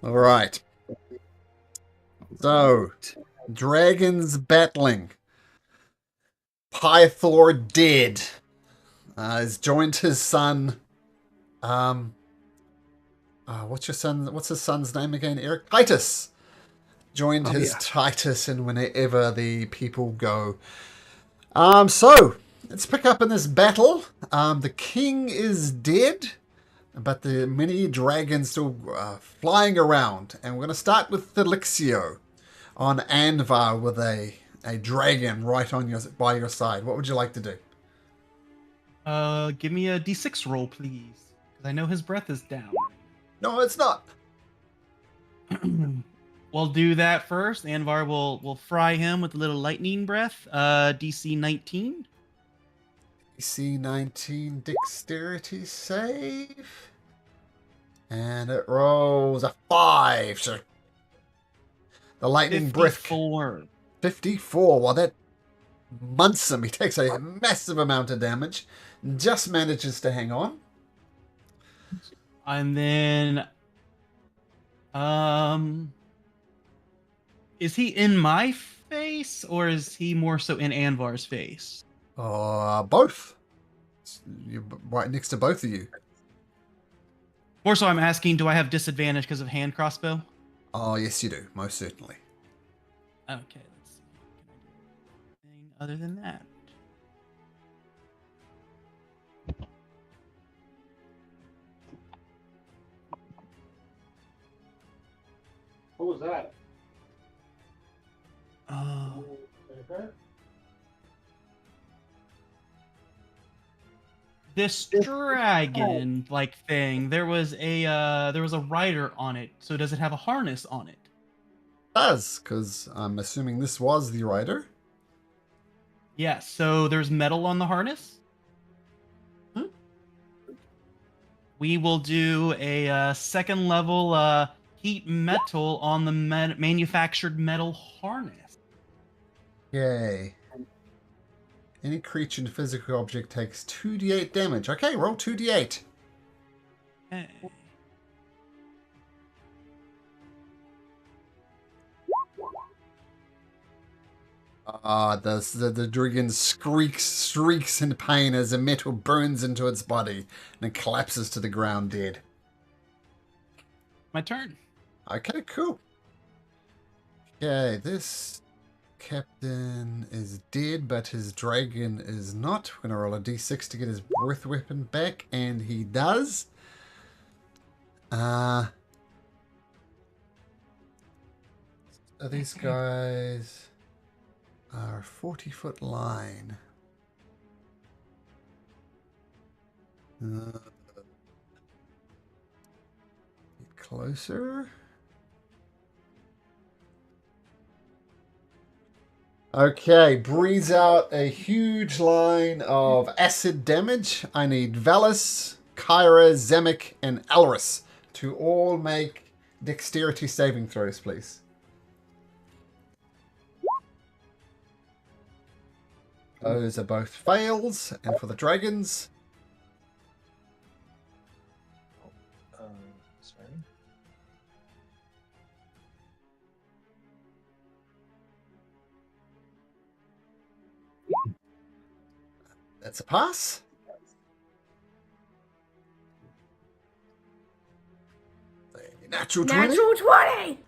All right. So, dragons battling. Pythor dead. Has joined his son. Um, what's your son? What's his son's name again? Eric Titus joined Oh his yeah. Titus, and whenever the people go. So let's pick up in this battle. The king is dead, but the many dragons still flying around, and we're going to start with Felixio on Anvar with a dragon right on your by your side. What would you like to do? Give me a d6 roll, please, because I know his breath is down. No, it's not. We'll do that first. Anvar will fry him with a little lightning breath. DC 19. DC 19 dexterity save. And it rolls a 5. So the lightning breath 54. 54. Well, that munts him. He takes a massive amount of damage. Just manages to hang on. And then, is he in my face or is he more so in Anvar's face? Both. You're right next to both of you. More so, I'm asking, do I have disadvantage because of hand crossbow? Oh, yes, you do. Most certainly. Okay, let's see. Can I do anything other than that? What was that? This dragon like thing, there was a rider on it. So does it have a harness on it? Does, because I'm assuming this was the rider. Yes, so there's metal on the harness. We will do a second level heat metal on the manufactured metal harness. Yay. Any creature and physical object takes 2d8 damage. Okay, roll 2d8. Okay. The dragon shrieks in pain as the metal burns into its body and it collapses to the ground dead. My turn. Okay, cool. Okay, this captain is dead, but his dragon is not. We're going to roll a d6 to get his breath weapon back, and he does. So these guys are a 40-foot line. Get closer. Okay, breathes out a huge line of acid damage. I need Valis, Kyra, Zemek, and Alris to all make dexterity saving throws, please. Those are both fails, and for the dragons, Sorry. that's a pass. A natural 20. Natural 20!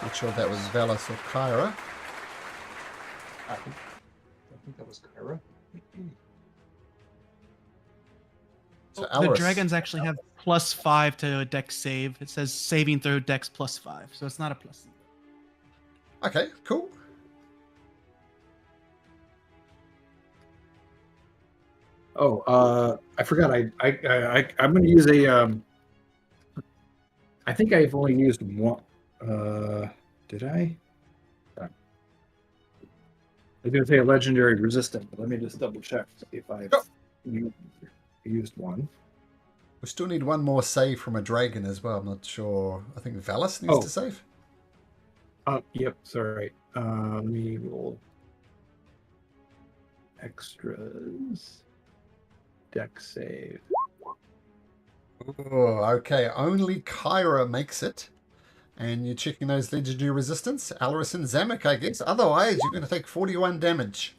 Not sure if that was Valis or Kyra. I think that was Kyra. So The Alris. dragons actually have +5 to a dex save. It says saving throw dex +5, so it's not a plus. Okay, cool. Oh, I forgot. I'm going to use a. I think I've only used one. Did I? I was going to say a legendary resistant, but let me just double check to see if I've used one. We still need one more save from a dragon as well. I'm not sure. I think Valis needs to save. Yep. Sorry. Let me roll extras. Deck save. Oh, okay, only Kyra makes it. And you're checking those legendary resistance. Alaris and Zamek, I guess. Otherwise, you're going to take 41 damage.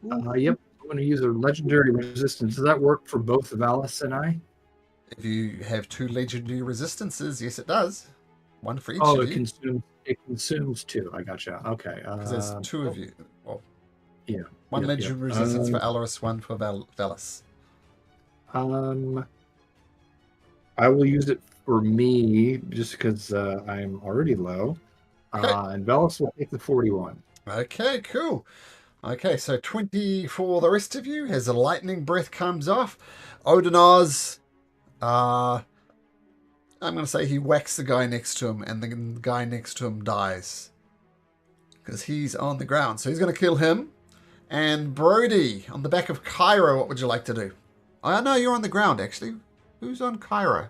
Yep. I'm going to use a legendary resistance. Does that work for both Valis and I? If you have 2 legendary resistances, yes, it does. 1 for each Oh, of it you. consumes 2. I gotcha. Okay. Because there's 2 of you. Well, Yeah. 1 Yep, legendary yep. resistance for Alaris, 1 for Valis. I will use it for me just because I'm already low. Okay. And Valis will take the 41. Okay, cool. Okay, so 20 for the rest of you as a lightning breath comes off. Odinaz, I'm going to say he whacks the guy next to him, and the guy next to him dies. Because he's on the ground. So he's going to kill him. And Brody, on the back of Kyra, what would you like to do? I know you're on the ground, actually. Who's on Kyra?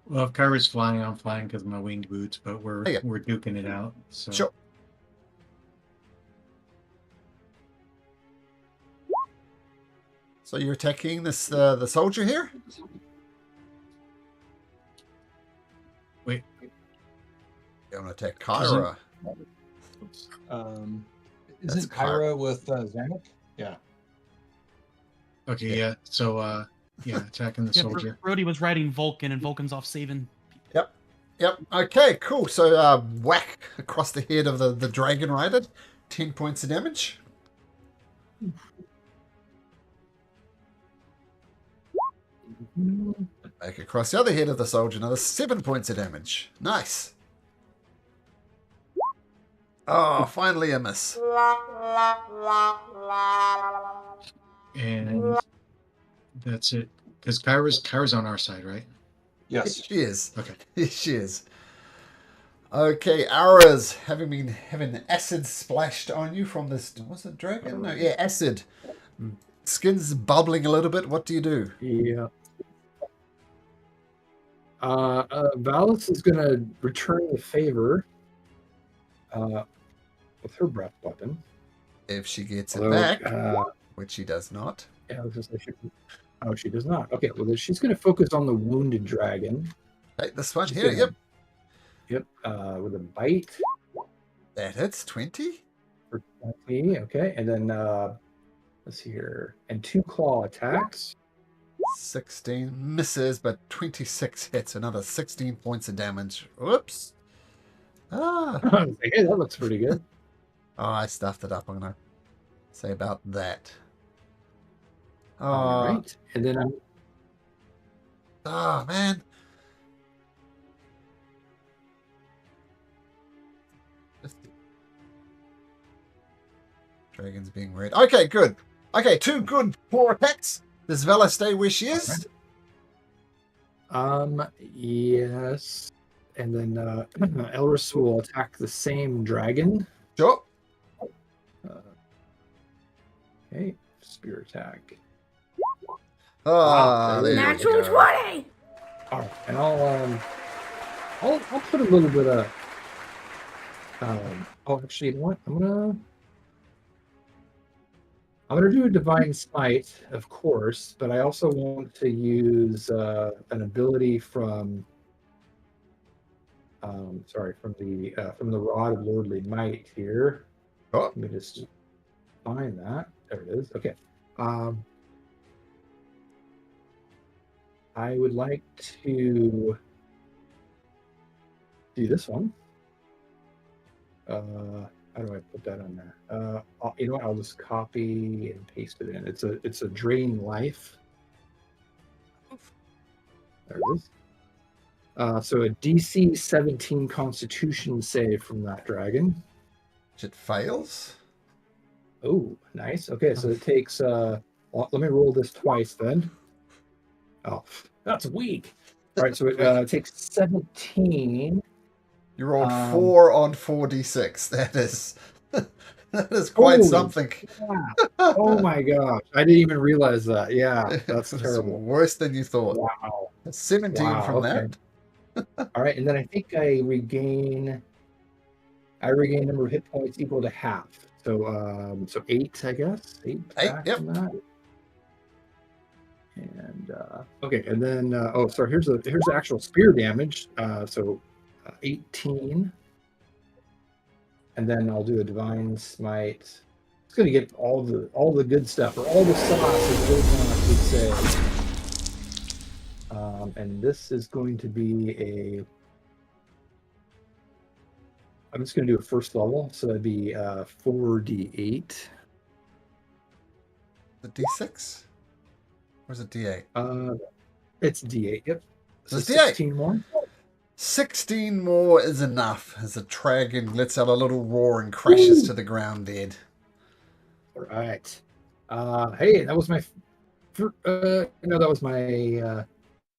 Well, if Kyra's flying, I'm flying because of my winged boots, but we're Oh, yeah. we're duking it out. So Sure. So you're attacking this the soldier here? Wait. You're going to attack Kyra. That's Isn't Kyra with Zanuck? Yeah. Okay, yeah. So yeah, attacking the Yeah, soldier. Brody was riding Vulcan, and Vulcan's off saving. Yep. Okay, cool. So whack across the head of the dragon rider. 10 points of damage. Back across the other head of the soldier. Another 7 points of damage. Nice. Oh, finally a miss. And that's it. Because Kyra's on our side, right? Yes. She is. Okay. Yes, she is. Okay, Aras, having acid splashed on you from this, was it dragon? No, yeah, acid. Skin's bubbling a little bit. What do you do? Yeah. Valis is going to return the favor with her breath weapon. If she gets it Although, back, which she does not. yeah, I was just like, she does not. Okay, well, then she's going to focus on the wounded dragon. Take this one She's here. gonna- Yep, Yep, with a bite that hits 20. for 20. Okay, and then let's see here, and 2 claw attacks. 16 misses, but 26 hits. Another 16 points of damage. Whoops. Ah. I was like, hey, that looks pretty good. Oh, I stuffed it up. I'm going to say about that. All right, and then Oh, man. Dragon's being red. Okay, good. Okay, 2 good 4 attacks. Does Vela stay where she is? Yes, and then Elris will attack the same dragon. Sure. Okay, spear attack. Ah, there you Natural go. 20! All right, and I'll put a little bit of oh, actually, you know what? I'm gonna do a divine smite, of course, but I also want to use an ability from from the rod of lordly might here. Oh, Let me just find that. There it is. Okay. I would like to do this one. How do I put that on there? You know what? I'll just copy and paste it in. It's a drain life. There it is. So a DC 17 Constitution save from that dragon. it fails. Oh, nice. Okay, so it takes. Well, let me roll this twice then. Oh, that's weak. All right, so it takes 17. You rolled Um, 4 on 4d6. That is that is quite Holy something. Oh my gosh, I didn't even realize that. Yeah, that's It's terrible. worse than you thought. Wow. 17 Wow, from okay. that. All right, and then I think I regain number of hit points equal to half. So 8, I guess. 8 Eight, back yep. from that. And okay, and then oh, sorry. Here's the actual spear damage. So 18, and then I'll do a divine smite. It's gonna get all the good stuff, or all the sauce, as Wilcox would say. And this is going to be a. I'm just going to do a first level, so that'd be 4d8. The D6? Or is it D8? It's d8. Yep. So It's D8. 16 more. 16 more is enough as the dragon lets out a little roar and crashes to the ground dead. All right. Hey, that was my. No, that was my.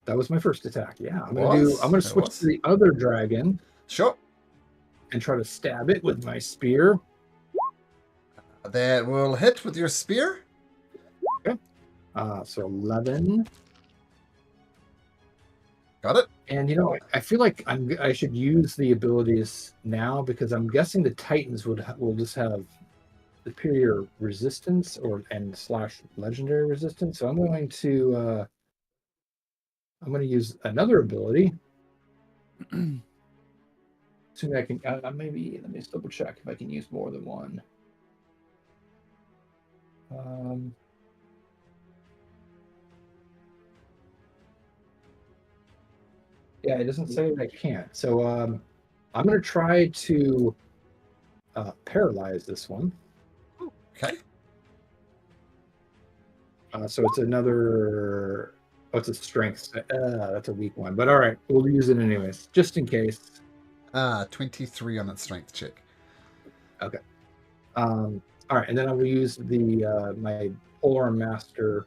That was my first attack. Yeah, I'm gonna switch to the other dragon. Sure. And try to stab it with my spear. That will hit with your spear. Okay. So 11. Got it. And I feel like I should use the abilities now because I'm guessing the Titans will just have superior resistance and / legendary resistance. So I'm going to use another ability. Assuming I can, maybe let me just double check if I can use more than one. Yeah, it doesn't say that I can't. So I'm going to try to paralyze this one. Okay. So it's another. Oh, it's a strength. That's a weak one, but all right, we'll use it anyways, just in case. 23 on its strength check. Okay. All right, and then I will use the my polearm master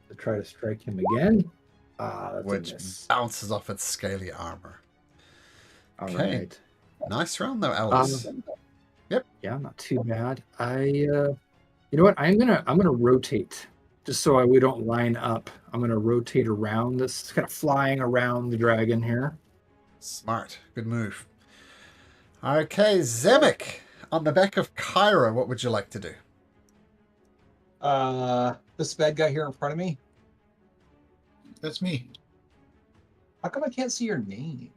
to try to strike him again. That's Which bounces off its scaly armor. All okay. Right. Nice round though, Alice. Yep. Yeah, not too bad. You know what? I'm gonna rotate just so we don't line up. I'm gonna rotate around this, kind of flying around the dragon here. Smart. Good move. Okay, Zemek, on the back of Kyra, what would you like to do? This bad guy here in front of me. That's me. How come I can't see your name?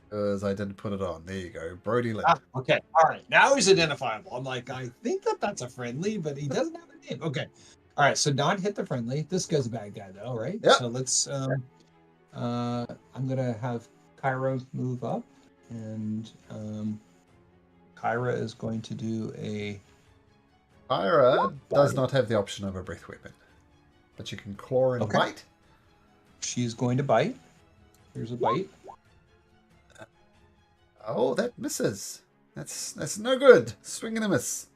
Because I didn't put it on. There you go. Brody Lind. Okay. All right. Now he's identifiable. I'm like, I think that's a friendly, but he doesn't have a name. Okay. All right. So Don hit the friendly. This guy's a bad guy, though, right? Yep. So let's. I'm gonna have Kyra move up, and Kyra is going to do a. Kyra does not have the option of a breath weapon, but you can claw and Okay. bite. She's going to bite. Here's a bite. Oh, that misses. That's no good. Swing and a miss.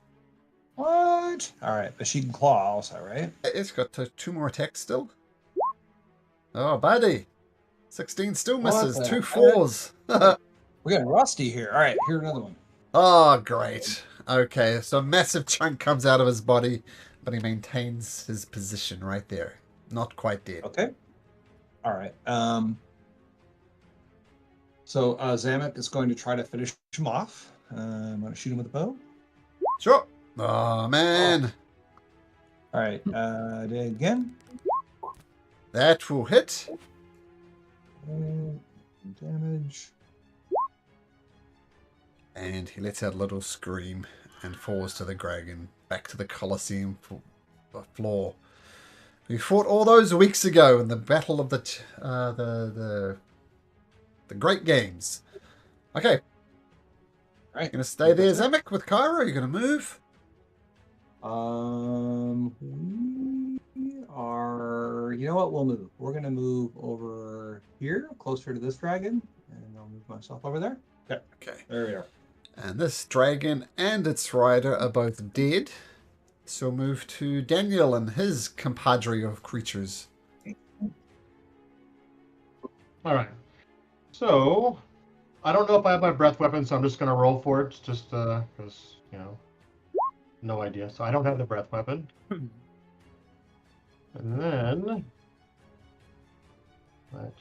What? All right, but she can claw also, right? It's got two more attacks still. Oh, buddy. 16 still misses. What the 2 heck? 4s. We're getting rusty here. All right, here's another one. Oh, great. Okay, so a massive chunk comes out of his body, but he maintains his position right there. Not quite dead. Okay. All right. So Zamek is going to try to finish him off. I'm going to shoot him with a bow. Sure. Oh, man. All right. Again. That will hit. Damage. And he lets out a little scream and falls to the dragon, back to the Colosseum floor. We fought all those weeks ago in the battle of the Great Games. Okay. Right. Gonna stay there, Zemek, with Kyra? Are you gonna move? We are. You know what? We'll move. We're gonna move over here, closer to this dragon, and I'll move myself over there. Okay. Okay. There we are. And this dragon and its rider are both dead. So move to Daniel and his compadre of creatures. All right. So, I don't know if I have my breath weapon, so I'm just going to roll for it, just because, no idea. So I don't have the breath weapon. And then, that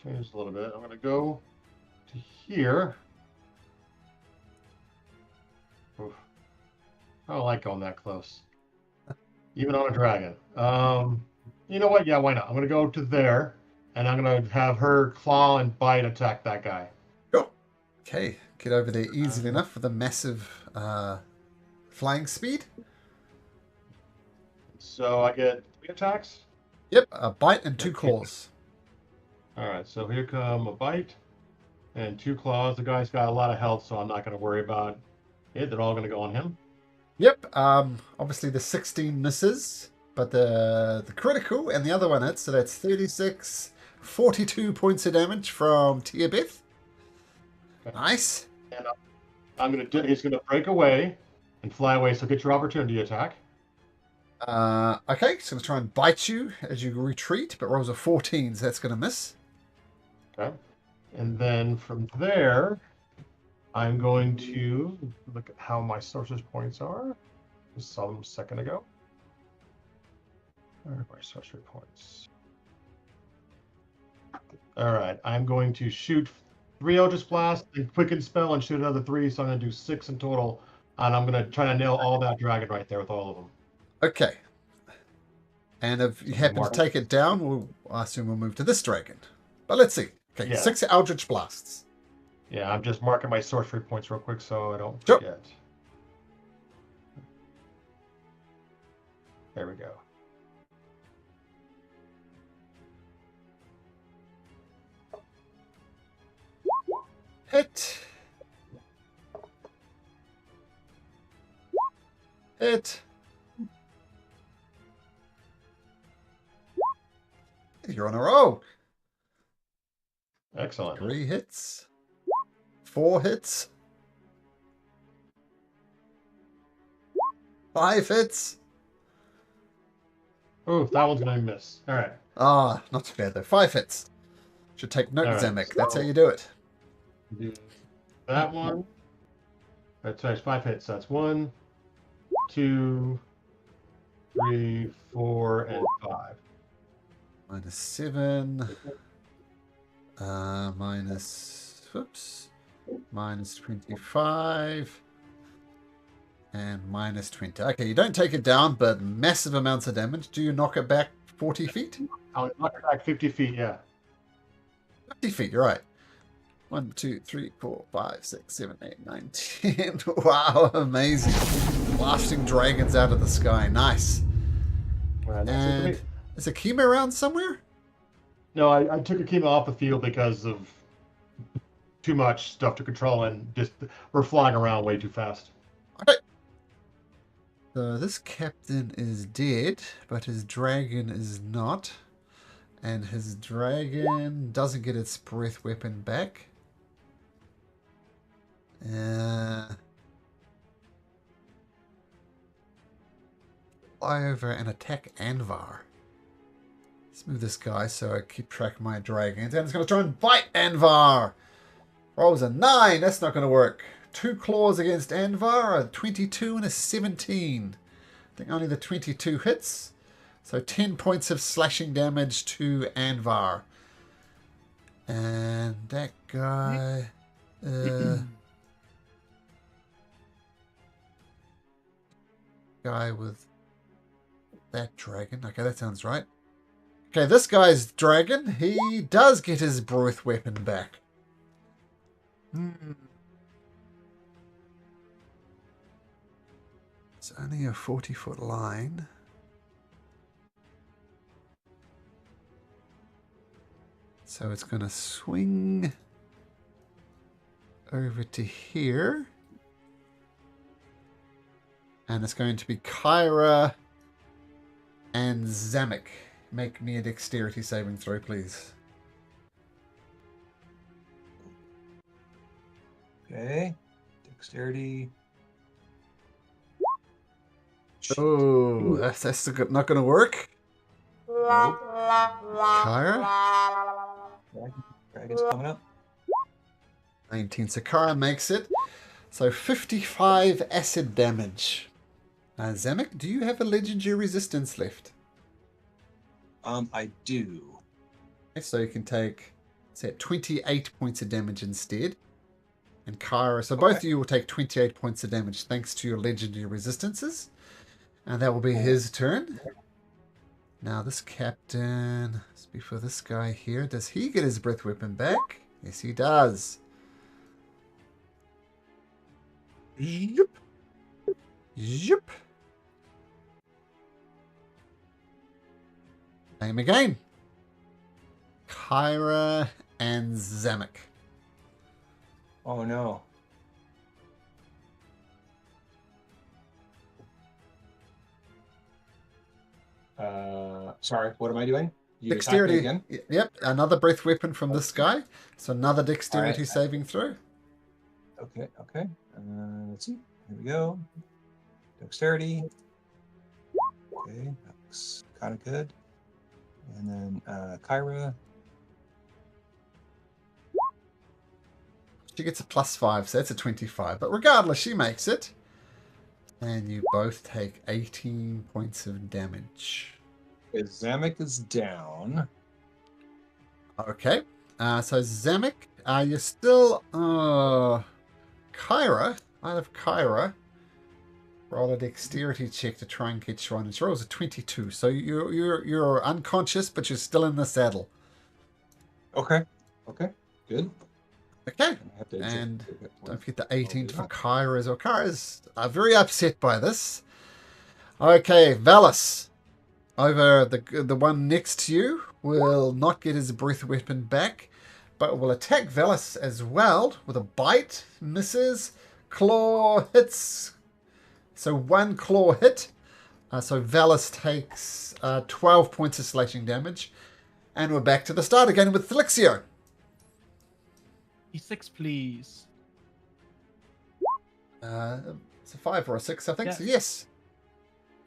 changed a little bit. I'm going to go to here. Oof. I don't like going that close. Even on a dragon. You know what? Yeah, why not? I'm gonna go to there, and I'm gonna have her claw and bite attack that guy. Go. Okay, get over there easily enough with a massive flying speed. So I get 3 attacks. Yep, a bite and 2 Okay. claws. All right, so here come a bite and 2 claws. The guy's got a lot of health, so I'm not going to worry about it. They're all going to go on him. Yep, obviously the 16 misses, but the critical and the other one hits, so that's 36, 42 points of damage from Tiabeth. Okay. Nice. And I'm going to. He's going to break away and fly away. So get your opportunity attack. Okay, so I'm going to try and bite you as you retreat, but rolls a 14, so that's going to miss. Okay. And then from there, I'm going to look at how my sorcerer's points are. Just saw them a second ago. Where are my sorcery points? All right, I'm going to shoot 3 Eldritch Blast and Quicken Spell and shoot another 3, so I'm going to do 6 in total. And I'm going to try to nail all that dragon right there with all of them. Okay. And if you happen to Mark. take it down, I assume we'll move to this dragon. But let's see. Okay, Yeah. 6 Eldritch Blasts. Yeah, I'm just marking my sorcery points real quick so I don't Sure. forget. There we go. Hit. Hit. You're on a roll. Excellent. 3 hits. 4 hits. 5 hits. Ooh, that one's going to miss. All right. Ah, not too bad though. 5 hits. Should take note, All right, Zamek. That's how so- you do it. Do that one. That's 5 hits. That's 1, 2, 3, 4, and 5. -7. Minus 25. And -20. Okay, you don't take it down, but massive amounts of damage. Do you knock it back 40 feet? I'll knock it back 50 feet, yeah. 50 feet, you're right. 1, 2, 3, 4, 5, 6, 7, 8, 9, 10. Wow, amazing. Blasting dragons out of the sky. Nice. Well, that's it for me. And is Akima around somewhere? No, I took Akima off the field because of too much stuff to control and just we're flying around way too fast. So this captain is dead, but his dragon is not. And his dragon doesn't get its breath weapon back. Fly over and attack Anvar. Let's move this guy so I keep track of my dragons. And it's going to try and bite Anvar. Rolls a 9. That's not going to work. 2 claws against Anvar, a 22 and a 17. I think only the 22 hits. So 10 points of slashing damage to Anvar. And that guy... guy with that dragon. Okay, that sounds right. Okay, this guy's dragon, he does get his breath weapon back. It's only a 40-foot line. So it's going to swing over to here. And it's going to be Kyra and Zamek. Make me a dexterity saving throw, please. Okay. Dexterity. Oh, that's not going to work. Kyra? Dragon's coming up. 19. So Kyra makes it. So 55 acid damage. Zamek, do you have a legendary resistance left? I do. Okay, so you can take, say, 28 points of damage instead. And Kyra, so both of you will take 28 points of damage thanks to your legendary resistances. And that will be his turn. Now this captain, speak for this guy here. Does he get his breath weapon back? Yes, he does. Yep. Yep. Name again. Kyra and Zamek. Oh no. Sorry, what am I doing? You attacked me Dexterity. again? Yep, another breath weapon from this guy. So another dexterity Alright. saving throw. Okay, okay. Let's see. Here we go. Dexterity. Okay, that's kind of good. And then Kyra. She gets a +5, so that's a 25. But regardless, she makes it. And you both take 18 points of damage. Okay, Zamek is down. Okay. So Zamek, you're still Kyra. Out of Kyra. Roll a dexterity check to try and get you on. And she rolls a 22. So you're unconscious, but you're still in the saddle. Okay. Okay. Good. Okay. I have to And adjust- don't forget the 18 for Kyra as well. Kyra's very upset by this. Okay, Valis. Over the one next to you will not get his breath weapon back, but will attack Valis as well with a bite. Misses. Claw hits. So one claw hit. So Valis takes 12 points of slashing damage. And we're back to the start again with Felixio. D6, please. It's a 5 or a 6, I think. Yes. So yes.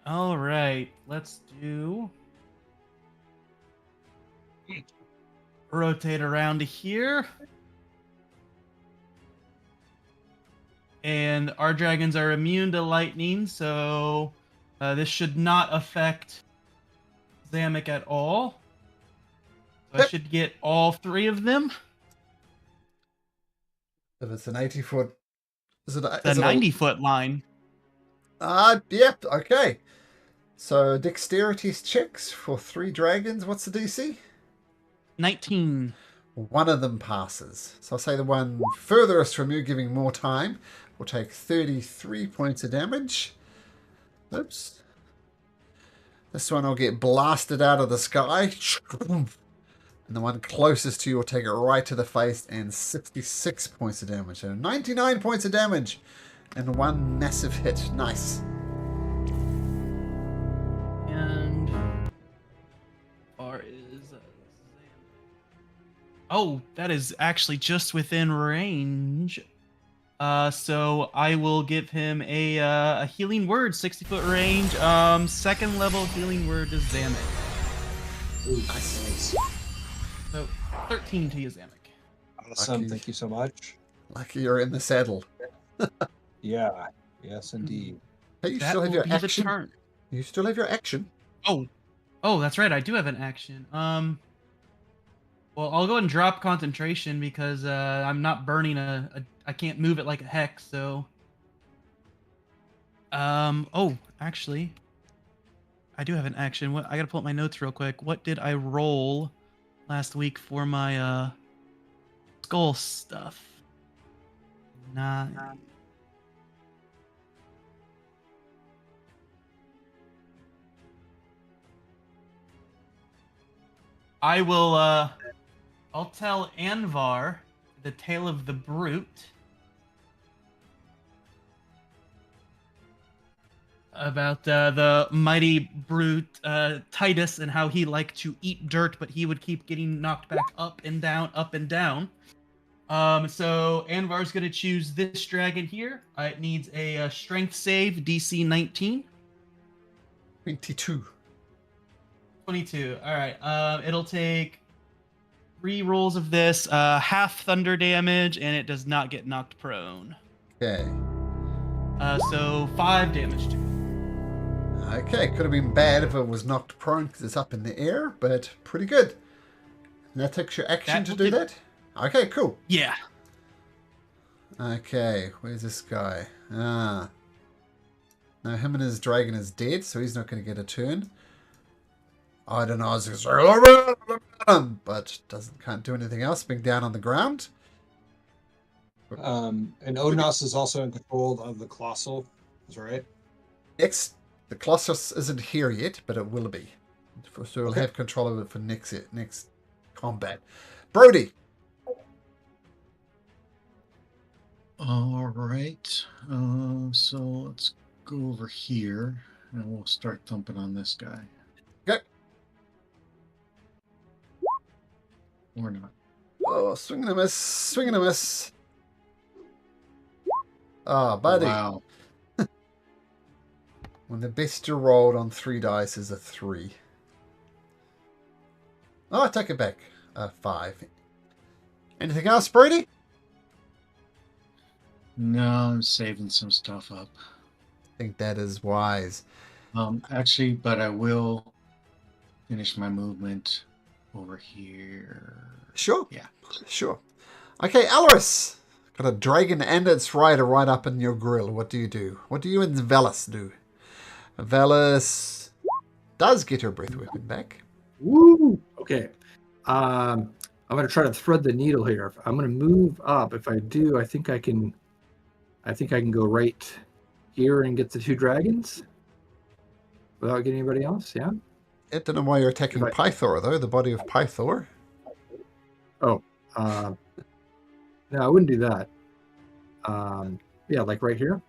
All right, let's do. Rotate around to here. And our dragons are immune to lightning, so this should not affect Zamek at all. So I Yep. should get all 3 of them. If it's an 80-foot... Is it The is it 90-foot line. Yep, okay. So dexterity checks for 3 dragons. What's the DC? 19. One of them passes. So I'll say the one furthest from you, giving more time, will take 33 points of damage. Oops. This one will get blasted out of the sky. And the one closest to you will take it right to the face and 66 points of damage. So 99 points of damage and one massive hit. Nice. And far is oh, that is actually just within range. So I will give him a healing word, 60-foot range. Second level healing word to Zamek. Nice. So 13 to you, Zamek. Awesome. Lucky. Thank you so much. Lucky you're in the saddle. Yeah. Yes, indeed. Hey, you That still have will your be the action. turn. You still have your action. Oh, that's right. I do have an action. Well, I'll go and drop concentration because I'm not burning I can't move it like a hex. So, oh, actually, I do have an action. What I gotta pull up my notes real quick. What did I roll last week for my skull stuff? 9. I will I'll tell Anvar the tale of the brute about the mighty brute Titus and how he liked to eat dirt, but he would keep getting knocked back up and down, up and down. So Anvar's gonna choose this dragon here. It needs a strength save, DC 19. 22. 22. All right. It'll take 3 rolls of this, half thunder damage, and it does not get knocked prone. Okay. So 5 damage to it. Okay, could have been bad if it was knocked prone because it's up in the air, but pretty good. And that takes your action That to will do do- that? Okay, cool. Yeah. Okay, where's this guy? Now him and his dragon is dead, so he's not going to get a turn. Idonaz, but can't do anything else, being down on the ground. And Odnos is also in control of the Colossal. Is that right? The Colossus isn't here yet, but it will be. So we'll Okay. have control of it for next combat. Brody. All right. So let's go over here and we'll start thumping on this guy. Okay. Or not. Oh, swing and a miss. Swing and a miss. Ah, buddy. Wow. When the best you rolled on 3 dice is a 3. Oh, I take it back. 5. Anything else, Brady? No, I'm saving some stuff up. I think that is wise. Actually, but I will finish my movement over here. Sure. Yeah. Sure. Okay, Alaris. Got a dragon and its rider right up in your grill. What do you do? What do you and Velas do? Velas does get her breath weapon back. Woo! Okay. I'm gonna try to thread the needle here. I'm gonna move up. If I do, I think I can go right here and get the 2 dragons without getting anybody else. Yeah. I don't know why you're attacking If I- Pythor, though. The body of Pythor. No, I wouldn't do that. Yeah, like right here.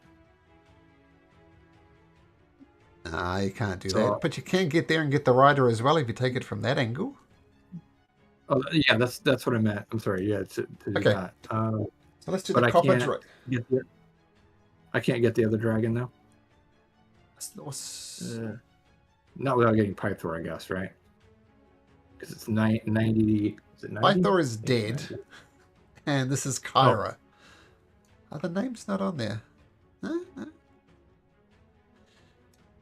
Nah, you can't do So- that. But you can get there and get the rider as well if you take it from that angle. Oh, yeah, that's what I meant. I'm sorry. Yeah, to do Okay. that. So let's do But the I copper can't- dragon. I can't get the other dragon though. Not without getting Pythor, I guess, right? Because it's 90. Is it 90? Pythor is dead. And this is Kyra. Are the names not on there? No?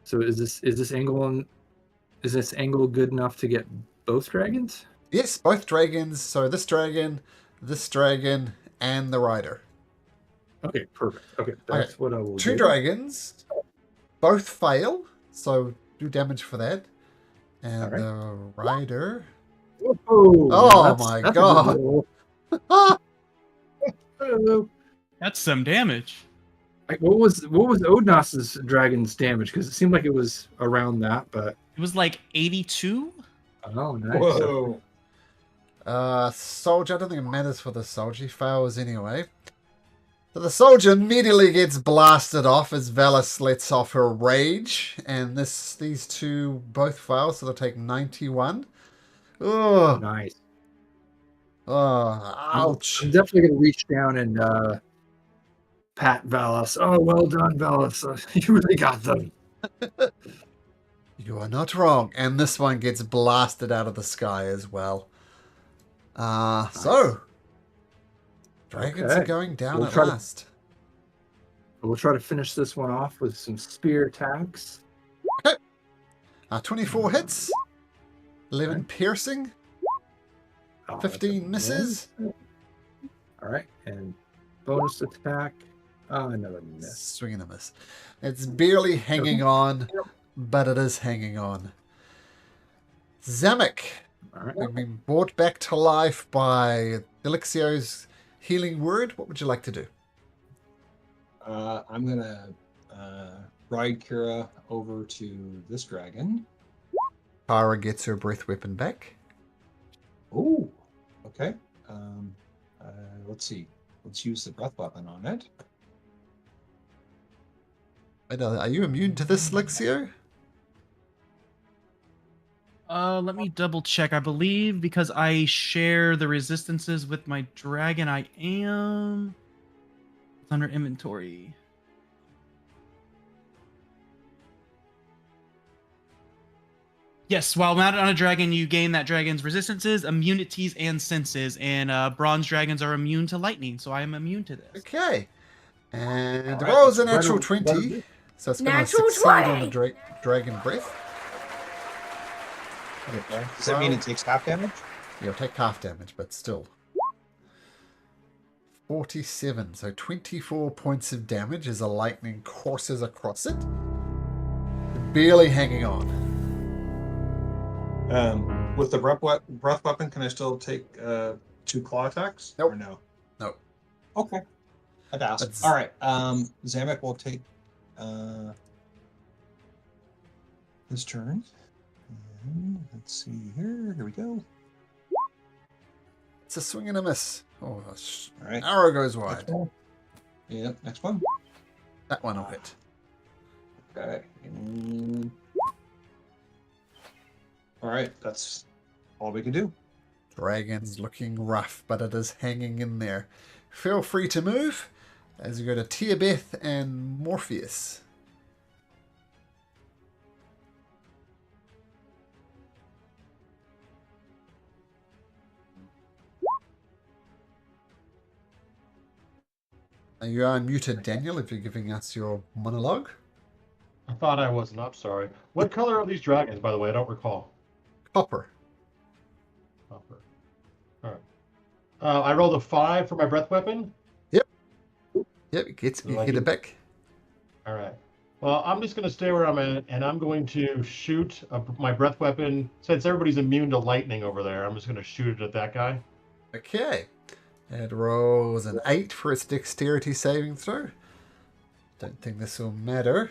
So is this angle good enough to get both dragons? Yes, both dragons. So this dragon, and the rider. Okay, perfect. Okay, that's what I will 2 do. dragons. Both fail. So do damage for that. And Alright. the rider. Oh, my a good God. roll. Ah! Oh. That's some damage. What was Odnos's dragon's damage? Because it seemed like it was around that, but It was like 82. oh, nice. Whoa. Soldier. I don't think it matters for the soldier. He fails anyway. So the soldier immediately gets blasted off as Velas lets off her rage. And these 2 both fail, so they'll take 91. Oh, Nice. ouch. I'm definitely gonna reach down and pat Valis. Oh, well done, Valis. You really got them. You are not wrong. And this one gets blasted out of the sky as well. So, dragons are Okay. going down We'll at try to- last. We'll try to finish this one off with some spear attacks. 24 hits, 11 Okay. piercing, Oh, that's a 15 misses. miss. All right, and bonus attack. Oh, another miss. Swing and a miss. It's barely hanging on, but it is hanging on. Zamek, All right. we've been brought back to life by Elixio's healing word. What would you like to do? I'm gonna ride Kira over to this dragon. Kyra gets her breath weapon back. Oh, okay. Let's see. Let's use the breath weapon on it. Wait, are you immune to this, Elixio? Let me double check. I believe because I share the resistances with my dragon, I am. It's under inventory. Yes, while mounted on a dragon, you gain that dragon's resistances, immunities, and senses. And bronze dragons are immune to lightning, so I am immune to this. Okay. And All the right, roll is a let's natural run 20. So it's going to Natural succeed on the 20. dragon breath. Okay. Does that mean it takes half damage? You'll take half damage, but still. 47. So 24 points of damage as a lightning courses across it. Barely hanging on. With the breath weapon, can I still take 2 claw attacks? Nope. Or no? Nope. Okay. I'd ask. That's- All right. Zamek will take his turn. Let's see here. Here we go. It's a swing and a miss. Oh, All right. arrow goes Next wide. one. Yeah, next one. That one will hit. Okay. All right. That's all we can do. Dragon's looking rough, but it is hanging in there. Feel free to move as you go to Tiabeth and Morpheus. Are you unmuted, Daniel, if you're giving us your monologue? I thought I wasn't. I'm sorry. What color are these dragons, by the way? I don't recall. Copper. Copper. All right. I rolled a 5 for my breath weapon. Yep, you get it back. All right. Well, I'm just going to stay where I'm at, and I'm going to shoot my breath weapon. Since everybody's immune to lightning over there, I'm just going to shoot it at that guy. Okay. It rolls an 8 for its dexterity saving throw. Don't think this will matter.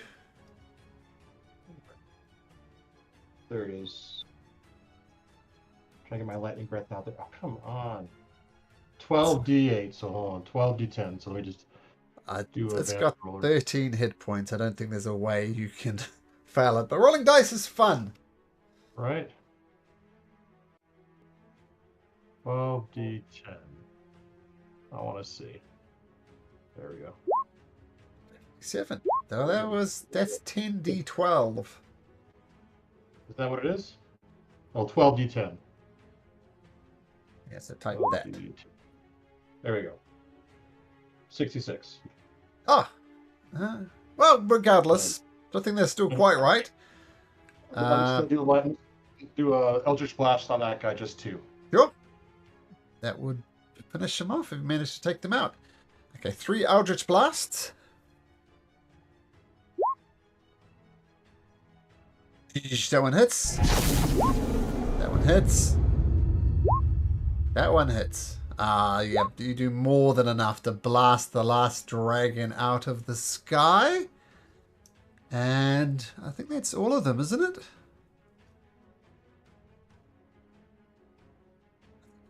There it is. Trying to get my lightning breath out there. Oh, come on. 12d8, so hold on. 12d10. So let me just do a It's advanced got roller. 13 hit points. I don't think there's a way you can fail it. But rolling dice is fun. Right? 12d10. I want to see. There we go. 7. No, that's 10d12. Is that what it is? Oh, 12d10. Yeah, so type that. 12d10. There we go. 66. Ah. Well, regardless, I think that's still quite right. I'm just gonna do a Eldritch Blast on that guy, just 2. Sure. That would finish them off if you manage to take them out. Okay, 3 Eldritch Blasts. That one hits. That one hits. That one hits. Yeah, you do more than enough to blast the last dragon out of the sky. And I think that's all of them, isn't it?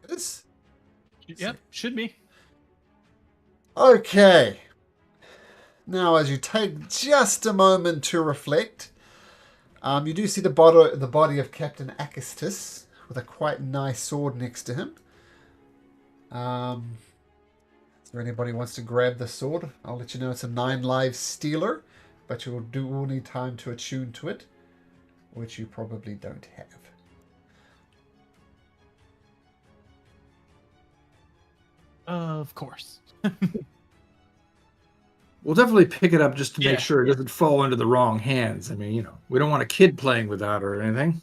It is. Yep, should be. Okay. Now, as you take just a moment to reflect, you do see the body of Captain Acastus with a quite nice sword next to him. Is there anybody who wants to grab the sword? I'll let you know it's a 9 live stealer, but you will need time to attune to it, which you probably don't have. Of course. We'll definitely pick it up just to Yeah. make sure it doesn't fall into the wrong hands. I mean, you know, we don't want a kid playing with that or anything.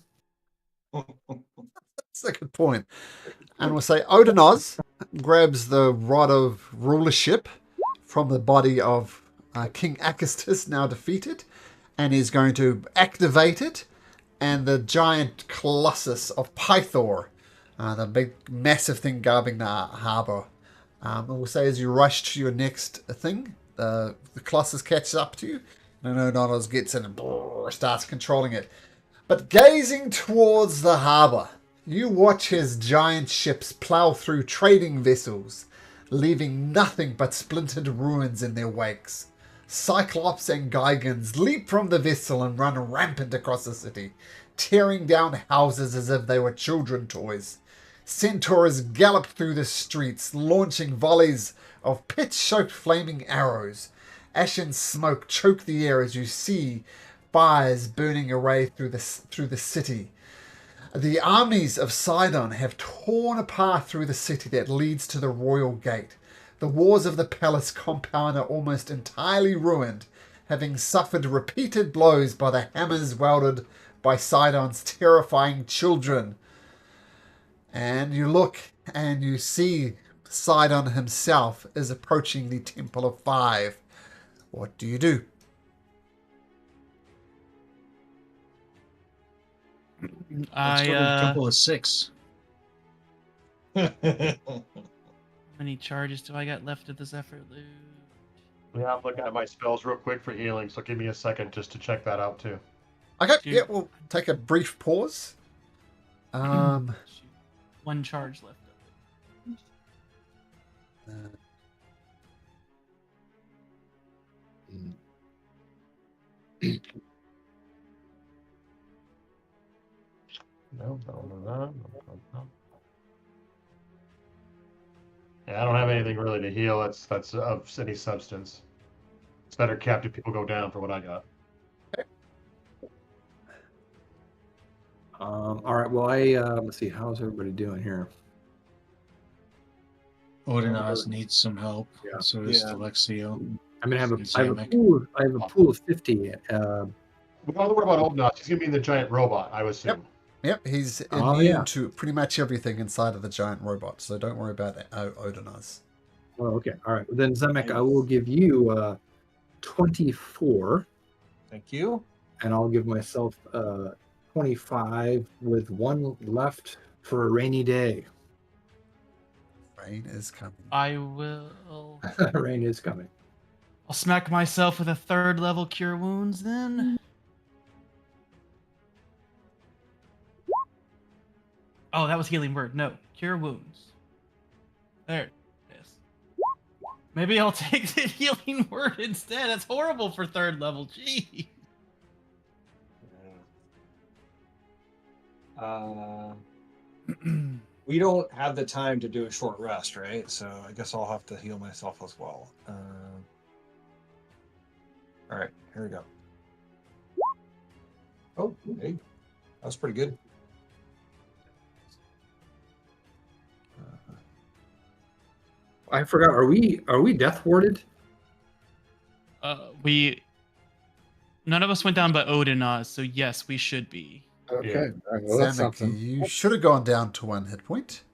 That's a good point. And we'll say Odinoz grabs the Rod of Rulership from the body of King Acastus, now defeated, and is going to activate it. And the giant Colossus of Pythor, the big massive thing guarding the harbour. We'll say as you rush to your next thing, the Colossus catches up to you, and Odinoz gets in and starts controlling it. But gazing towards the harbour, you watch his giant ships plough through trading vessels, leaving nothing but splintered ruins in their wakes. Cyclops and Gigans leap from the vessel and run rampant across the city, tearing down houses as if they were children toys. Centaurs gallop through the streets, launching volleys of pitch-soaked flaming arrows. Ash and smoke choke the air as you see fires burning away through the city. The armies of Sidon have torn a path through the city that leads to the royal gate. The walls of the palace compound are almost entirely ruined, having suffered repeated blows by the hammers wielded by Sidon's terrifying children. And you look and you see Sidon himself is approaching the Temple of Five. What do you do? Let's go with a couple of 6. How many charges do I got left of the Zephyr Loot? Yeah, I'm looking at my spells real quick for healing, so give me a second just to check that out too. Okay, Shoot. yeah, we'll take a brief pause. Shoot. 1 charge left. No. Yeah, I don't have anything really to heal. That's of any substance. It's better captive people go down for what I got. All right. Well, let's see. How's everybody doing here? Odinaz needs some help. Yeah. So does Yeah. Alexio. I'm gonna have It's I have a Zamek. pool. I have a pool of 50. We don't have to worry about Oldnot. He's gonna be in the giant robot, I would assume. Yep, he's Oh, immune yeah. to pretty much everything inside of the giant robot, so don't worry about Odinaz. Oh, okay. All right. Then Zemek, I will give you 24, Thank you. and I'll give myself 25 with 1 left for a rainy day. Rain is coming. I will. Rain is coming. I'll smack myself with a 3rd level Cure Wounds then. Oh, that was Healing Word. No, Cure Wounds. There it is. Maybe I'll take the Healing Word instead. That's horrible for 3rd level. Gee. We don't have the time to do a short rest, right? So I guess I'll have to heal myself as well. All right, here we go. Oh, hey, that was pretty good. I forgot. Are we death warded? None of us went down but Odinaz, so yes, we should be. Okay. Yeah. All right, well, that's Zamek, something. you should have gone down to 1 hit point,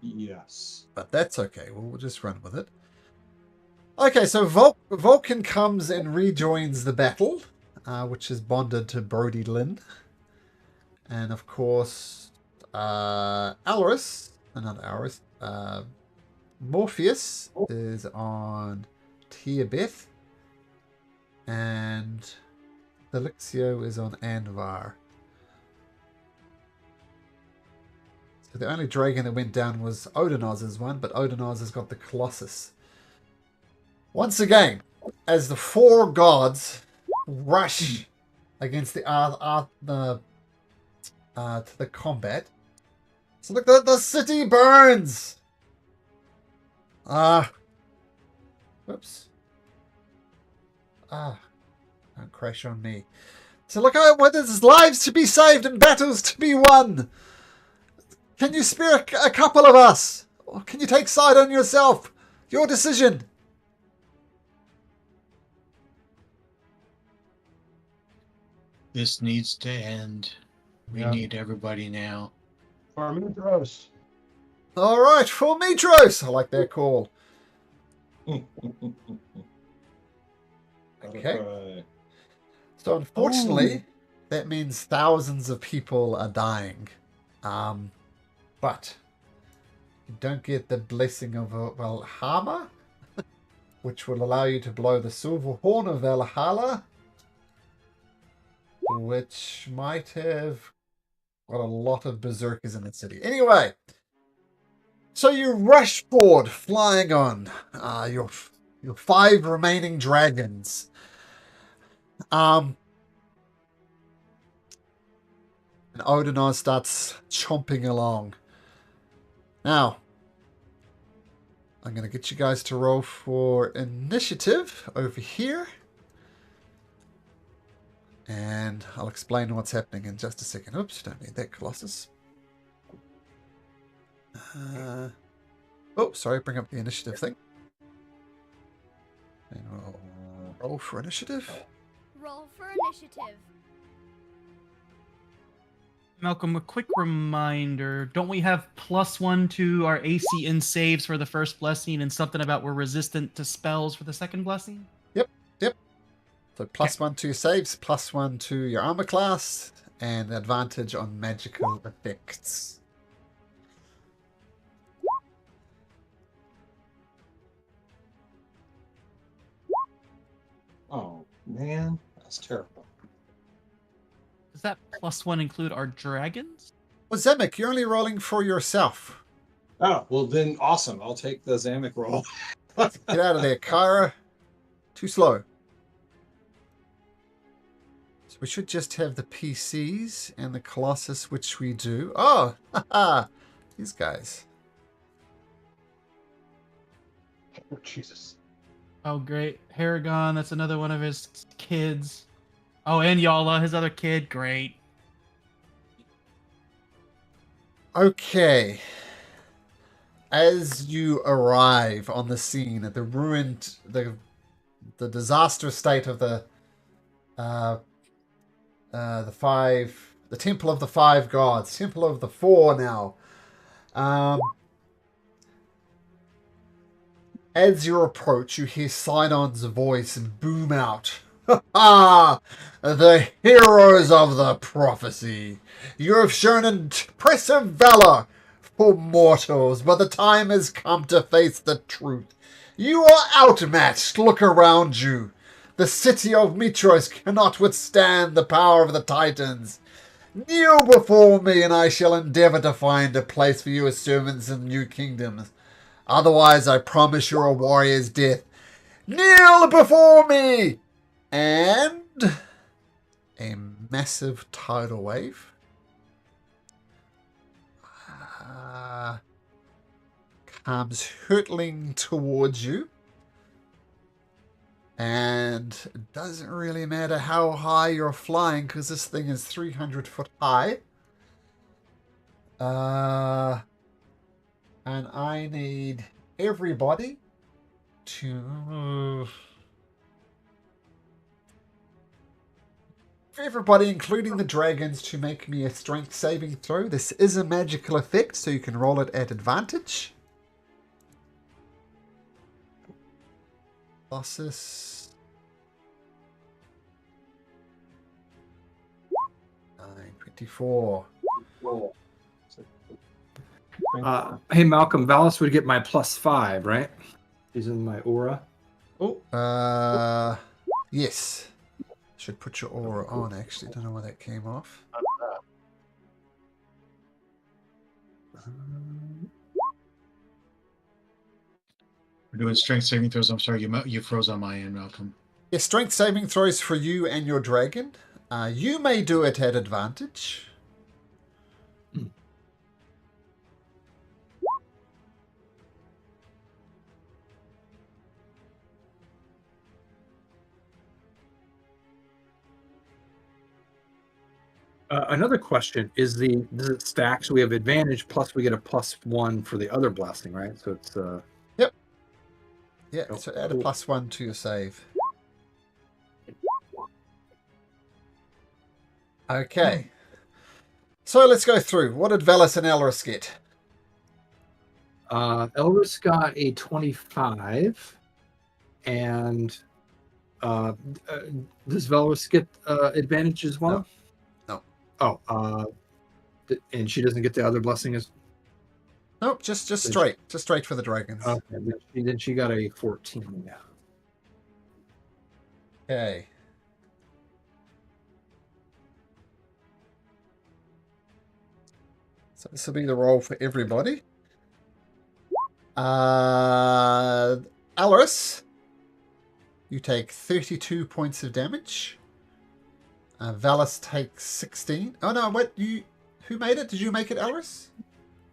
Yes. but that's okay. We'll just run with it. Okay, so Vulcan comes and rejoins the battle, which is bonded to Brody Lynn. And of course, Morpheus is on Tiabeth, and Felixio is on Anvar. So the only dragon that went down was Odinaz's one, but Odinaz has got the Colossus. Once again, as the 4 gods rush against the to the combat. So look, the city burns. Whoops. Don't crash on me. So look, there's lives to be saved and battles to be won. Can you spare a couple of us? Or can you take side on yourself? Your decision. This needs to end. We Yeah. need everybody now. Farmintros. All right, for Mitros. I like that call. Okay. So unfortunately, that means thousands of people are dying. But you don't get the blessing of Valhalla, which will allow you to blow the silver horn of Valhalla, which might have got a lot of berserkers in the city. Anyway, so you rush forward, flying on your 5 remaining dragons. And Odinaz starts chomping along. Now, I'm going to get you guys to roll for initiative over here. And I'll explain what's happening in just a second. Oops, don't need that, Colossus. Sorry, bring up the initiative thing. And we'll roll for initiative. Roll for initiative. Malcolm, a quick reminder. Don't we have +1 to our AC in saves for the first blessing and something about we're resistant to spells for the second blessing? Yep. So +1 to your saves, +1 to your armor class, and advantage on magical effects. Oh man, that's terrible. Does that +1 include our dragons? Well, Zemek, you're only rolling for yourself. Oh well, then awesome. I'll take the Zamek roll. Get out of there, Kyra. Too slow. So we should just have the PCs and the Colossus, which we do. Oh, haha, these guys. Oh, Jesus. Oh, great. Haragon, that's another one of his kids. Oh, and Yala, his other kid. Great. Okay. As you arrive on the scene at the ruined, the disastrous state of the Temple of the Five Gods, Temple of the Four now. As you approach, you hear Sidon's voice boom out. Ah, the heroes of the prophecy. You have shown impressive valor for mortals, but the time has come to face the truth. You are outmatched. Look around you. The city of Mitros cannot withstand the power of the Titans. Kneel before me, and I shall endeavor to find a place for you as servants in new kingdoms. Otherwise, I promise you a warrior's death. Kneel before me! And a massive tidal wave comes hurtling towards you. And it doesn't really matter how high you're flying, because this thing is 300 foot high. And I need everybody to... For everybody, including the dragons, to make me a strength saving throw. This is a magical effect, so you can roll it at advantage. Colossus. 924. Hey, Malcolm, Valis would get my +5, right? He's in my aura. Oh. Yes. Should put your aura on, actually. Don't know why that came off. We're doing strength saving throws. I'm sorry, you froze on my end, Malcolm. Yeah, strength saving throws for you and your dragon. You may do it at advantage. Another question is does it stack so we have advantage plus we get a +1 for the other blasting, right? So it's Yep. Yeah, Oh, so add a cool. +1 to your save. Okay. So let's go through. What did Velis and Elris get? Elris got a 25, and does Velis get advantage as well? No. Oh, and she doesn't get the other blessing as. Nope, just straight. Just straight for the dragons. Okay, then she got a 14. Yeah. Okay. So this will be the roll for everybody. Alaris, you take 32 points of damage. Valis takes 16. Oh no, what who made it? Did you make it, Alaris?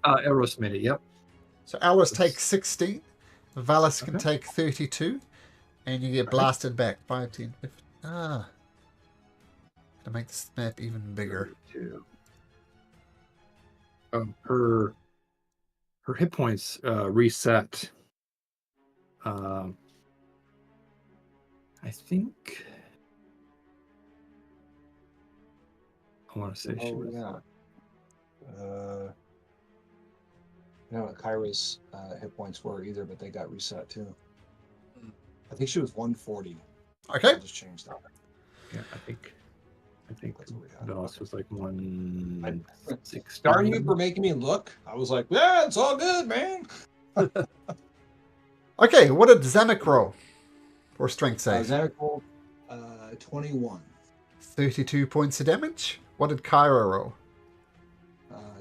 Elros made it. Yep. So Alaris takes 16. Valis can Okay. take 32. And you get blasted back. 5, 10, 15. To make this map even bigger. 32. Her hit points reset. I think I want to say she was. Yeah. I don't know what Kyra's hit points were either, but they got reset too. I think she was 140. Okay. I'll just change that. Yeah, I think That's what we had. Velas was like 160. Darn you for making me look. I was like, yeah, it's all good, man. Okay, what did Zamek roll for strength save? Zamek rolled 21. 32 points of damage. What did Kyra roll?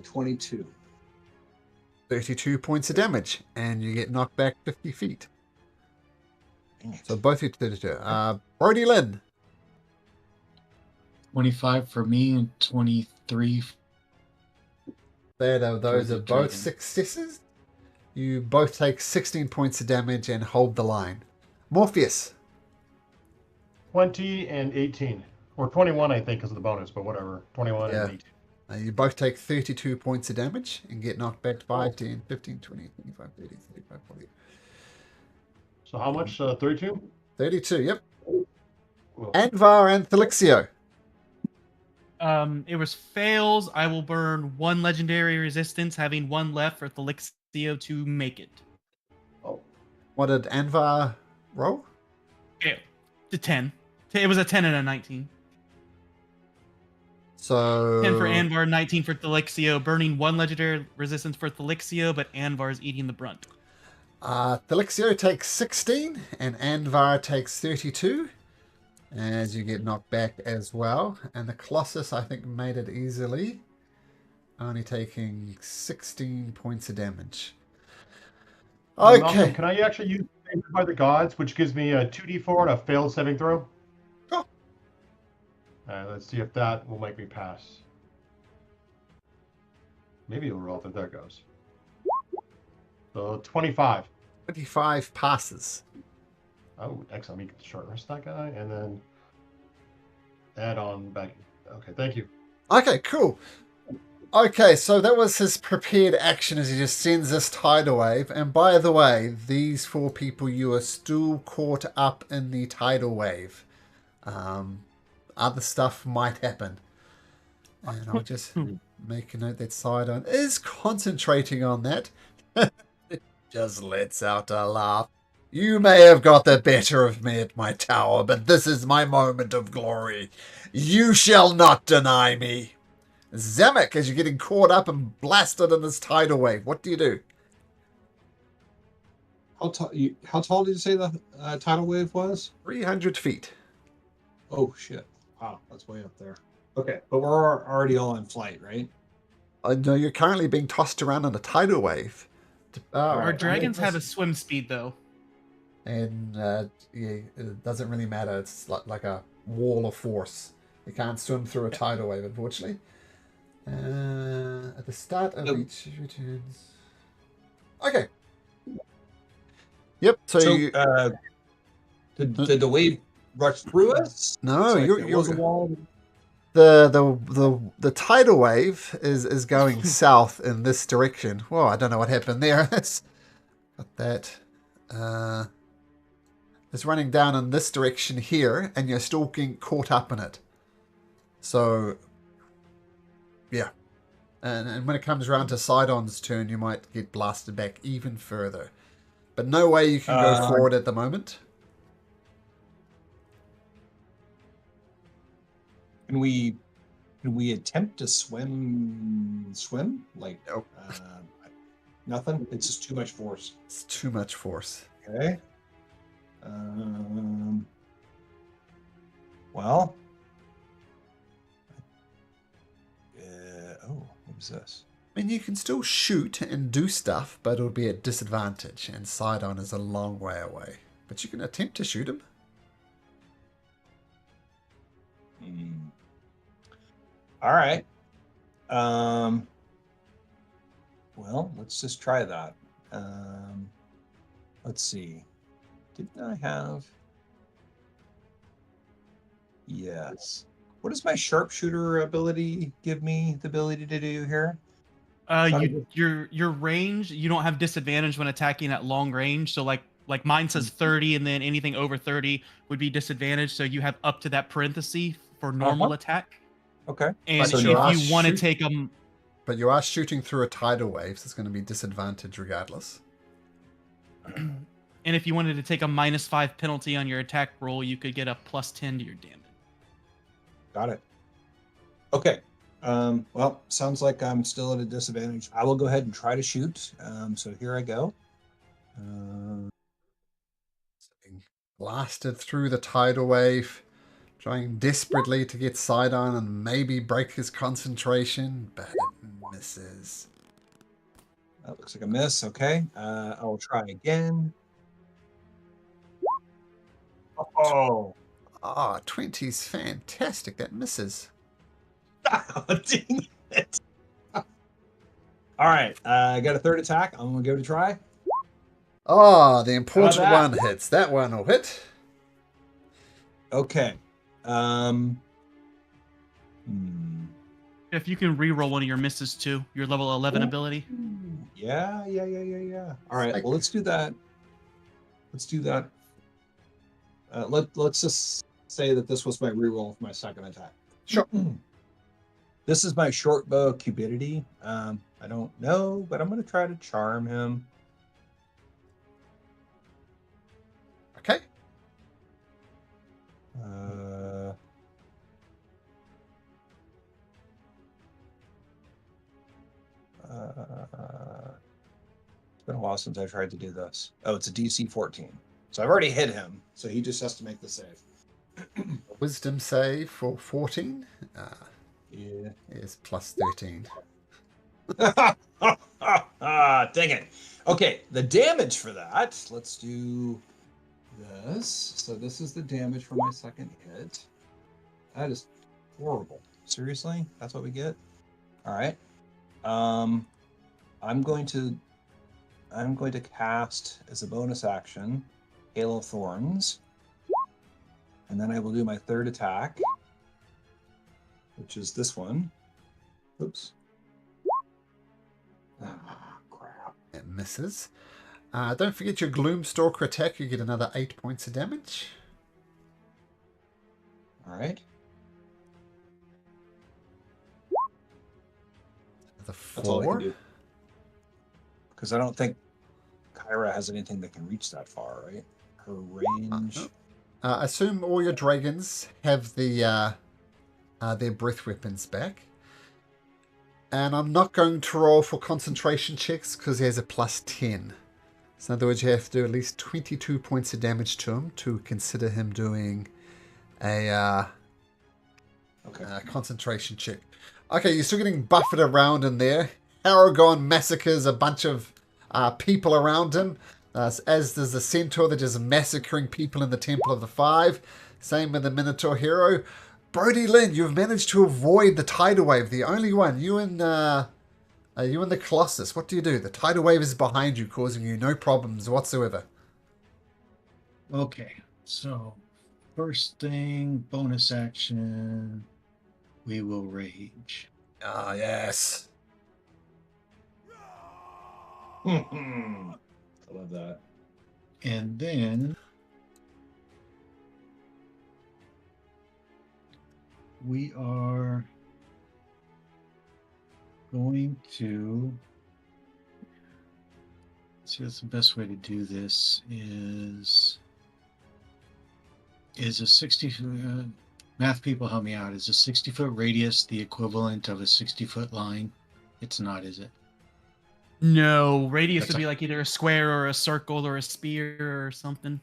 22. 32 points of damage, and you get knocked back 50 feet. Dang it. So both you 32. Brody Lynn, 25 for me and 23. those are the both dragon. successes. You both take 16 points of damage and hold the line. Morpheus, 20 and 18. Or 21, I think, is the bonus, but whatever. 21 Yeah. and 18. you both take 32 points of damage and get knocked back 5, 10, 15, 20, 25, 30, 35, 40. So how much? 32? 32, yep. Cool. Anvar and Thelixio. It was fails. I will burn 1 legendary resistance, having 1 left for Thelixio to make it. What did Anvar roll? Fail. To 10. It was a 10 and a 19. So 10 for Anvar, 19 for Thelixio, burning 1 legendary resistance for Thelixio, but Anvar's eating the brunt. Thelixio takes 16 and Anvar takes 32 as you get knocked back as well. And the Colossus, I think, made it easily, only taking 16 points of damage. Malcolm, Okay. can I actually use Favored by the Gods, which gives me a 2d4 and a failed saving throw? Sure. Let's see if that will make me pass. Maybe it'll roll if that goes. So 25. 25 passes. Oh, excellent. Let me short rest that guy and then add on back. Okay, thank you. Okay, cool. Okay, so that was his prepared action as he just sends this tidal wave. And by the way, these 4 people, you are still caught up in the tidal wave. Other stuff might happen. And I'll just make a note that Sidon is concentrating on that. It just lets out a laugh. You may have got the better of me at my tower, but this is my moment of glory. You shall not deny me. Zamek, as you're getting caught up and blasted in this tidal wave, what do you do? How tall did you say the tidal wave was? 300 feet. Oh, shit. Wow, that's way up there. Okay, but we're already all in flight, right? No, you're currently being tossed around in a tidal wave. Our Alright, dragons I'm gonna have a swim speed, though. And yeah, it doesn't really matter. It's like a wall of force. You can't swim through a tidal wave, unfortunately. At the start of each returns. Okay. Yep. So you, did the wave rush through us? no, It's like you're there was a wall. the tidal wave is going south in this direction. Whoa, I don't know what happened there. That's got that. It's running down in this direction here, and you're still getting caught up in it. So, yeah. And when it comes around to Sidon's turn, you might get blasted back even further. But no way you can go forward at the moment. Can we attempt to swim? Like Nope. Nothing. It's just too much force. It's too much force. Okay. Well. What was this? I mean, you can still shoot and do stuff, but it'll be at disadvantage, and Sidon is a long way away. But you can attempt to shoot him. All right. Well, let's just try that. Let's see. Didn't I have? Yes. What does my sharpshooter ability give me the ability to do here? Your range, you don't have disadvantage when attacking at long range. So like mine says 30, and then anything over 30 would be disadvantage. So you have up to that parenthesis for normal attack. Okay. And So if you are you want to shoot- take them, But you are shooting through a tidal wave, so it's going to be disadvantage regardless. And if you wanted to take a -5 penalty on your attack roll, you could get a +10 to your damage. Got it. Okay. Well, sounds like I'm still at a disadvantage. I will go ahead and try to shoot. So here I go. Blasted through the tidal wave, trying desperately to get Sidon and maybe break his concentration, but it misses. That looks like a miss. Okay. I will try again. Oh. Ah, 20's fantastic. That misses. Dang it. All right. I got a third attack. I'm going to give it a try. Ah, the important that? one hits. That one will hit. Okay. Hmm. If you can re-roll one of your misses too, your level 11 Ooh. ability. Yeah. All right. Well, let's do that. Let's just say that this was my reroll for my second attack. Sure. This is my short bow cupidity. I don't know, but I'm going to try to charm him. Okay. It's been a while since I tried to do this. Oh, it's a DC 14. So I've already hit him, so he just has to make the save. Wisdom save for 14 Yeah. is +13. Dang it. Okay, the damage for that, let's do this. So this is the damage for my second hit. That is horrible. Seriously? That's what we get? All right. I'm going to cast as a bonus action Hail of Thorns. And then I will do my third attack, which is this one. Oops. Ah, crap. It misses. Don't forget your Gloomstalker attack. You get another 8 points of damage. All right. The That's all I can 4. do. Because I don't think Kyra has anything that can reach that far, right? Her range. Assume all your dragons have their breath weapons back. And I'm not going to roll for concentration checks because he has a +10. So in other words, you have to do at least 22 points of damage to him to consider him doing a concentration check. Okay, you're still getting buffeted around in there. Aragon massacres a bunch of people around him, as does the centaur that is massacring people in the Temple of the Five. Same with the Minotaur hero. Brody Lynn, you've managed to avoid the tidal wave, the only one. You and the Colossus. What do? The tidal wave is behind you, causing you no problems whatsoever. Okay, so first thing, bonus action, we will rage. Ah, yes. I love that. And then we are going to see what's the best way to do this is a 60 math people help me out. Is a 60-foot radius the equivalent of a 60-foot line? It's not, is it? No, radius That's would be like either a square or a circle or a spear or something.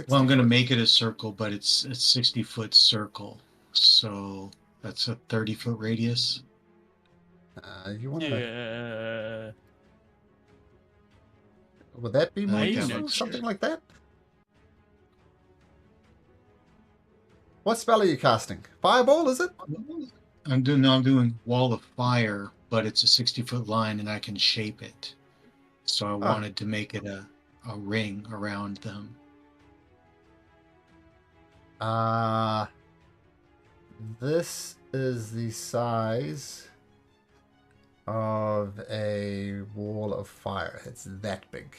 Well, I'm going to make it a circle, but it's a 60-foot circle. So that's a 30-foot radius. You want to? Yeah. Would that be more I useful? know. Something like that? What spell are you casting? Fireball, is it? I'm doing wall of fire, but it's a 60-foot line and I can shape it. So I wanted to make it a ring around them. This is the size of a wall of fire. It's that big.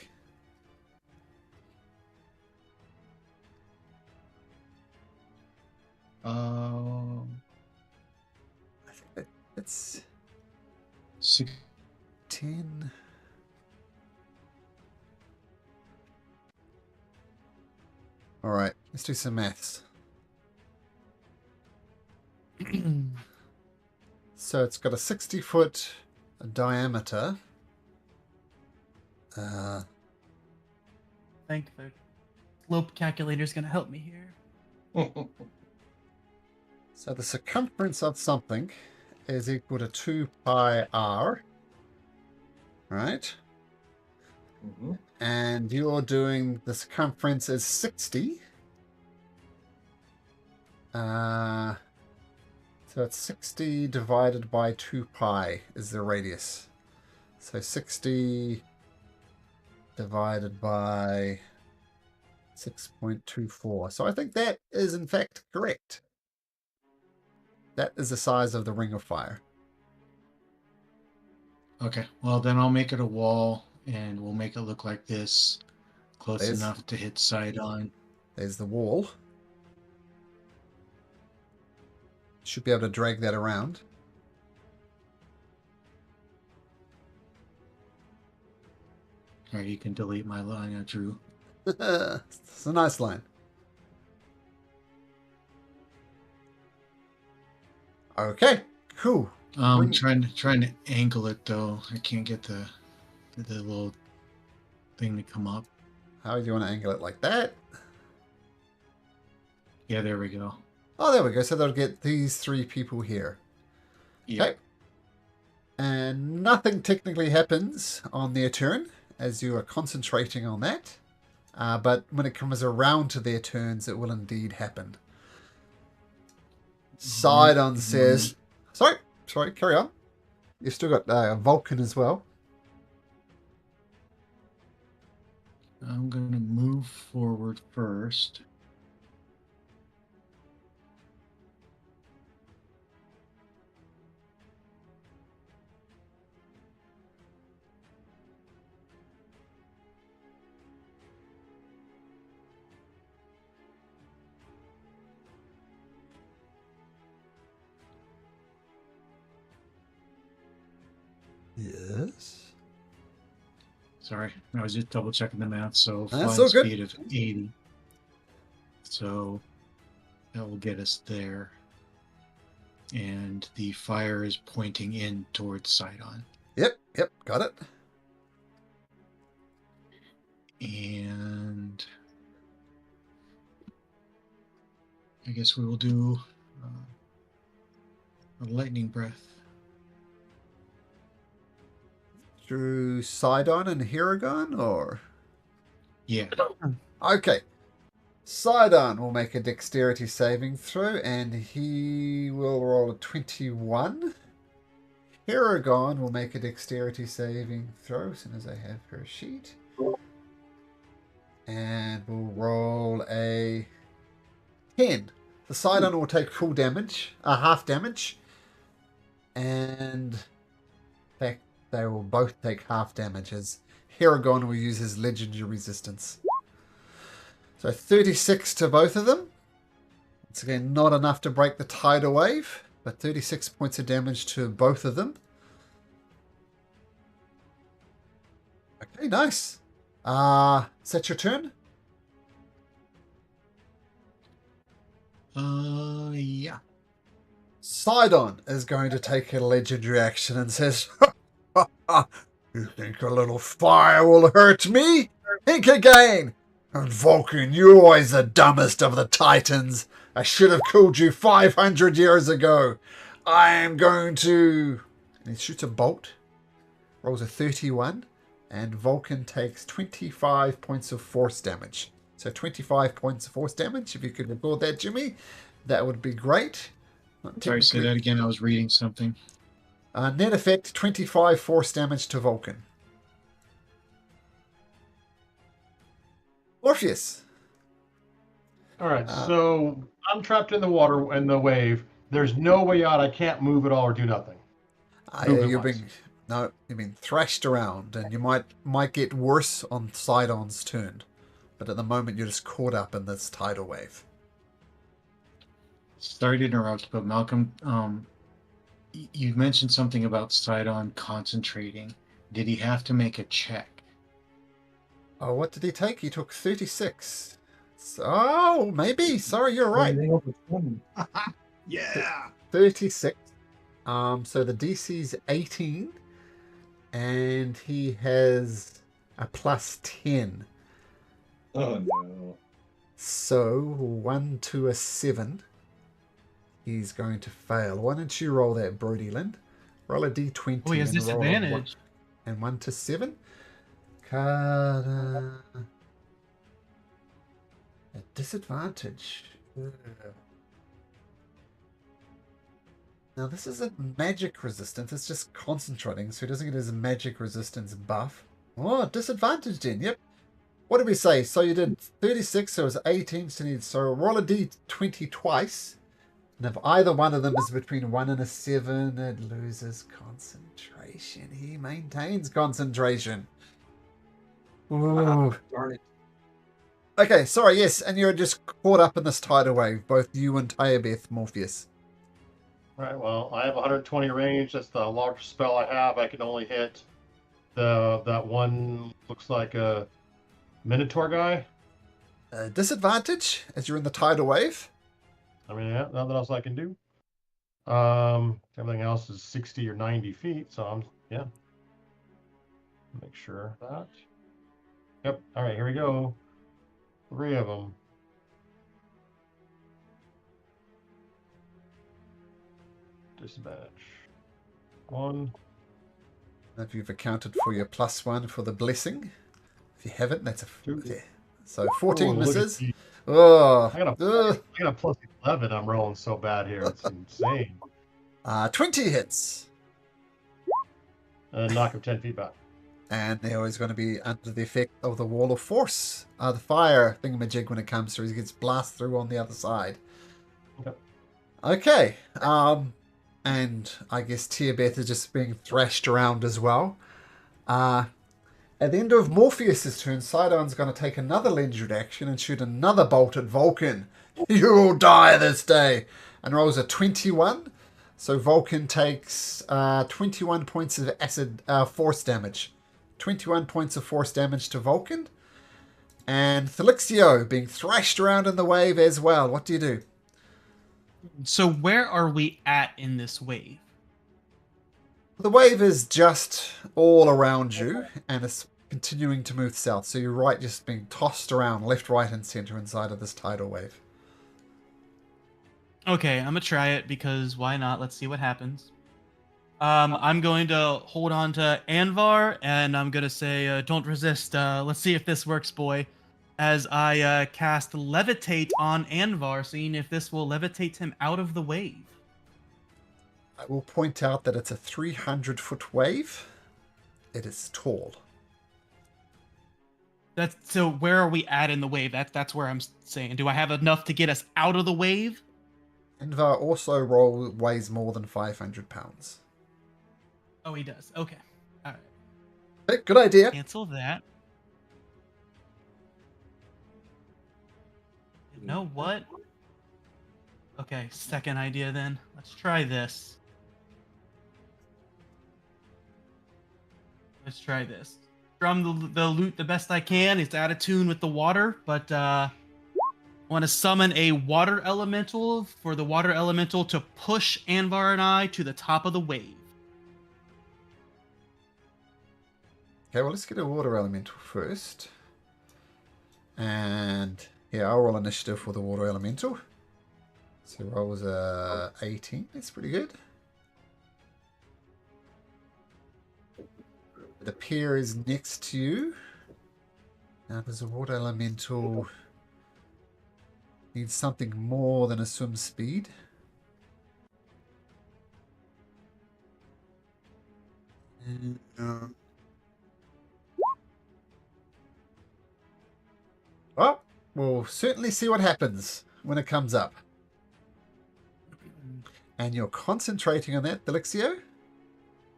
I think it's 10. All right, let's do some maths. So it's got a 60-foot diameter. I think the slope calculator is going to help me here. So the circumference of something is equal to 2 pi r, right? Mhm. And you're doing the circumference is 60. So it's 60 divided by 2 pi is the radius. So 60 divided by 6.24. So I think that is in fact correct. That is the size of the ring of fire. Okay, well then I'll make it a wall, and we'll make it look like this, close There's- enough to hit Sidon. There's the wall. Should be able to drag that around. Or you can delete my line I drew. It's a nice line. Okay, cool. Bring- Trying to angle it though. I can't get the little thing to come up. How do you want to angle it like that? Yeah, there we go. Oh, there we go. So they'll get these 3 people here. Yeah. Okay. And nothing technically happens on their turn as you are concentrating on that. But when it comes around to their turns, it will indeed happen. Sidon says... Sorry, carry on. You've still got Vulcan as well. I'm gonna move forward first. Yes. Sorry, I was just double checking the math. So That's flying so good. speed of 80. So that will get us there. And the fire is pointing in towards Sidon. Yep, got it. And I guess we will do a lightning breath. Through Sidon and Hiragon, or? Yeah. Okay. Sidon will make a dexterity saving throw, and he will roll a 21. Hiragon will make a dexterity saving throw as soon as I have her sheet. And we'll roll a 10. The Sidon will take full damage, half damage. And in fact, they will both take half damage as Hiragon will use his legendary resistance. So 36 to both of them. Once again, not enough to break the tidal wave, but 36 points of damage to both of them. Okay, nice. Is that your turn? Yeah. Sidon is going to take a legendary action and says, "You think a little fire will hurt me? Think again! And Vulcan, you're always the dumbest of the Titans. I should have killed you 500 years ago. I am going to..." And he shoots a bolt. Rolls a 31. And Vulcan takes 25 points of force damage. So 25 points of force damage. If you could record that, Jimmy, that would be great. Not Sorry, say technically- that again. I was reading something. Net effect, 25 force damage to Vulcan. Orpheus. All right, so I'm trapped in the water and the wave. There's no way out. I can't move at all or do nothing. Movement You've wise. been thrashed around, and you might get worse on Sidon's turn. But at the moment, you're just caught up in this tidal wave. Sorry to interrupt, but Malcolm, you mentioned something about Sidon concentrating. Did he have to make a check? Oh, what did he take? He took 36. Oh, maybe. Sorry, you're right. Anything over 20. Yeah. 36. So the DC's 18, and he has a plus 10. Oh no. So 1 to a 7. He's going to fail. Why don't you roll that, Brody Lynn? Roll a d20. Oh, he has and roll a one- disadvantage. And 1 to 7. A disadvantage. Ugh. Now this isn't magic resistance, it's just concentrating, so he doesn't get his magic resistance buff. Oh, disadvantage then, yep. What did we say? So you did 36, so it was 18, so roll a d20 twice. And if either one of them is between 1 and a 7, it loses concentration. He maintains concentration. Ooh. Darn it. Okay, sorry, yes, and you're just caught up in this tidal wave, both you and Tyabeth Morpheus. Right, well, I have 120 range. That's the largest spell I have. I can only hit that one, looks like a Minotaur guy. Disadvantage, as you're in the tidal wave. I mean, yeah, nothing else I can do. Everything else is 60 or 90 feet, so I'm, yeah. Make sure of that. Yep, all right, here we go. 3 of them. Disadvantage. 1. If you've accounted for your +1 for the blessing. If you haven't, that's a... Two. Yeah. So 14 Ooh, look at misses. you. Oh, I got a plus 11. I'm rolling so bad here. It's insane. 20 hits. And knock him 10 feet back. And they're always going to be under the effect of the wall of force. The fire thingamajig when it comes through. He gets blasted through on the other side. Okay. Okay. And I guess Tiabeth is just being thrashed around as well. At the end of Morpheus' turn, Sidon's going to take another legendary action and shoot another bolt at Vulcan. You will die this day. And rolls a 21. So Vulcan takes 21 points of acid force damage. 21 points of force damage to Vulcan. And Thelixio being thrashed around in the wave as well. What do you do? So where are we at in this wave? The wave is just all around you, and it's continuing to move south. So you're right, just being tossed around left, right, and center inside of this tidal wave. Okay, I'm gonna try it because why not? Let's see what happens. I'm going to hold on to Anvar, and I'm gonna say, "Don't resist." Let's see if this works, boy. As I cast Levitate on Anvar, seeing if this will levitate him out of the wave. I will point out that it's a 300-foot wave. It is tall. That's so. Where are we at in the wave? That's where I'm saying. Do I have enough to get us out of the wave? Anvar also weighs more than 500 pounds. Oh, he does. Okay. All right. Hey, good idea. Cancel that. You know what? Okay, second idea then. Let's try this. Let's try this. Drum the loot the best I can. It's out of tune with the water, but I want to summon a water elemental for the water elemental to push Anvar and I to the top of the wave. Okay, well, let's get a water elemental first. And yeah, I'll roll initiative for the water elemental. So rolls 18. That's pretty good. The pier is next to you. Now, does a water elemental need something more than a swim speed? Well, we'll certainly see what happens when it comes up. And you're concentrating on that, Delixio?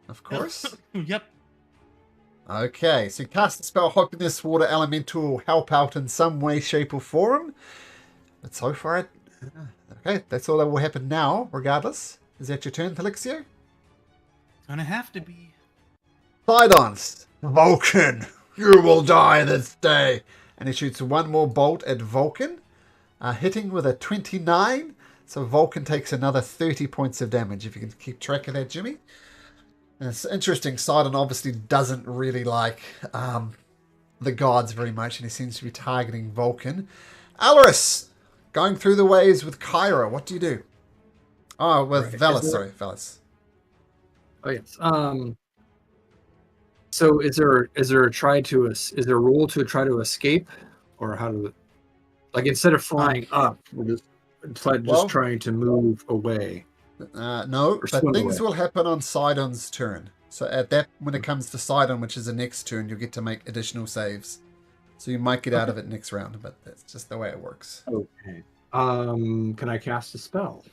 Of course. Yep. Okay, so you cast the spell, hoping this water elemental will help out in some way, shape, or form. But so far, okay, that's all that will happen now, regardless. Is that your turn, Delixio? It's gonna have to be. Sidons, Vulcan, you will die this day. and he shoots one more bolt at Vulcan, hitting with a 29. So Vulcan takes another 30 points of damage, if you can keep track of that, Jimmy. And it's interesting, Sidon obviously doesn't really like the gods very much, and he seems to be targeting Vulcan. Alaris, going through the waves with Kyra, what do you do? Oh, with Velas, sorry, Velas. Oh yes. So is there a rule to try to escape, or how to, like, instead of flying up, we're just trying to move away? No, but things will happen on Sidon's turn. So at that, when it comes to Sidon, which is the next turn, you'll get to make additional saves. So you might get out of it next round, but that's just the way it works. Okay. Can I cast a spell?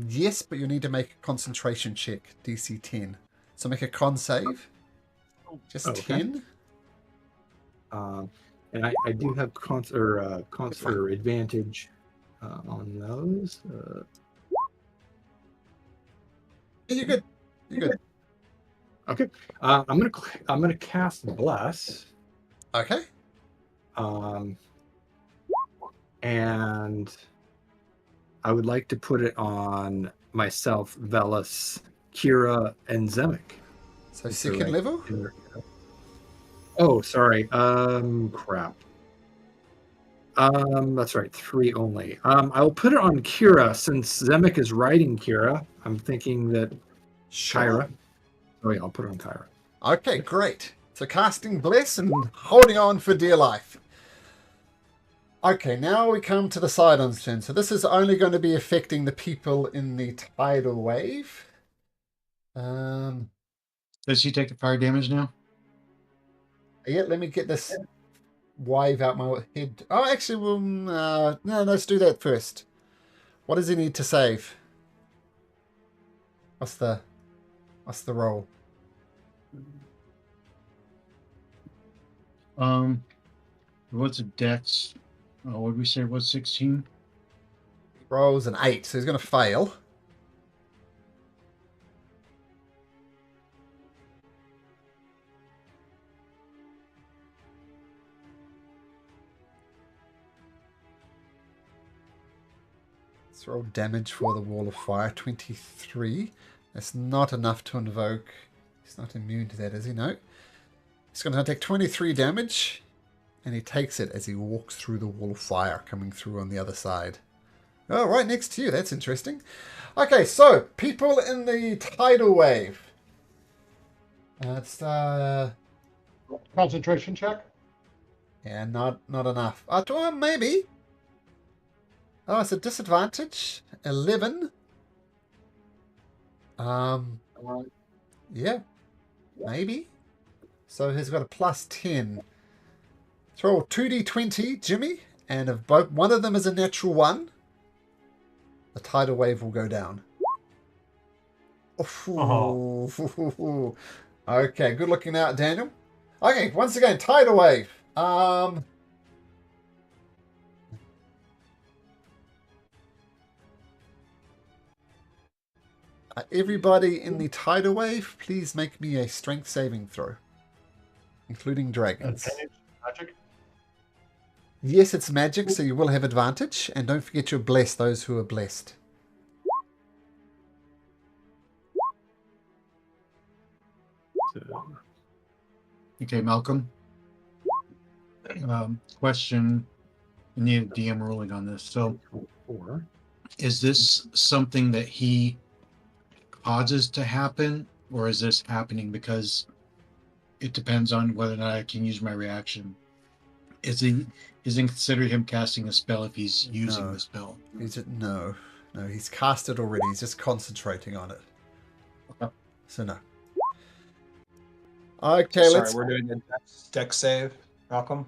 Yes, but you need to make a concentration check, DC 10. So make a con save. Just 10. And I do have concert advantage on those. Yeah, you're good. You're good. Okay. I'm gonna cast Bless. Okay. And I would like to put it on myself, Velas, Kira, and Zemek. So second level? Oh, sorry. Crap. That's right. 3 only. I'll put it on Kira since Zemek is riding Kira. I'm thinking that Kyra. Oh yeah, I'll put it on Kyra. Okay, great. So casting Bless and holding on for dear life. Okay, now we come to the Sidon's turn. So this is only going to be affecting the people in the tidal wave. Does he take the fire damage now? Yeah, let me get this wave out my head. Oh, actually, well, no, let's do that first. What does he need to save? What's the roll? What's a dex? Oh, what did we say? What's 16? Rolls an 8, so he's going to fail. Let's roll damage for the Wall of Fire. 23. That's not enough to invoke. He's not immune to that, is he? No. He's going to take 23 damage. And he takes it as he walks through the Wall of Fire, coming through on the other side. Oh, right next to you. That's interesting. Okay, so people in the tidal wave. It's Concentration check. yeah, not enough. Well, maybe. Oh, it's a disadvantage. 11. Yeah, maybe. So he's got a plus 10. Throw 2d20, Jimmy, and if one of them is a natural 1, the tidal wave will go down. Oh. Okay, good looking out, Daniel. Okay, once again, tidal wave. Everybody in the tidal wave, please make me a strength saving throw, including dragons. Magic. Yes, it's magic, so you will have advantage. And don't forget you're blessed, those who are blessed. Okay, Malcolm. Question. I need a DM ruling on this. So, is this something that he causes to happen, or is this happening because it depends on whether or not I can use my reaction? Is it considered him casting a spell if he's using the spell? No, he's cast it already. He's just concentrating on it. Okay. So no. Okay, Sorry, we're doing a dex save, Malcolm.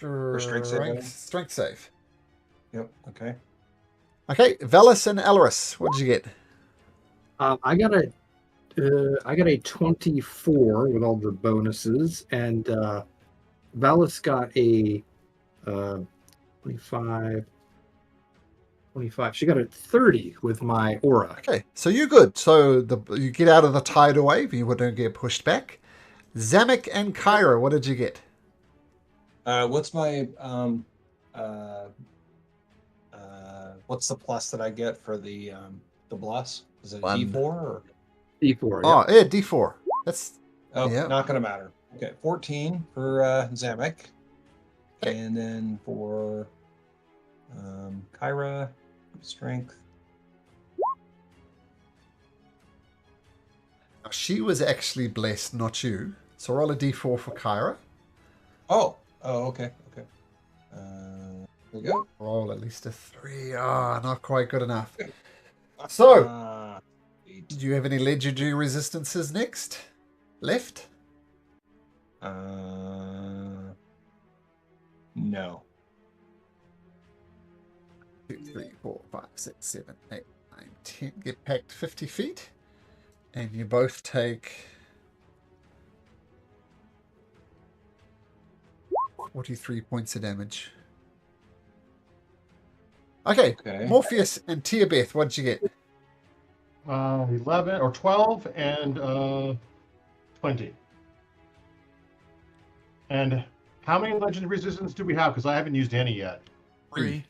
Or strength save. Strength save. Yep. Okay. Okay, Velas and Alaris, what did you get? I got a 24 with all the bonuses, and Valis got a 25. She got a 30 with my aura. Okay, so you're good. So you get out of the tidal wave. You wouldn't get pushed back. Zemek and Kyra, what did you get? What's my what's the plus that I get for the bless? Is it One. D4 or? D4. Oh, yeah, D4. That's Oh, Yeah. not gonna matter. Okay, 14 for Zamek, Okay. and then for Kyra, strength. She was actually blessed, not you. So roll a D4 for Kyra. Oh, okay, okay. There we go. Roll at least a 3. Not quite good enough. So, Eight. did you have any legendary resistances next? Left? No. 2, 3, 4, 5, 6, 7, 8, 9, 10. Get packed 50 feet. And you both take 43 points of damage. Okay, Okay. Morpheus and Tiabeth, what did you get? 11 or 12 and 20. And how many legend resistance do we have? Because I haven't used any yet. 3.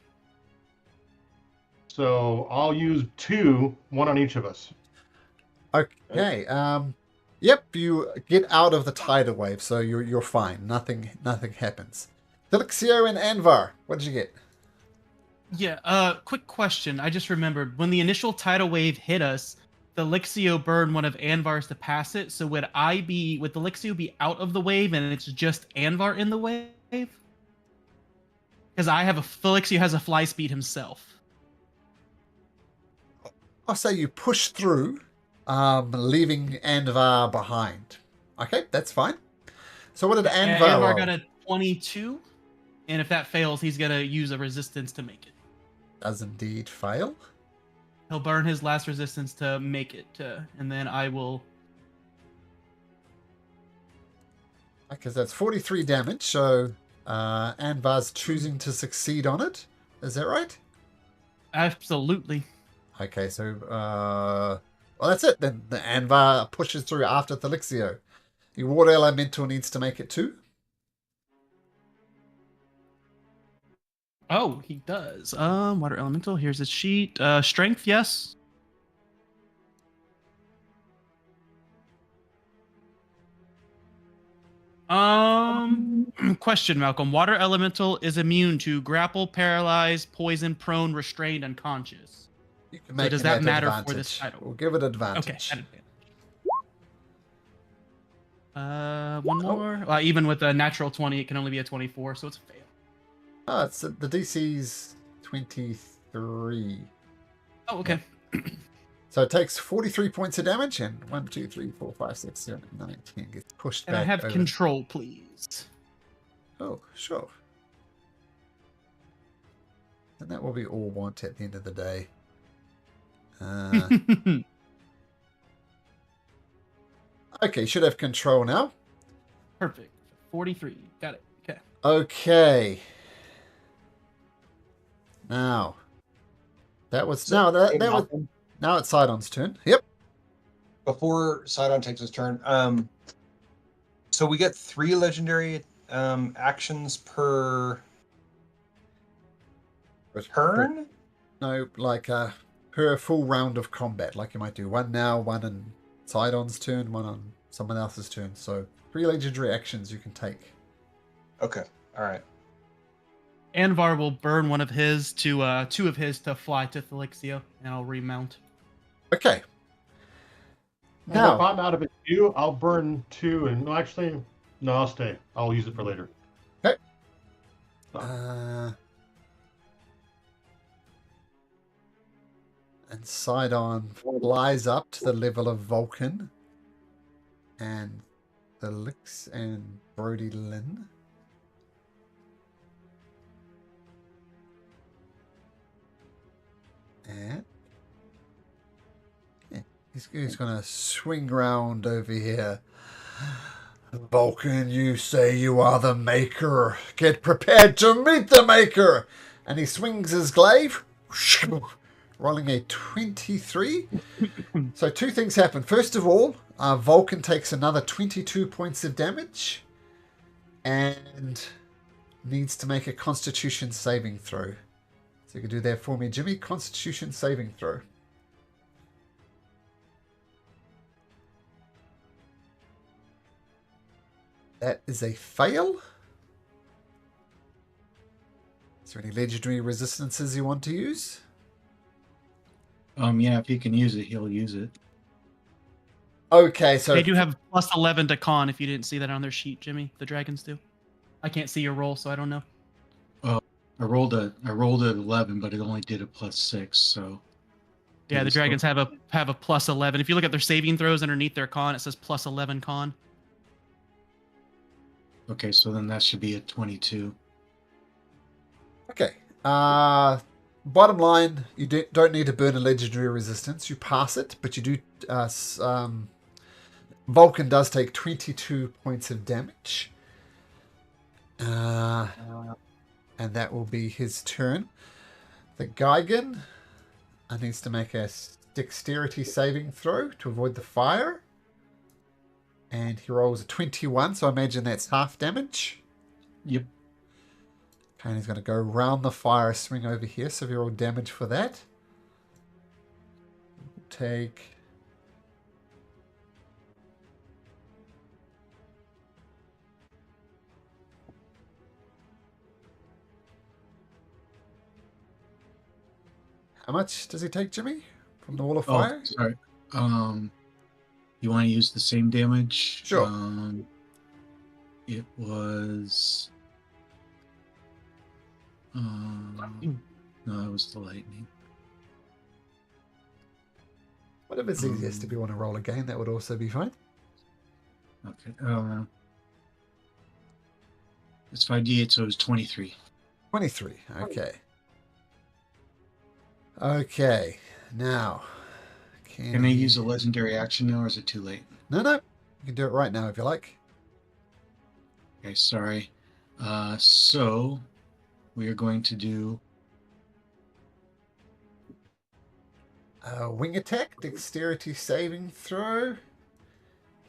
So I'll use 2, 1 on each of us. Okay. Yep. You get out of the tidal wave, so you're fine. Nothing happens. Felixio and Anvar, what did you get? Yeah, quick question. I just remembered when the initial tidal wave hit us, the Lixio burned one of Anvar's to pass it. So would the Lixio be out of the wave and it's just Anvar in the wave? Because Felixio has a fly speed himself. I'll say you push through, leaving Anvar behind. Okay, that's fine. So what did Anvar Anvar roll? got a 22, and if that fails, he's gonna use a resistance to make it. Does indeed fail. He'll burn his last resistance to make it, and then I will. Because that's 43 damage, so Anvar's choosing to succeed on it. Is that right? Absolutely. Okay, so well, that's it. Then the Anvar pushes through after Thelixio. The water elemental needs to make it too. Oh, he does. Water elemental. Here's his sheet. Strength, yes. Question, Malcolm. Water elemental is immune to grapple, paralyze, poison, prone, restrained, unconscious. You can make does it that at matter advantage. for this title? We'll give it Okay. advantage. At advantage. One more. Even with a natural 20, it can only be a 24, so it's a fail. Oh, it's the DC's 23. Oh, okay. So it takes 43 points of damage, and 1, 2, 3, 4, 5, 6, 7, 8, 9, 10 gets pushed And back. I have over. control, please. Oh, sure. And that will be all want at the end of the day. Okay, should have control now. Perfect. 43. Got it. Okay. Okay. Now, that was So, that hey, was Malcolm, now it's Sidon's turn. Yep. before Sidon takes his turn, so we get 3 legendary actions per turn. No, like per full round of combat. Like you might do one now, one on Sidon's turn, one on someone else's turn. So 3 legendary actions you can take. Okay, all right. Anvar will burn one of his to 2 of his to fly to Thelixio, and I'll remount. Okay. And Now, if I'm out of it too, I'll burn 2 and no, I'll stay. I'll use it for later. Okay. So, and Sidon flies up to the level of Vulcan, and Thelix and Brody Lynn. And yeah, he's gonna swing round over here. Vulcan, you say you are the Maker. Get prepared to meet the Maker. And he swings his glaive, rolling a 23. So 2 things happen. First of all, Vulcan takes another 22 points of damage. And needs to make a Constitution saving throw. So you can do that for me, Jimmy. Constitution saving throw. That is a fail. Is there any legendary resistances you want to use? Yeah, if he can use it, he'll use it. Okay, so They do have plus 11 to con if you didn't see that on their sheet, Jimmy. The dragons do. I can't see your roll, so I don't know. I rolled a 11, but it only did a +6, so Yeah, the Maybe dragons have a plus 11. If you look at their saving throws underneath their con, it says plus 11 con. okay, so then that should be a 22. okay. Bottom line, you don't need to burn a legendary resistance. You pass it, but you do. Vulcan does take 22 points of damage. And that will be his turn. The Gigan needs to make a dexterity saving throw to avoid the fire. And he rolls a 21, so I imagine that's half damage. Yep. Okay, and he's going to go round the fire, swing over here, so if you roll damage for that. Take... How much does he take, Jimmy? From the wall of fire? Oh, sorry. You want to use the same damage? Sure. It was. No, it was the lightning. Whatever's easiest. If you want to roll again, that would also be fine. Okay. It's 5d8, so it was 23. 23. Okay. Okay. Now. Can I use a legendary action now, or is it too late? No. You can do it right now if you like. Okay, sorry. So we are going to do Wing attack, dexterity saving throw.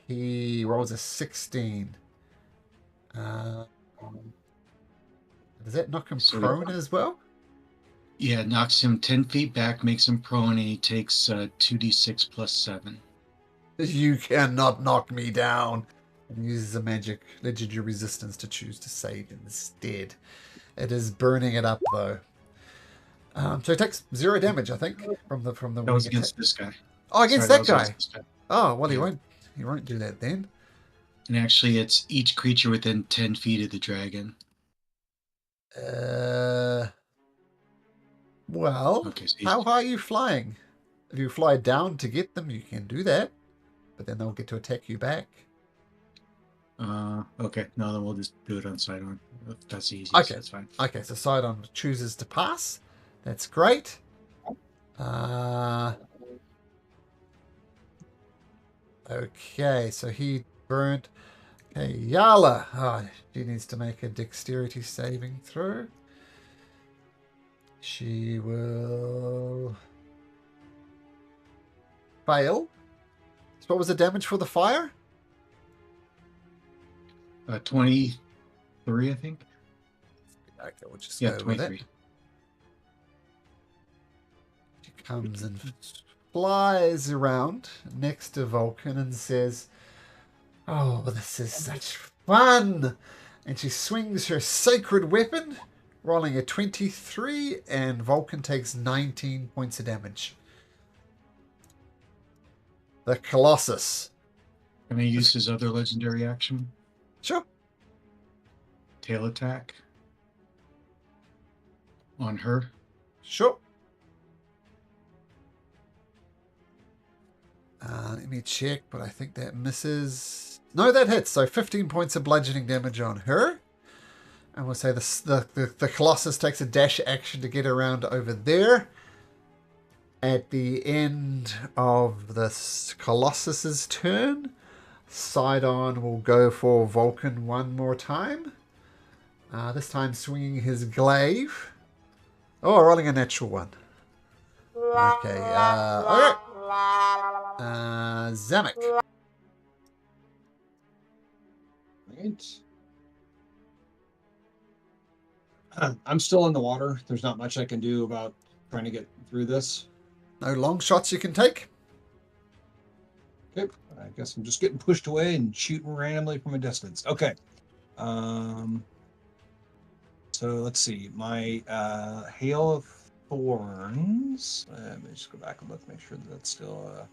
He rolls a 16. Does that knock him So- prone as well? Yeah, knocks him 10 feet back, makes him prone, and he takes 2d6 plus 7. You cannot knock me down. And uses a magic legendary resistance to choose to save instead. It is burning it up though. So he takes 0 damage, I think, from the That was wing against attack. this guy. Oh, against Sorry, that guy. was against this guy. Oh, well, Yeah. he won't do that then. And actually, it's each creature within 10 feet of the dragon. Well, Okay, so how high are you flying? If you fly down to get them, you can do that. But then they'll get to attack you back. Okay, no, then we'll just do it on Sidon. That's easy. Okay. So that's fine. Okay, so Sidon chooses to pass. That's great. Okay, so he burned. Okay, Yala. Oh, she needs to make a dexterity saving throw. She will fail. So what was the damage for the fire? 23, I think. Okay, we'll just Yeah, go with 23. it. She comes and flies around next to Vulcan and says, "Oh, this is such fun!" And she swings her sacred weapon, rolling a 23, and Vulcan takes 19 points of damage. The Colossus. Can I use his other legendary action? Sure. Tail attack. On her. Sure. Let me check, but I think that misses. No, that hits. So 15 points of bludgeoning damage on her. And we'll say the Colossus takes a dash action to get around over there. At the end of the Colossus's turn, Sidon will go for Vulcan one more time. This time swinging his glaive. Oh, rolling a natural one. Okay. Okay. Zamek. Right. I'm still in the water. There's not much I can do about trying to get through this. No long shots you can take. Okay, I guess I'm just getting pushed away and shooting randomly from a distance. Okay. So let's see. My Hail of Thorns. Let me just go back and look, make sure that that's still.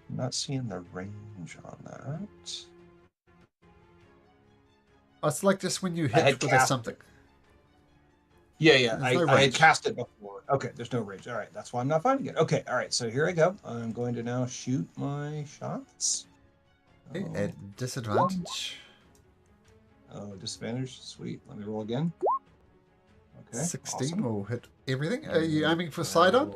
I'm not seeing the range on that. Oh, it's like just when you I had hit with cast something. Yeah, There's no I had range. cast it before. Okay, there's no range. All right, that's why I'm not finding it. Okay, all right, so here I go. I'm going to now shoot my shots. Okay, Oh, at disadvantage. Disadvantage. Sweet. Let me roll again. Okay. 16 awesome. will hit everything. Are you aiming for Sidon?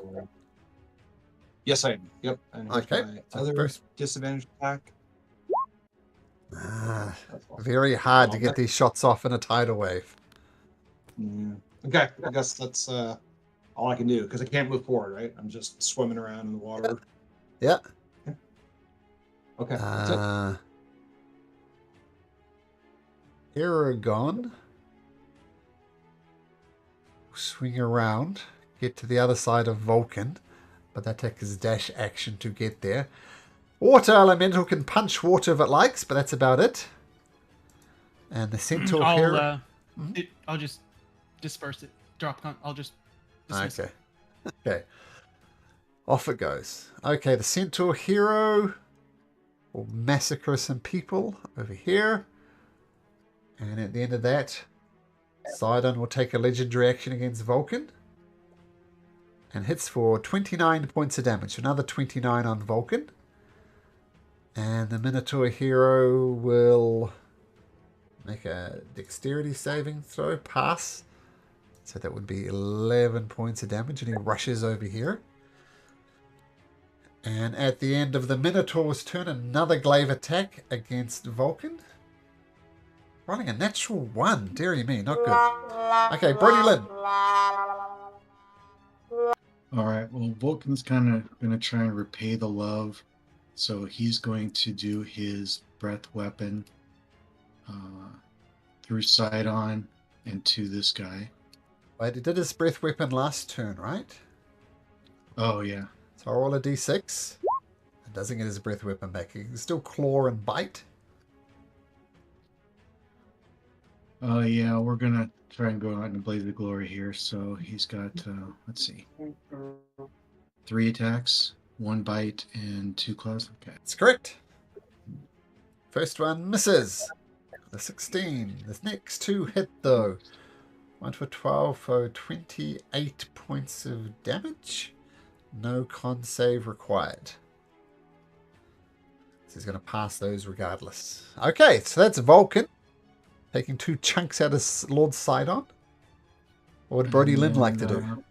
Yes, I am. Yep. And here's Okay, my so other first- disadvantage attack. Ah, That's awesome. very hard to Oh, get these shots off in a tidal wave. Yeah. Okay, I guess that's all I can do because I can't move forward, right? I'm just swimming around in the water. Yeah. Okay, that's it. Aragon. Swing around, get to the other side of Vulcan, but that takes his dash action to get there. Water Elemental can punch water if it likes, but that's about it. And the Centaur Hero... I'll just disperse it. I'll just dismiss it. Okay. Okay. Off it goes. Okay, the Centaur Hero will massacre some people over here. And at the end of that, Sidon will take a legendary action against Vulcan. And hits for 29 points of damage. Another 29 on Vulcan. And the Minotaur Hero will make a dexterity saving throw. Pass. So that would be 11 points of damage. And he rushes over here. And at the end of the Minotaur's turn, another glaive attack against Vulcan. Rolling a natural 1. Deary me, not good. Okay, Brody Lynn. All right. Well, Vulcan's kind of going to try and repay the love. So he's going to do his breath weapon through Sidon and to this guy. Wait, he did his breath weapon last turn, right? Oh, yeah. So I'll roll a d6. It doesn't get his breath weapon back. He can still claw and bite. Yeah, we're going to try and go out and blaze the glory here. So he's got, let's see, 3 attacks, 1 bite, and 2 claws. Okay. That's correct. First one misses. The 16. The next 2 hit, though. 1 for 12 for 28 points of damage. No con save required. So he's going to pass those regardless. Okay, so that's Vulcan. Taking 2 chunks out of Lord Sidon. What would Brody Lynn like to do?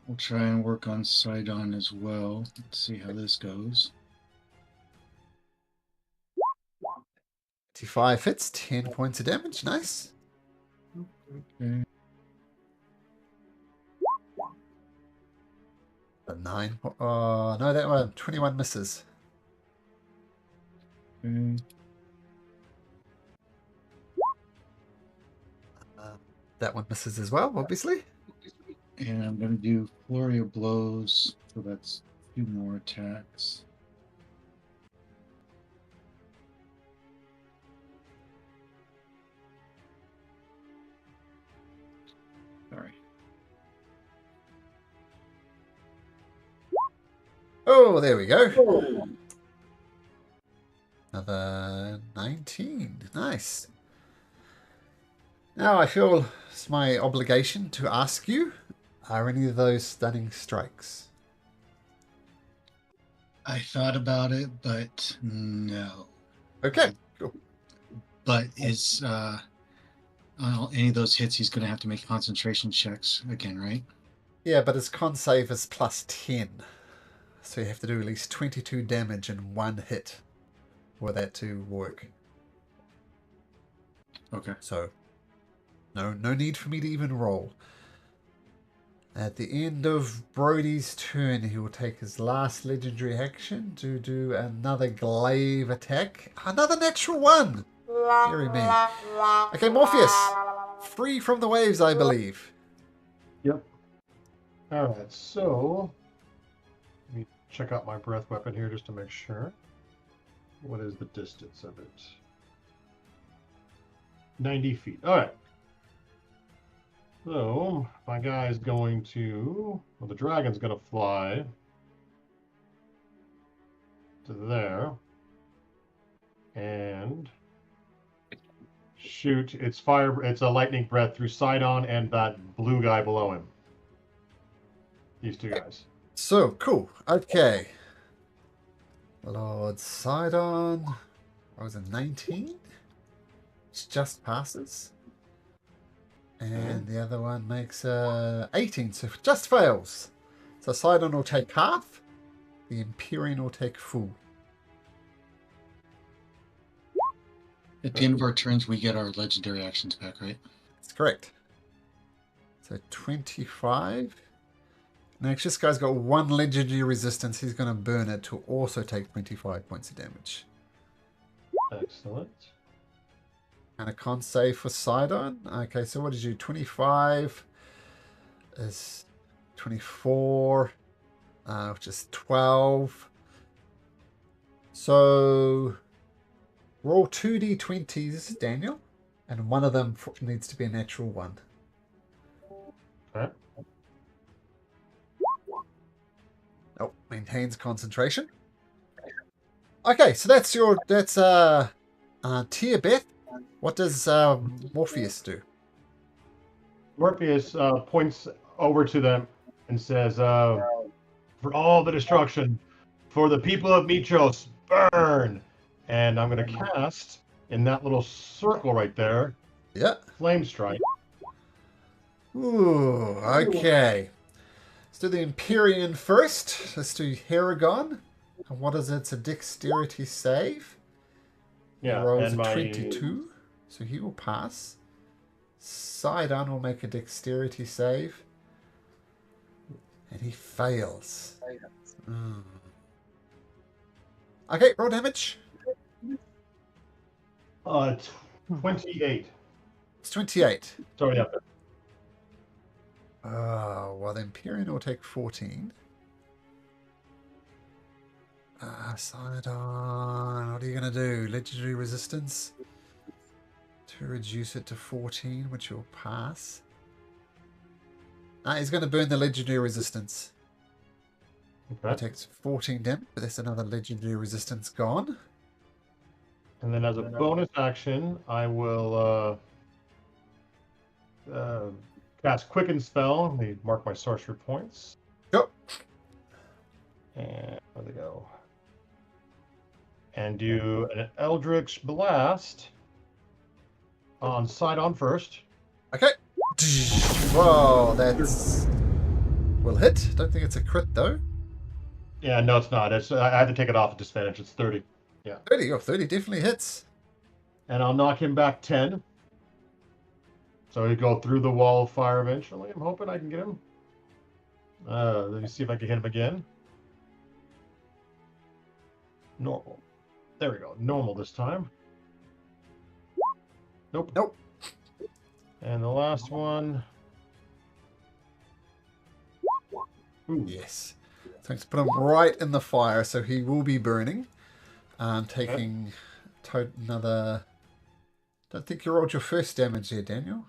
We'll try and work on Sidon as well. Let's see how this goes. 25 hits, 10 points of damage. Nice. Okay. A 9. Oh, no, that one. 21 misses. Okay. That one misses as well, obviously. And I'm going to do Flurry of Blows. So that's 2 more attacks. Sorry. Oh, there we go. Another 19. Nice. Now I feel it's my obligation to ask you, are any of those stunning strikes? I thought about it, but no. Okay, cool. But is on any of those hits, he's going to have to make concentration checks again, right? Yeah, but his con save is plus 10. So you have to do at least 22 damage in 1 hit for that to work. Okay. So, no need for me to even roll. At the end of Brody's turn, he will take his last legendary action to do another glaive attack. Another natural one! Deary me. Okay, Morpheus. Free from the waves, I believe. Yep. Alright, so let me check out my breath weapon here just to make sure. What is the distance of it? 90 feet. Alright. So, my guy is going to... Well, the dragon's going to fly to there. And shoot its a lightning breath through Sidon and that blue guy below him. These two guys. So, cool. Okay. Lord Sidon. What was it, 19? Which just passes. And the other one makes 18, so it just fails. So Sidon will take half. The Empyrean will take full. At the end of our turns, we get our legendary actions back, right? That's correct. So 25. Next, this guy's got one legendary resistance. He's going to burn it to also take 25 points of damage. Excellent. And a con save for Sidon. Okay, so what did you do? 25 is 24, which is 12. So roll 2d20s, Daniel, and one of them needs to be a natural one. Okay. Oh, maintains concentration. Okay, so that's Tia Beth. What does Morpheus do? Morpheus points over to them and says, for all the destruction, for the people of Mitros, burn! And I'm going to cast, in that little circle right there, Yeah. Flame Strike. Ooh, okay. Let's do the Empyrean first. Let's do Heragon. And what is it? It's a dexterity save. Yeah, He rolls and a my 22, so he will pass. Sidon will make a dexterity save. And he fails. Okay, roll damage. 28. It's 28. Sorry, yeah. Well, the Empyrean will take 14. Sidon, what are you going to do? Legendary resistance? To reduce it to 14, which will pass. He's going to burn the legendary resistance. Okay. It takes 14 damage, but there's another legendary resistance gone. And then as a bonus action, I will cast Quicken Spell. Let me mark my sorcery points. Go. And where they go? And do an Eldritch Blast on Sidon first. Okay. Whoa, that's... will hit. Don't think it's a crit, though. Yeah, no, it's not. I had to take it off at disadvantage. It's 30. 30. Oh, 30 definitely hits. And I'll knock him back 10. So he'll go through the wall of fire eventually. I'm hoping I can get him. Let me see if I can hit him again. Normal. There we go. Normal this time. Nope. Nope. And the last one. Ooh. Yes. So let's put him right in the fire, so he will be burning. Taking another... Don't think you rolled your first damage there, Daniel.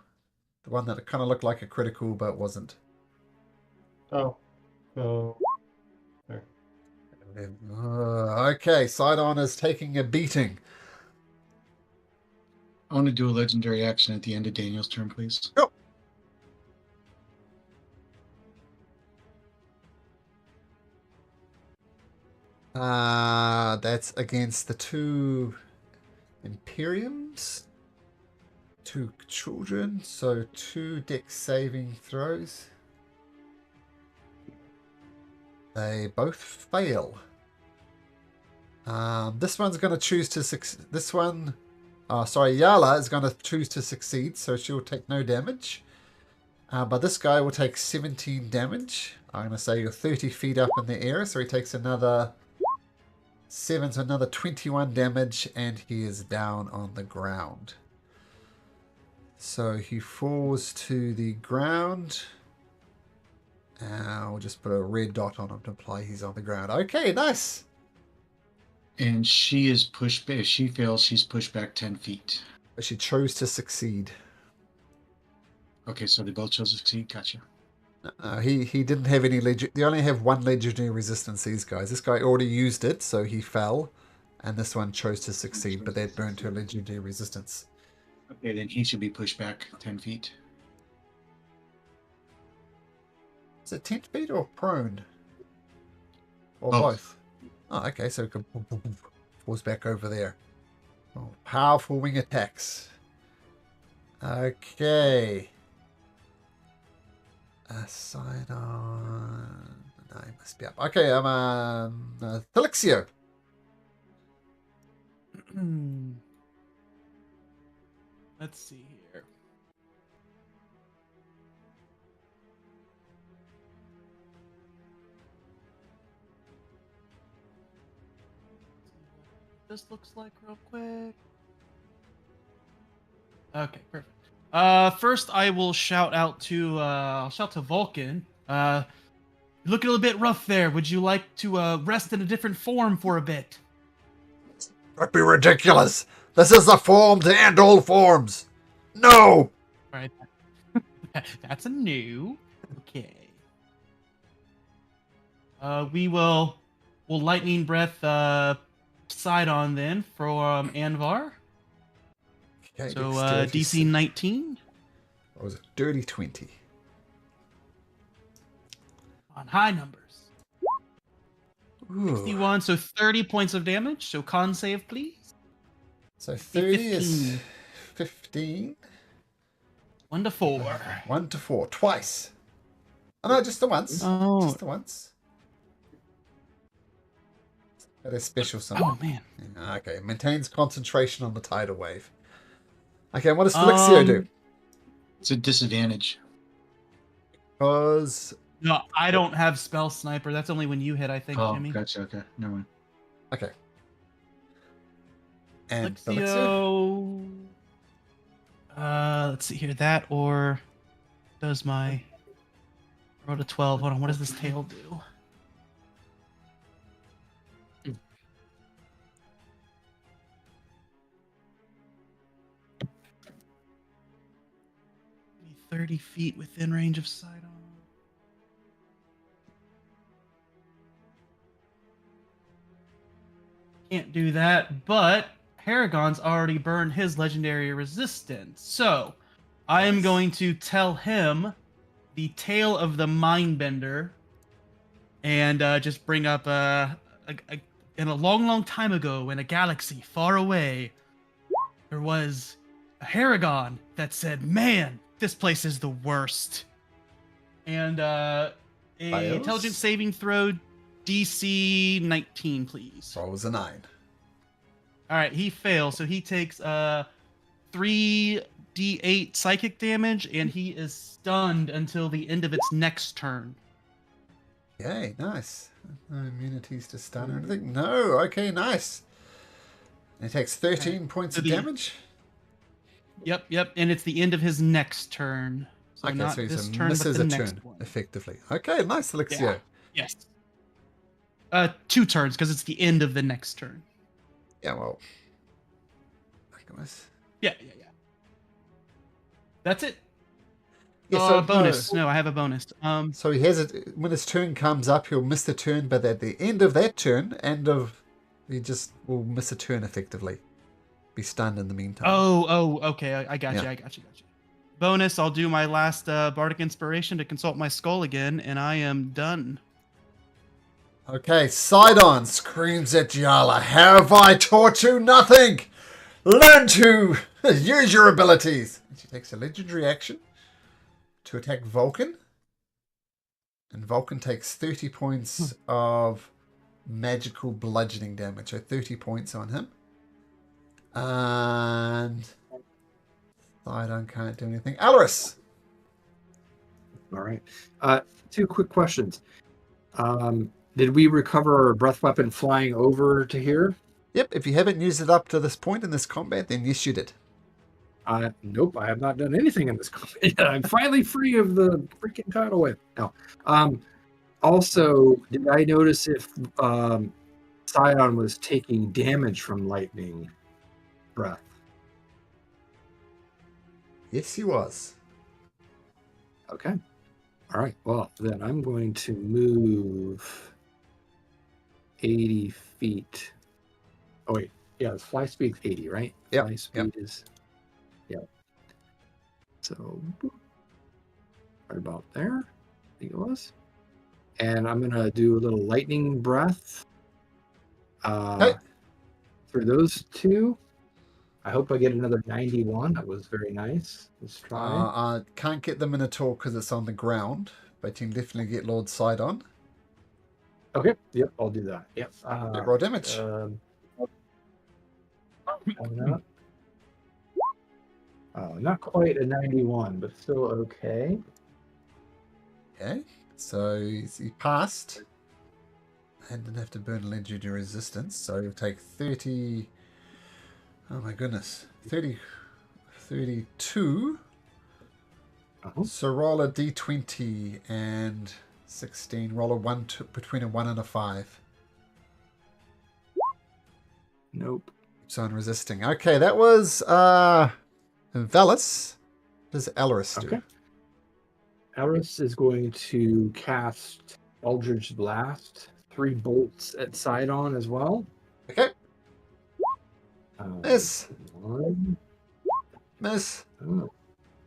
The one that kind of looked like a critical, but wasn't. Oh. So... Okay, Sidon is taking a beating. I want to do a legendary action at the end of Daniel's turn, please. Go. That's against the two Imperiums. Two children, so 2 dex saving throws. They both fail. This one's going to choose to succeed. This one, Yala is going to choose to succeed, so she'll take no damage. But this guy will take 17 damage. I'm going to say you're 30 feet up in the air, so he takes another 7, so another 21 damage, and he is down on the ground. So he falls to the ground. I'll just put a red dot on him to imply he's on the ground. Okay, nice. And she is pushed back. If she fails, she's pushed back 10 feet. But she chose to succeed. Okay, so they both chose to succeed. Gotcha. He didn't have any legend. They only have one legendary resistance, these guys. This guy already used it, so he fell. And this one chose to succeed, but that burned her legendary resistance. Okay, then he should be pushed back 10 feet. Is it 10 feet or prone? Or Both. both? Oh, okay, so it falls back over there. Oh, powerful wing attacks. Okay. Side on. No, he must be up. Okay, Thelixio. Let's see here. This looks like real quick. Okay, perfect. First I will shout out to I'll shout to Vulcan. You're looking a little bit rough there. Would you like to rest in a different form for a bit? That'd be ridiculous. This is the form to end all forms. No. Right. That's a new. Okay. We'll lightning breath Sidon then from Anvar. Okay, So dexterity DC 19 What was it? Dirty 20. on high numbers. Ooh. 61, so 30 points of damage. So con save, please. So 30 is 15. 15. 1 to 4. 1 to 4. Twice. Oh, no, just the once. Oh. Just the once. That is special something. Oh man. Yeah, okay, maintains concentration on the tidal wave. Okay, what does Felixio do? It's a disadvantage. Because... No, I don't have spell sniper. That's only when you hit, I think, Oh, Jimmy. gotcha. Okay, never mind. Okay. And Felixio? Felixio. Let's see here. That or does my roll a 12. Hold on. What does this tail do? Hmm. 30 feet within range of Sidon. Can't do that, but Paragon's already burned his legendary resistance. So I am going to tell him the tale of the Mindbender and just bring up in a long, long time ago in a galaxy far away, there was a Paragon that said, "Man, this place is the worst." And intelligence saving throw DC 19, please. Rolls a 9. All right, he fails, so he takes 3d8 psychic damage, and he is stunned until the end of its next turn. Yay, nice. No immunities to stun or anything? No, okay, nice. And it takes 13 points of damage? Yep, and it's the end of his next turn. So Okay, not so this he turn, misses but a the next turn, one. effectively. Okay, nice, Felixio. Yes. 2 turns, because it's the end of the next turn. Yeah, well. Nice. Yeah. That's it. Yeah, so bonus. No, I have a bonus. So he has it when his turn comes up, he'll miss the turn, but at the end of that turn, he just will miss a turn effectively. Be stunned in the meantime. Oh, okay. I got you. Yeah. I got you. Bonus. I'll do my last bardic inspiration to consult my skull again, and I am done. Okay, Sidon screams at Giala, "Have I taught you nothing? Learn to use your abilities." And she takes a legendary action to attack Vulcan. And Vulcan takes 30 points of magical bludgeoning damage. So 30 points on him. And Sidon can't do anything. Alaris! All right. Two quick questions. Did we recover our breath weapon flying over to here? Yep, if you haven't used it up to this point in this combat, then yes, you did. Nope, I have not done anything in this combat. I'm finally free of the freaking tidal wave. No. Also, did I notice if Sidon was taking damage from lightning breath? Yes, he was. Okay. All right. Well, then I'm going to move 80 feet. Oh, wait. Yeah, the fly speed's 80, right? Yep, Fly speed is. Yeah. So, right about there, I think it was. And I'm going to do a little lightning breath Okay. for those two. I hope I get another 91. That was very nice. Let's try. I can't get them in at all because it's on the ground, but you can definitely get Lord Sidon. Okay. Yep, I'll do that. Yep. Roll damage. Not quite a 91, but still okay. Okay, so he passed. And didn't have to burn legendary resistance, so you'll take 30. Oh my goodness, 32. So roll a d20 and 16. Roll a 1 between a 1 and a 5. Nope. Keeps on resisting. Okay, that was Velis. What does Alaris do? Okay. Alaris is going to cast Eldritch Blast. 3 bolts at Sidon as well. Okay. Miss. 1. Miss. Oh,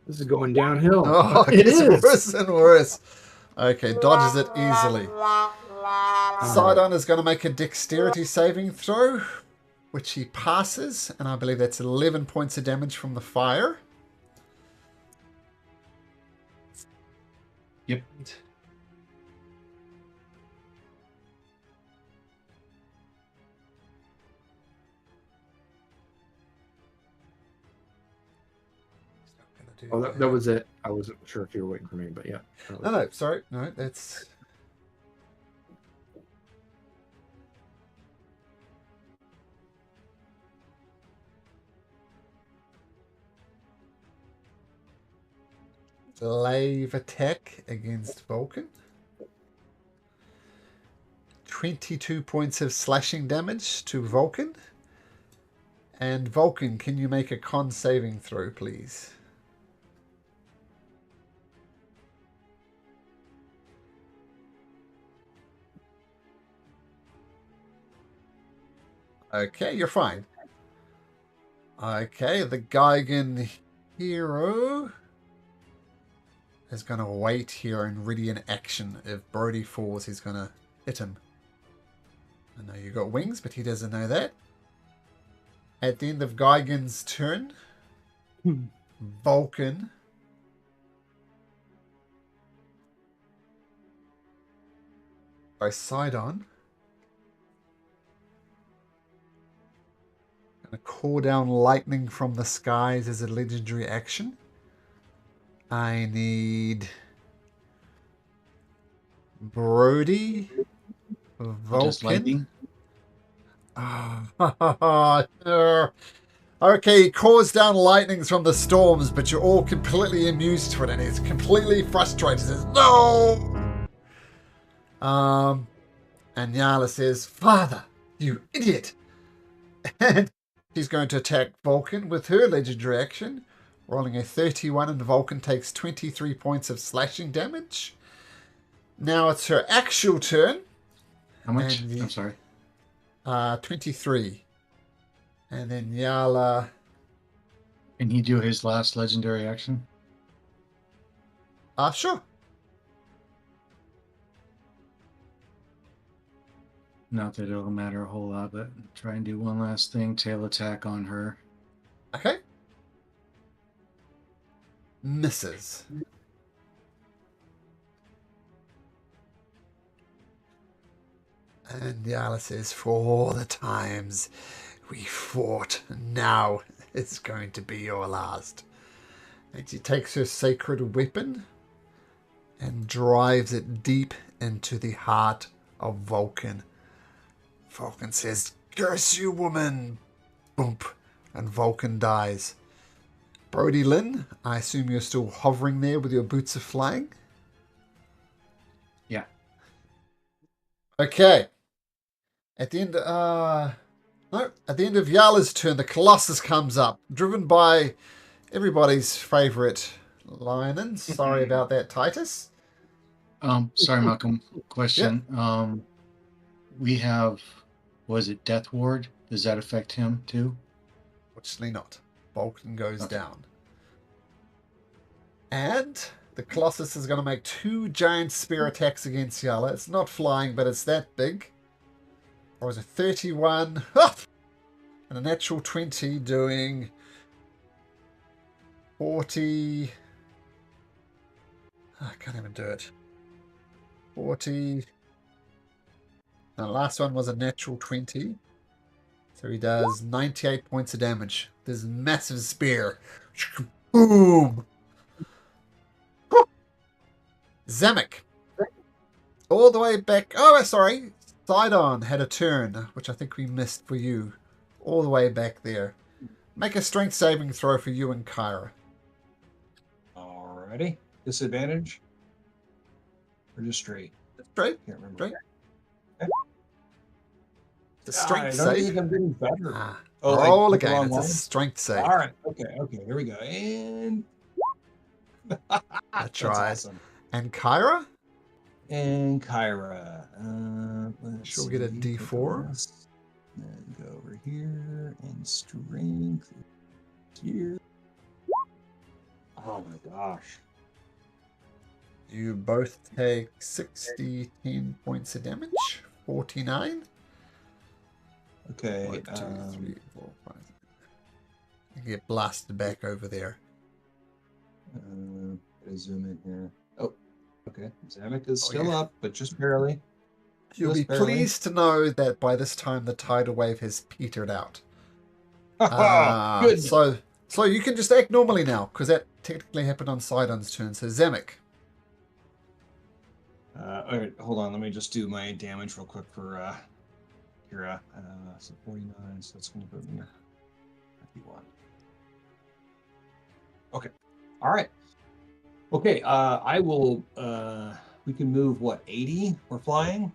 this is going downhill. Oh, it it's is. worse and worse. Okay, dodges it easily. Sidon is going to make a dexterity saving throw, which he passes, and I believe that's 11 points of damage from the fire. Yep. Oh, that was it. I wasn't sure if you were waiting for me, but yeah. No, sorry. No, that's... Glaive attack against Vulcan. 22 points of slashing damage to Vulcan. And Vulcan, can you make a con saving throw, please? Okay, you're fine. Okay, the Geigen hero is going to wait here and ready in action. If Brody falls, he's going to hit him. I know you got wings, but he doesn't know that. At the end of Geigen's turn, Vulcan by Sidon going to call down lightning from the skies as a legendary action. I need Brody, Just Vulcan. lightning. Okay, he calls down lightnings from the storms, but you're all completely amused to it, and he's completely frustrated. He says, "No!" And Nyala says, "Father, you idiot!" And she's going to attack Vulcan with her legendary action, rolling a 31, and Vulcan takes 23 points of slashing damage. Now it's her actual turn. How much? And I'm sorry. 23. And then Nyala. Can he do his last legendary action? Sure. Not that it'll matter a whole lot, but try and do one last thing. Tail attack on her. Okay. Misses. And Nyala says, "For all the times we fought, now it's going to be your last." And she takes her sacred weapon and drives it deep into the heart of Vulcan. Vulcan says, "Curse you, woman!" Boom. And Vulcan dies. Brody Lynn, I assume you're still hovering there with your boots of flying? Yeah. Okay. At the end, at the end of Yala's turn, the Colossus comes up, driven by everybody's favourite Lionin. Sorry about that, Titus. Sorry, Malcolm. Question. We have, was it Death Ward? Does that affect him too? Fortunately not. Vulcan goes Okay. down. And the Colossus is going to make 2 giant spear attacks against Yala. It's not flying, but it's that big. Or is it 31? And a natural 20 doing 40. I can't even do it. 40. The last one was a natural 20. So he does 98 points of damage. This massive spear. Boom! Zamek. All the way back. Oh, sorry. Sidon had a turn, which I think we missed for you. All the way back there. Make a strength saving throw for you and Kyra. Alrighty. Disadvantage? Or just straight? Straight. Can't remember. Straight. Okay. The strength I don't save. think I'm getting better. Ah, Oh, roll like, again. wrong It's a one? strength save. All right. Okay. Here we go. And that's right. awesome. And Kyra? And Kyra. Let's She'll get a see, D4. click on this, and go over here and strength here. Oh my gosh. You both take 10 points of damage. 49. Okay. 1, 2, 3, 4, 5. You get blasted back over there. Gotta zoom in here. Oh, okay. Zamek is Oh, still yeah. up, but just barely. You'll be Just barely. pleased to know that by this time the tidal wave has petered out. Good. So you can just act normally now, because that technically happened on Sidon's turn. So Zamek. All right, hold on. Let me just do my damage real quick for Kira. So 49, so that's going to put me 51. Okay. All right. Okay. I will. We can move what 80? We're flying.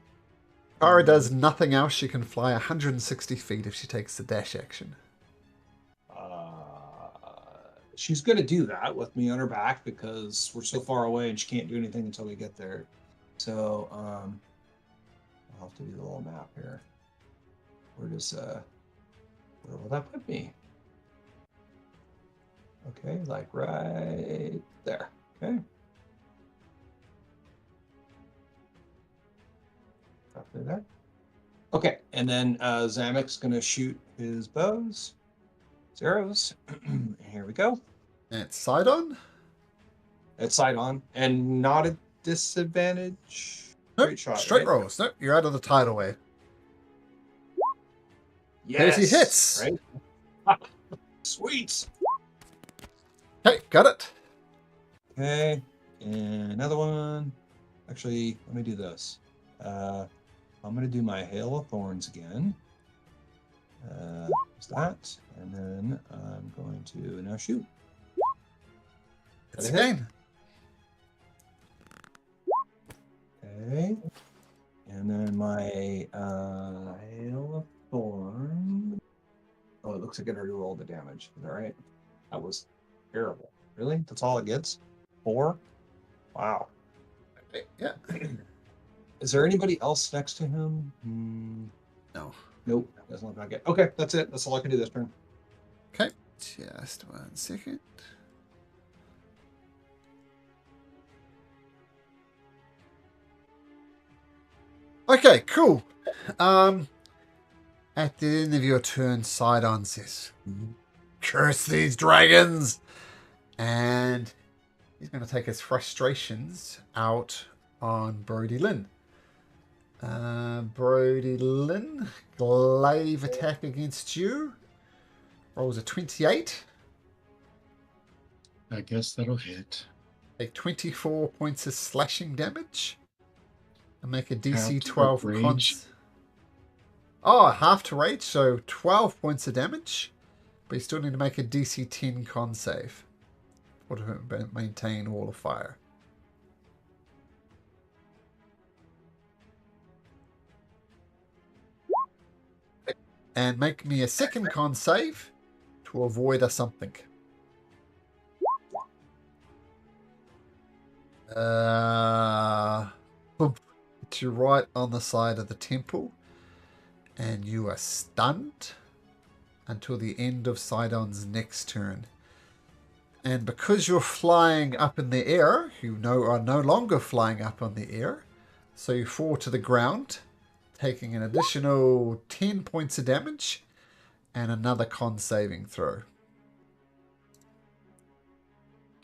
Kyra does nothing else. She can fly 160 feet if she takes the dash action. She's going to do that with me on her back because we're so far away and she can't do anything until we get there. So I'll have to do the little map here. Where will that put me? Okay, like right there. Okay. Roughly there. Okay, and then Zamek's gonna shoot his bows. His arrows. Here we go. And it's Sidon? It's side on. And not a disadvantage. Nope, Great shot. straight right? rolls. Nope, you're out of the tidal wave. Yes. 30 hits. Right? Sweet. Okay, got it. Okay, and another one. Actually, let me do this. I'm going to do my Hail of Thorns again. There's that. And then I'm going to now shoot. It's Got a hit? again. Okay. And then my Hail of Thorns. Oh, it looks like I already rolled the damage. Is that right? That was terrible. Really? That's all it gets? 4? Wow. Okay, yeah. Is there anybody else next to him? No. Nope. Doesn't look like it. Okay, that's it. That's all I can do this turn. Okay, just 1 second. Okay, cool. At the end of your turn, Sidon says, "Curse these dragons!" And he's going to take his frustrations out on Brody Lynn. Brody Lynn, glaive attack against you. Rolls a 28. I guess that'll hit. Take 24 points of slashing damage. And make a DC Half to 12 rage. cons. Oh, half to rage, so 12 points of damage. But you still need to make a DC 10 con save. Or to maintain Wall of Fire. And make me a second con save to avoid a something. Boom. Hit you right on the side of the temple. And you are stunned until the end of Sidon's next turn. And because you're flying up in the air, you are no longer flying up on the air. So you fall to the ground, taking an additional 10 points of damage and another con saving throw.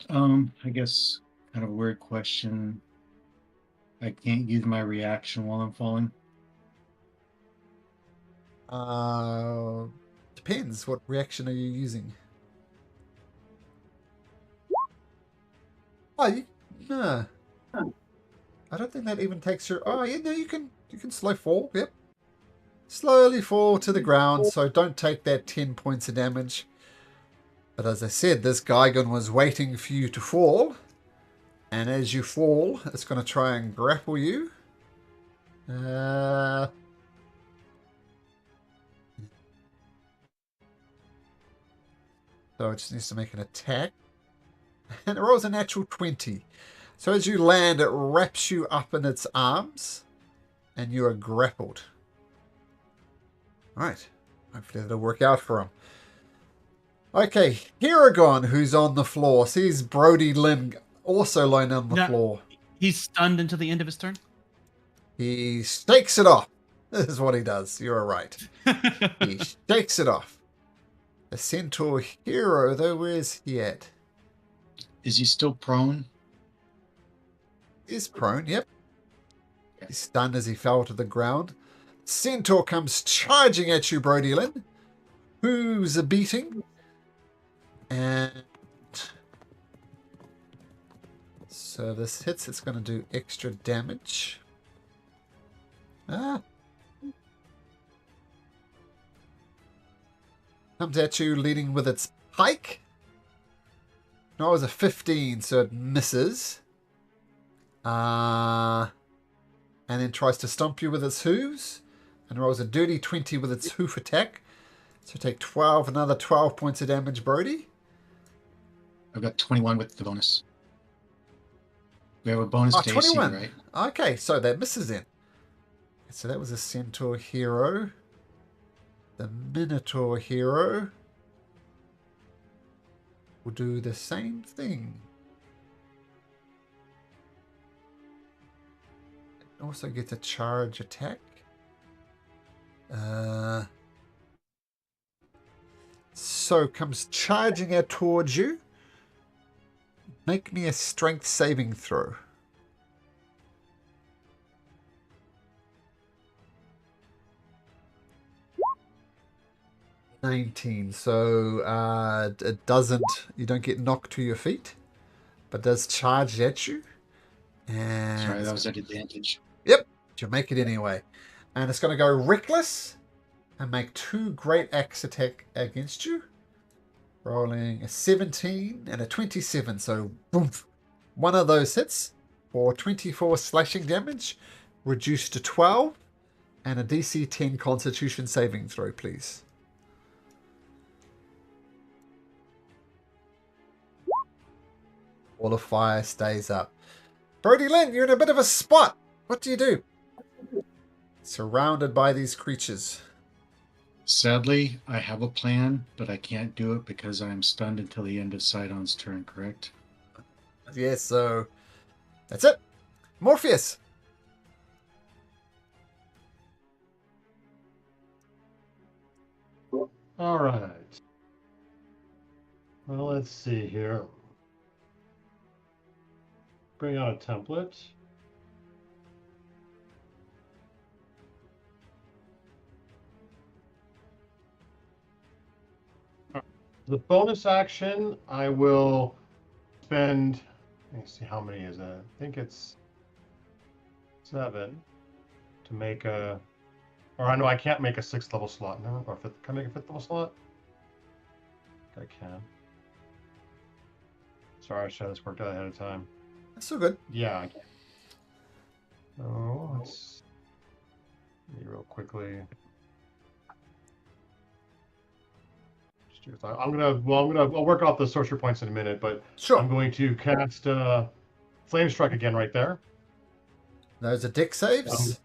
I guess kind of a weird question. I can't use my reaction while I'm falling. Depends. What reaction are you using? Oh, no. I don't think that even takes your... Oh, yeah, no, you can slow fall. Yep. Slowly fall to the ground, so don't take that 10 points of damage. But as I said, this Gigon was waiting for you to fall. And as you fall, it's going to try and grapple you. So it just needs to make an attack. And it rolls a natural 20. So as you land, it wraps you up in its arms. And you are grappled. Alright. Hopefully that'll work out for him. Okay, Hiragon, who's on the floor, sees Brody Lynn also lying on the floor. He's stunned until the end of his turn? He shakes it off. This is what he does. You're right. He shakes it off. The Centaur hero, though, where's he at? Is he still prone? He's prone, yep. He's stunned as he fell to the ground. Centaur comes charging at you, Brody Lynn. Who's a beating? And so this hits, it's going to do extra damage. Comes at you leading with its pike. No, it was a 15, so it misses. And then tries to stomp you with its hooves. And rolls a dirty 20 with its hoof attack. So take 12, another 12 points of damage, Brody. I've got 21 with the bonus. We have a bonus to AC, 21. right? Okay, so that misses then. So that was a Centaur hero. The Minotaur hero will do the same thing. It also gets a charge attack. So comes charging out towards you. Make me a strength saving throw. $19. So it doesn't. You don't get knocked to your feet, but does charge at you. And Sorry, that was at advantage. Yep, you make it anyway. And it's going to go reckless and make 2 great axe attack against you. Rolling a 17 and a 27. So, boom. One of those hits for 24 slashing damage, reduced to 12. And a DC 10 Constitution saving throw, please. Wall of Fire stays up. Brody Lynn, you're in a bit of a spot. What do you do? Surrounded by these creatures. Sadly, I have a plan, but I can't do it because I am stunned until the end of Sidon's turn, correct? Yes, so that's it. Morpheus. All right. Well, let's see here. Bring out a template. The bonus action, I will spend Let me see how many is that. I think it's 7 to make a. Or I know I can't make a 6th level slot. Never. Or fifth, can I make a 5th level slot? I can. Sorry, I should have this worked out ahead of time. That's so good. Yeah, I can. So let's see real quickly. Just do. I'll work off the sorcery points in a minute, but Sure. I'm going to cast Flame Strike again right there. Those are deck saves.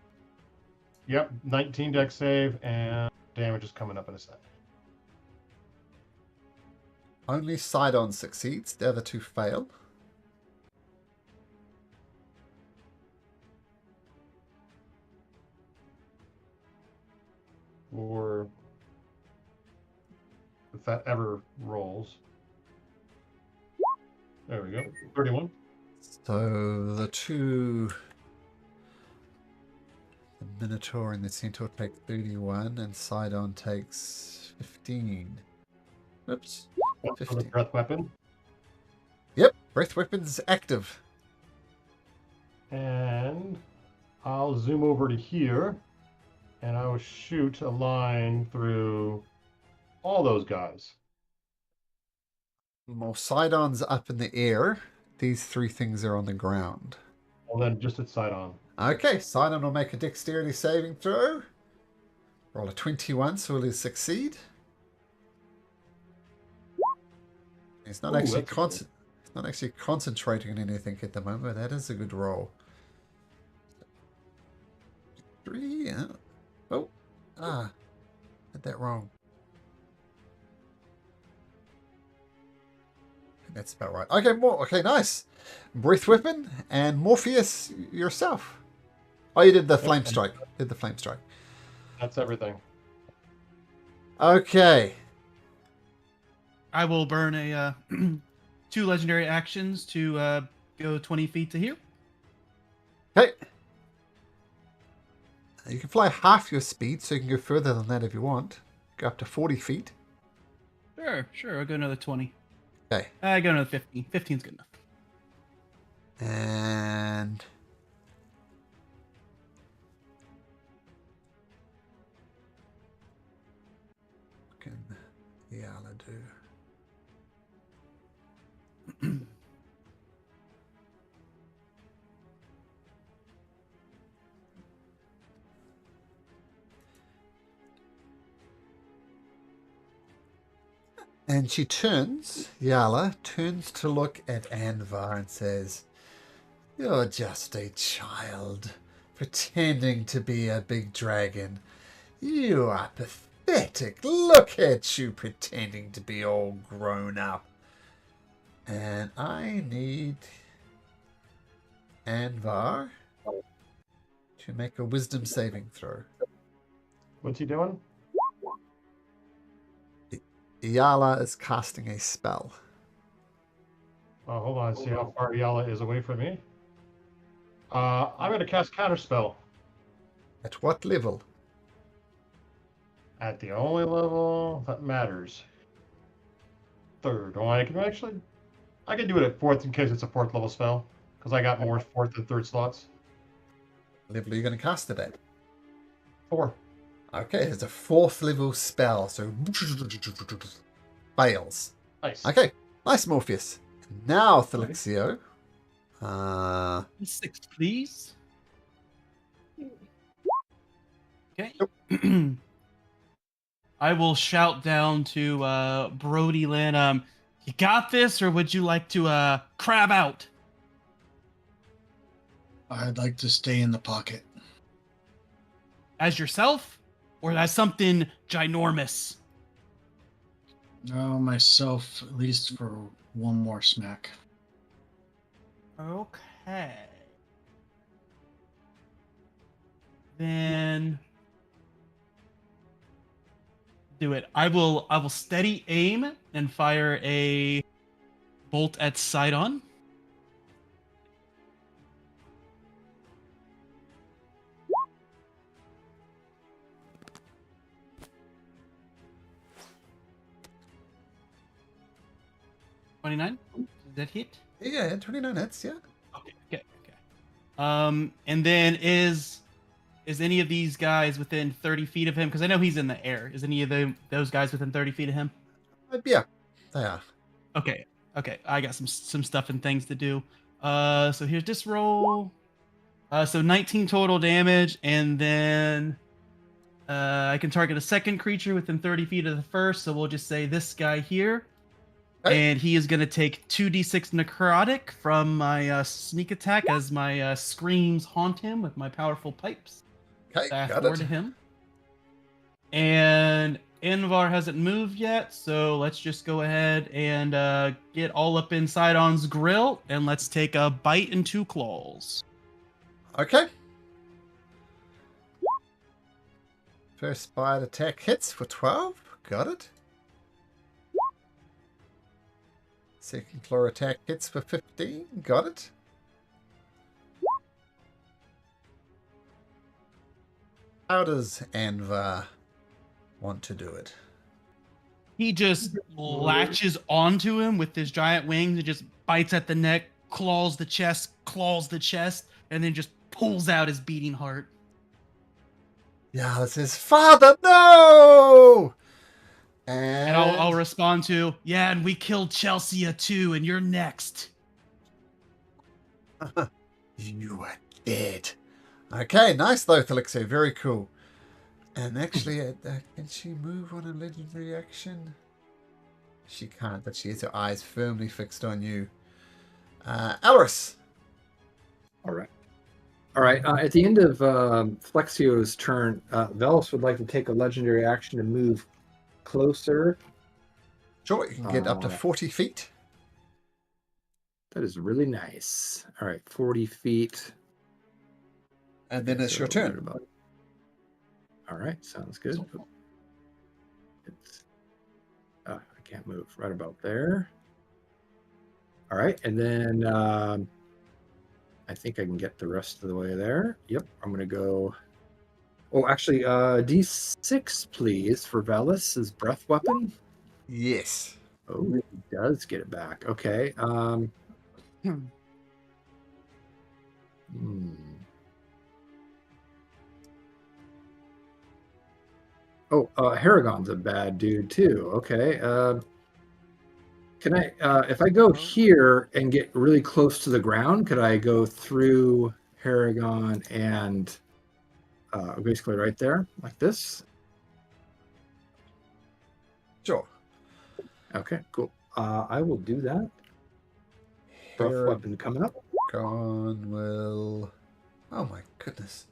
Yep, 19 deck save, and damage is coming up in a sec. Only Sidon succeeds. The other two fail. Or if that ever rolls. There we go. 31. So the two, the Minotaur and the Centaur take 31, and Sidon takes 15. Oops. That's for the 15. breath weapon. Yep, breath weapon's active. And I'll zoom over to here, and I will shoot a line through all those guys. Well, Sidon's up in the air. These three things are on the ground. Well, then just at side on. Okay, Sidon will make a dexterity saving throw. Roll a 21, so he'll succeed. He's not Ooh, actually that's good. He's not actually concentrating on anything at the moment. That is a good roll. 3. Yeah. Oh. Did that wrong. I think that's about right. Okay, nice. Breath weapon and Morpheus yourself. Oh, you did the flame strike. That's everything. Okay. I will burn a 2 legendary actions to go 20 feet to here. Okay. You can fly half your speed, so you can go further than that if you want. Go up to 40 feet. Sure. I'll go another 20. Okay. I go another 15. 15's good enough. And what can Yala do? And she turns, Yala turns to look at Anvar and says, "You're just a child, pretending to be a big dragon. You are pathetic. Look at you pretending to be all grown up. And I need Anvar to make a wisdom saving throw." What's he doing? Yala is casting a spell. Oh, hold on. See how far Yala is away from me. I'm going to cast Counterspell At what level? at the only level that matters. 3rd. Oh, I can do it at 4th in case it's a 4th level spell, because I got more 4th and 3rd slots. Level are you going to cast it at? 4. Okay, it's a 4th level spell, so fails. Nice. Okay, nice Morpheus. Now Thelixio. 6, please. Okay. I will shout down to Brody Lynn, you got this, or would you like to crab out? I'd like to stay in the pocket. As yourself? Or as something ginormous? No, myself, at least for one more smack. Okay. Then do it. I will steady aim and fire a bolt at Sidon. $29. Did that hit? Yeah, 29 hits, yeah. Okay. And then is any of these guys within 30 feet of him? Because I know he's in the air. Is any of those guys within 30 feet of him? Yeah, they are. Okay. I got some stuff and things to do. So here's this roll. So 19 total damage, and then I can target a second creature within 30 feet of the first. So we'll just say this guy here. Okay. And he is going to take 2d6 necrotic from my sneak attack as my screams haunt him with my powerful pipes. Okay, Back got four it. to him. And Invar hasn't moved yet, so let's just go ahead and get all up in Sidon's grill, and let's take a bite and 2 claws. Okay. First bite attack hits for 12. Got it. Second claw attack hits for 15. Got it. How does Anvar want to do it? He just latches onto him with his giant wings and just bites at the neck, claws the chest, and then just pulls out his beating heart. Yeah, this is Father, no! And I'll respond to, yeah, and we killed Chelsea too, and you're next. You are dead. Okay, nice though, Thelixia. Very cool. And actually, can she move on a legendary action? She can't, but she has her eyes firmly fixed on you. Alris. All right. At the end of Flexio's turn, Velos would like to take a legendary action to move closer. Sure, you can get up to Alright. 40 feet. That is really nice. All right, 40 feet. And then it's your So, right turn. about- All right, sounds good. I can't move. Right about there. All right, and then I think I can get the rest of the way there. Yep, I'm gonna go. Oh, actually, D6, please, for Velis' breath weapon. Yes. Oh, he does get it back. Okay. Hmm. Oh, Haragon's a bad dude too. Okay. Can I, if I go here and get really close to the ground, could I go through Haragon and basically right there, like this? Sure. Okay, cool. I will do that. Breath weapon coming up. Gone will. Oh my goodness.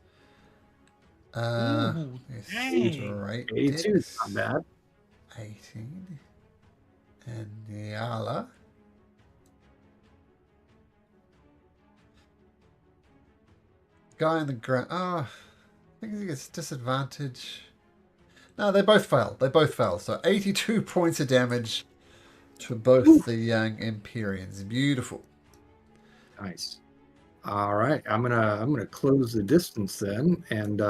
Ooh, dang. Straight 82 is not bad. 18. And Yala. Guy on the ground. Oh, I think he gets disadvantage. No, they both fail. So 82 points of damage to both the young Empyreans. Beautiful. Nice. All right, I'm gonna close the distance then, and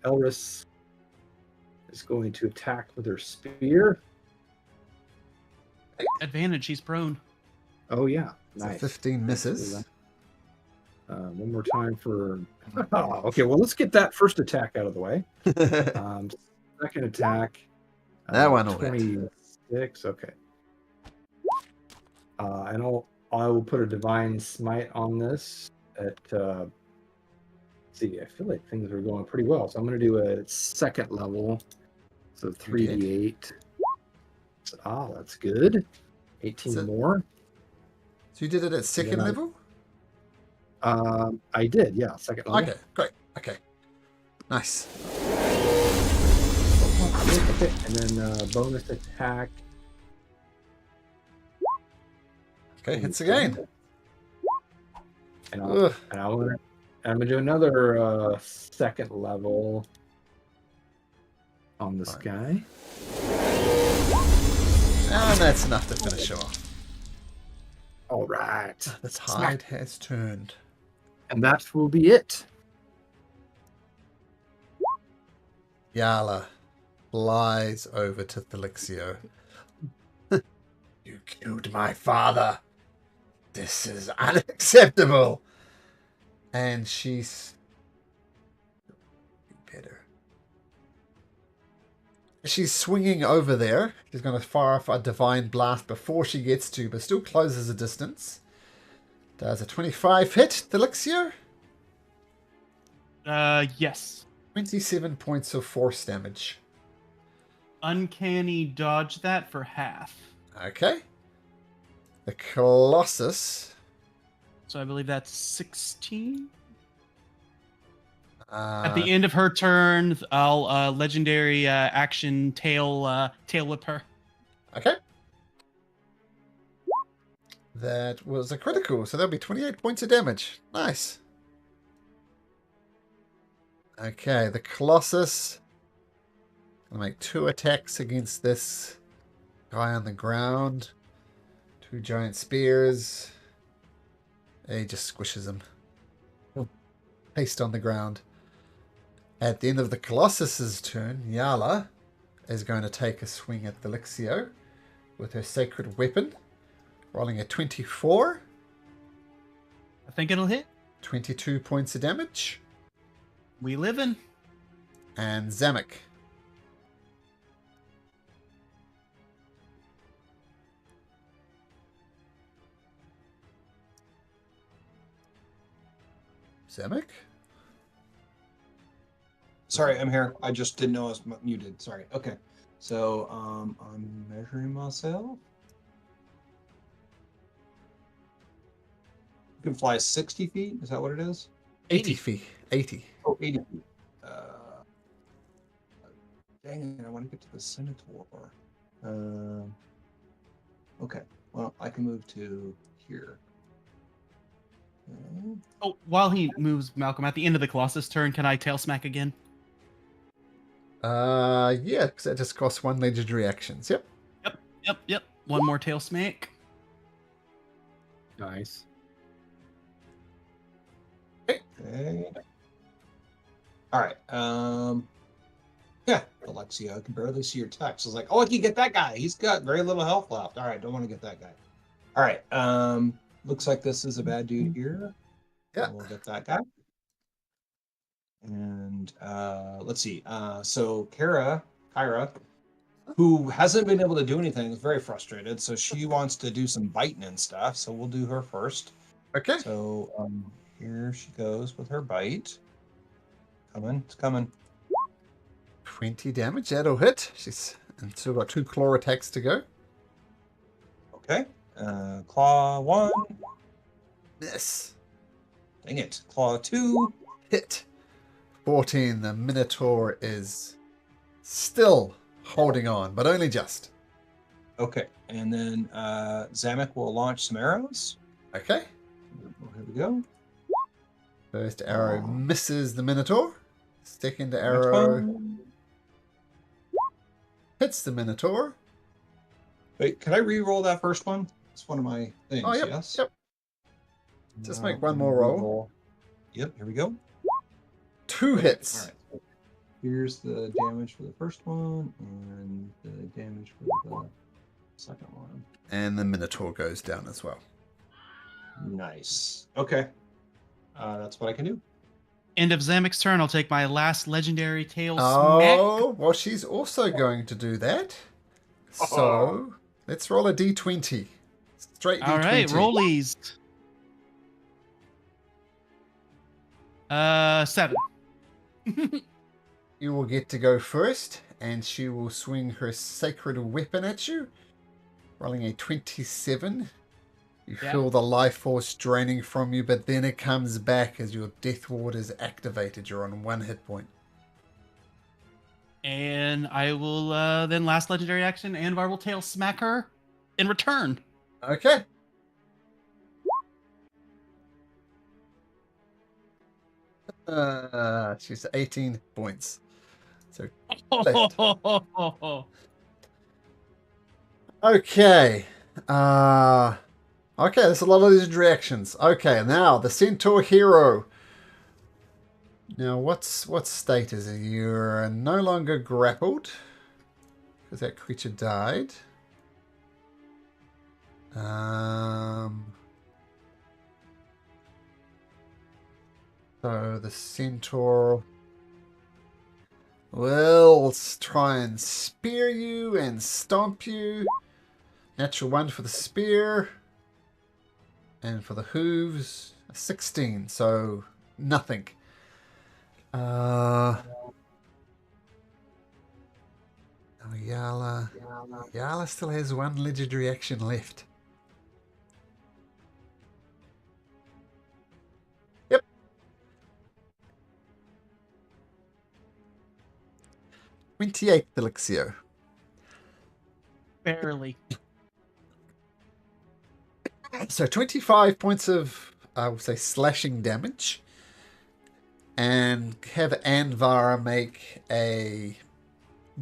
Elris is going to attack with her spear. Advantage, he's prone. Oh yeah, So nice. 15 misses. One more time for. Oh, okay, well let's get that first attack out of the way. Second attack. That one will hit. 26. Okay. And I will put a divine smite on this at. See, I feel like things are going pretty well, so I'm going to do a second level. So 3d8. That's good. 18 So- more. So you did it at second Yeah. level? I did, yeah, second level. Okay, great. Okay. Nice. Okay, and then bonus attack. Okay, hits again. And Ugh. I'm gonna do another second level on this Fine. guy. And that's enough to finish off. All right, The tide has turned. and that will be it. Yala flies over to Thelixio. You killed my father. This is unacceptable. And she's better. She's swinging over there. She's going to fire off a divine blast before she gets to, but still closes a distance. Does a 25 hit, Delixio? Yes. 27 points of force damage. Uncanny dodge that for half. Okay. The Colossus. So I believe that's 16. Uh, At the end of her turn, I'll legendary action tail whip her. Okay. That was a critical, so that'll be 28 points of damage. Nice. Okay, the Colossus. I'll make 2 attacks against this guy on the ground. 2 giant spears. He just squishes him. Paste on the ground. At the end of the Colossus's turn, Yala is going to take a swing at Delixio with her sacred weapon. Rolling a 24. I think it'll hit. 22 points of damage. We livin'. And Zamek. Zamek? Sorry, I'm here. I just didn't know I was muted. Sorry. Okay. So I'm measuring myself. You can fly 60 feet. Is that what it is? 80 feet. 80. Oh, 80 feet. Dang it, I want to get to the Centaur. Okay. Well, I can move to here. Oh, while he moves, Malcolm, at the end of the Colossus turn, can I tail smack again? Yeah, because that just costs 1 legendary actions. Yep. Yep. One more tail smack. Nice. Okay. All right. Yeah, Alexia, I can barely see your text. I was like, oh, I can get that guy. He's got very little health left. All right, don't want to get that guy. All right. Looks like this is a bad dude here. Yeah. We'll get that guy. And let's see. So Kyra, who hasn't been able to do anything, is very frustrated. So she wants to do some biting and stuff. So we'll do her first. Okay. So here she goes with her bite. It's coming. 20 damage. That'll hit. She's still got 2 claw attacks to go. Okay. Claw 1. Miss. Dang it. Claw 2. Hit. 14. The Minotaur is still holding on, but only just. Okay. And then Zamek will launch some arrows. Okay. Here we go. First arrow misses the Minotaur. Second Next arrow one. hits the Minotaur. Wait, can I re-roll that first one? It's one of my things, Oh, yep. yes? Yep. Just make one more roll. Yep, here we go. 2 hits. All right. So here's the damage for the first one, and the damage for the second one. And the Minotaur goes down as well. Nice. Okay. That's what I can do. End of Zamek's turn, I'll take my last legendary tail smack. Oh, well, she's also going to do that. So, let's roll a d20. Straight d20. All right, rollies. 7. You will get to go first, and she will swing her sacred weapon at you. Rolling a 27. You Yeah. feel the life force draining from you, but then it comes back as your death ward is activated. You're on 1 hit point. And I will then last legendary action, Anvar will tail smack her in return. Okay. She's 18 points. So left. Okay. Okay, there's a lot of these reactions. Okay, now the Centaur Hero. Now, what state is it? You're no longer grappled because that creature died. So the centaur will try and spear you and stomp you. Natural 1 for the spear. And for the hooves, a 16. So nothing. Oh, Yala. Yala still has 1 legendary action left. Yep. $28 Elixir. Barely. So 25 points of, I would say, slashing damage. And have Anvara make a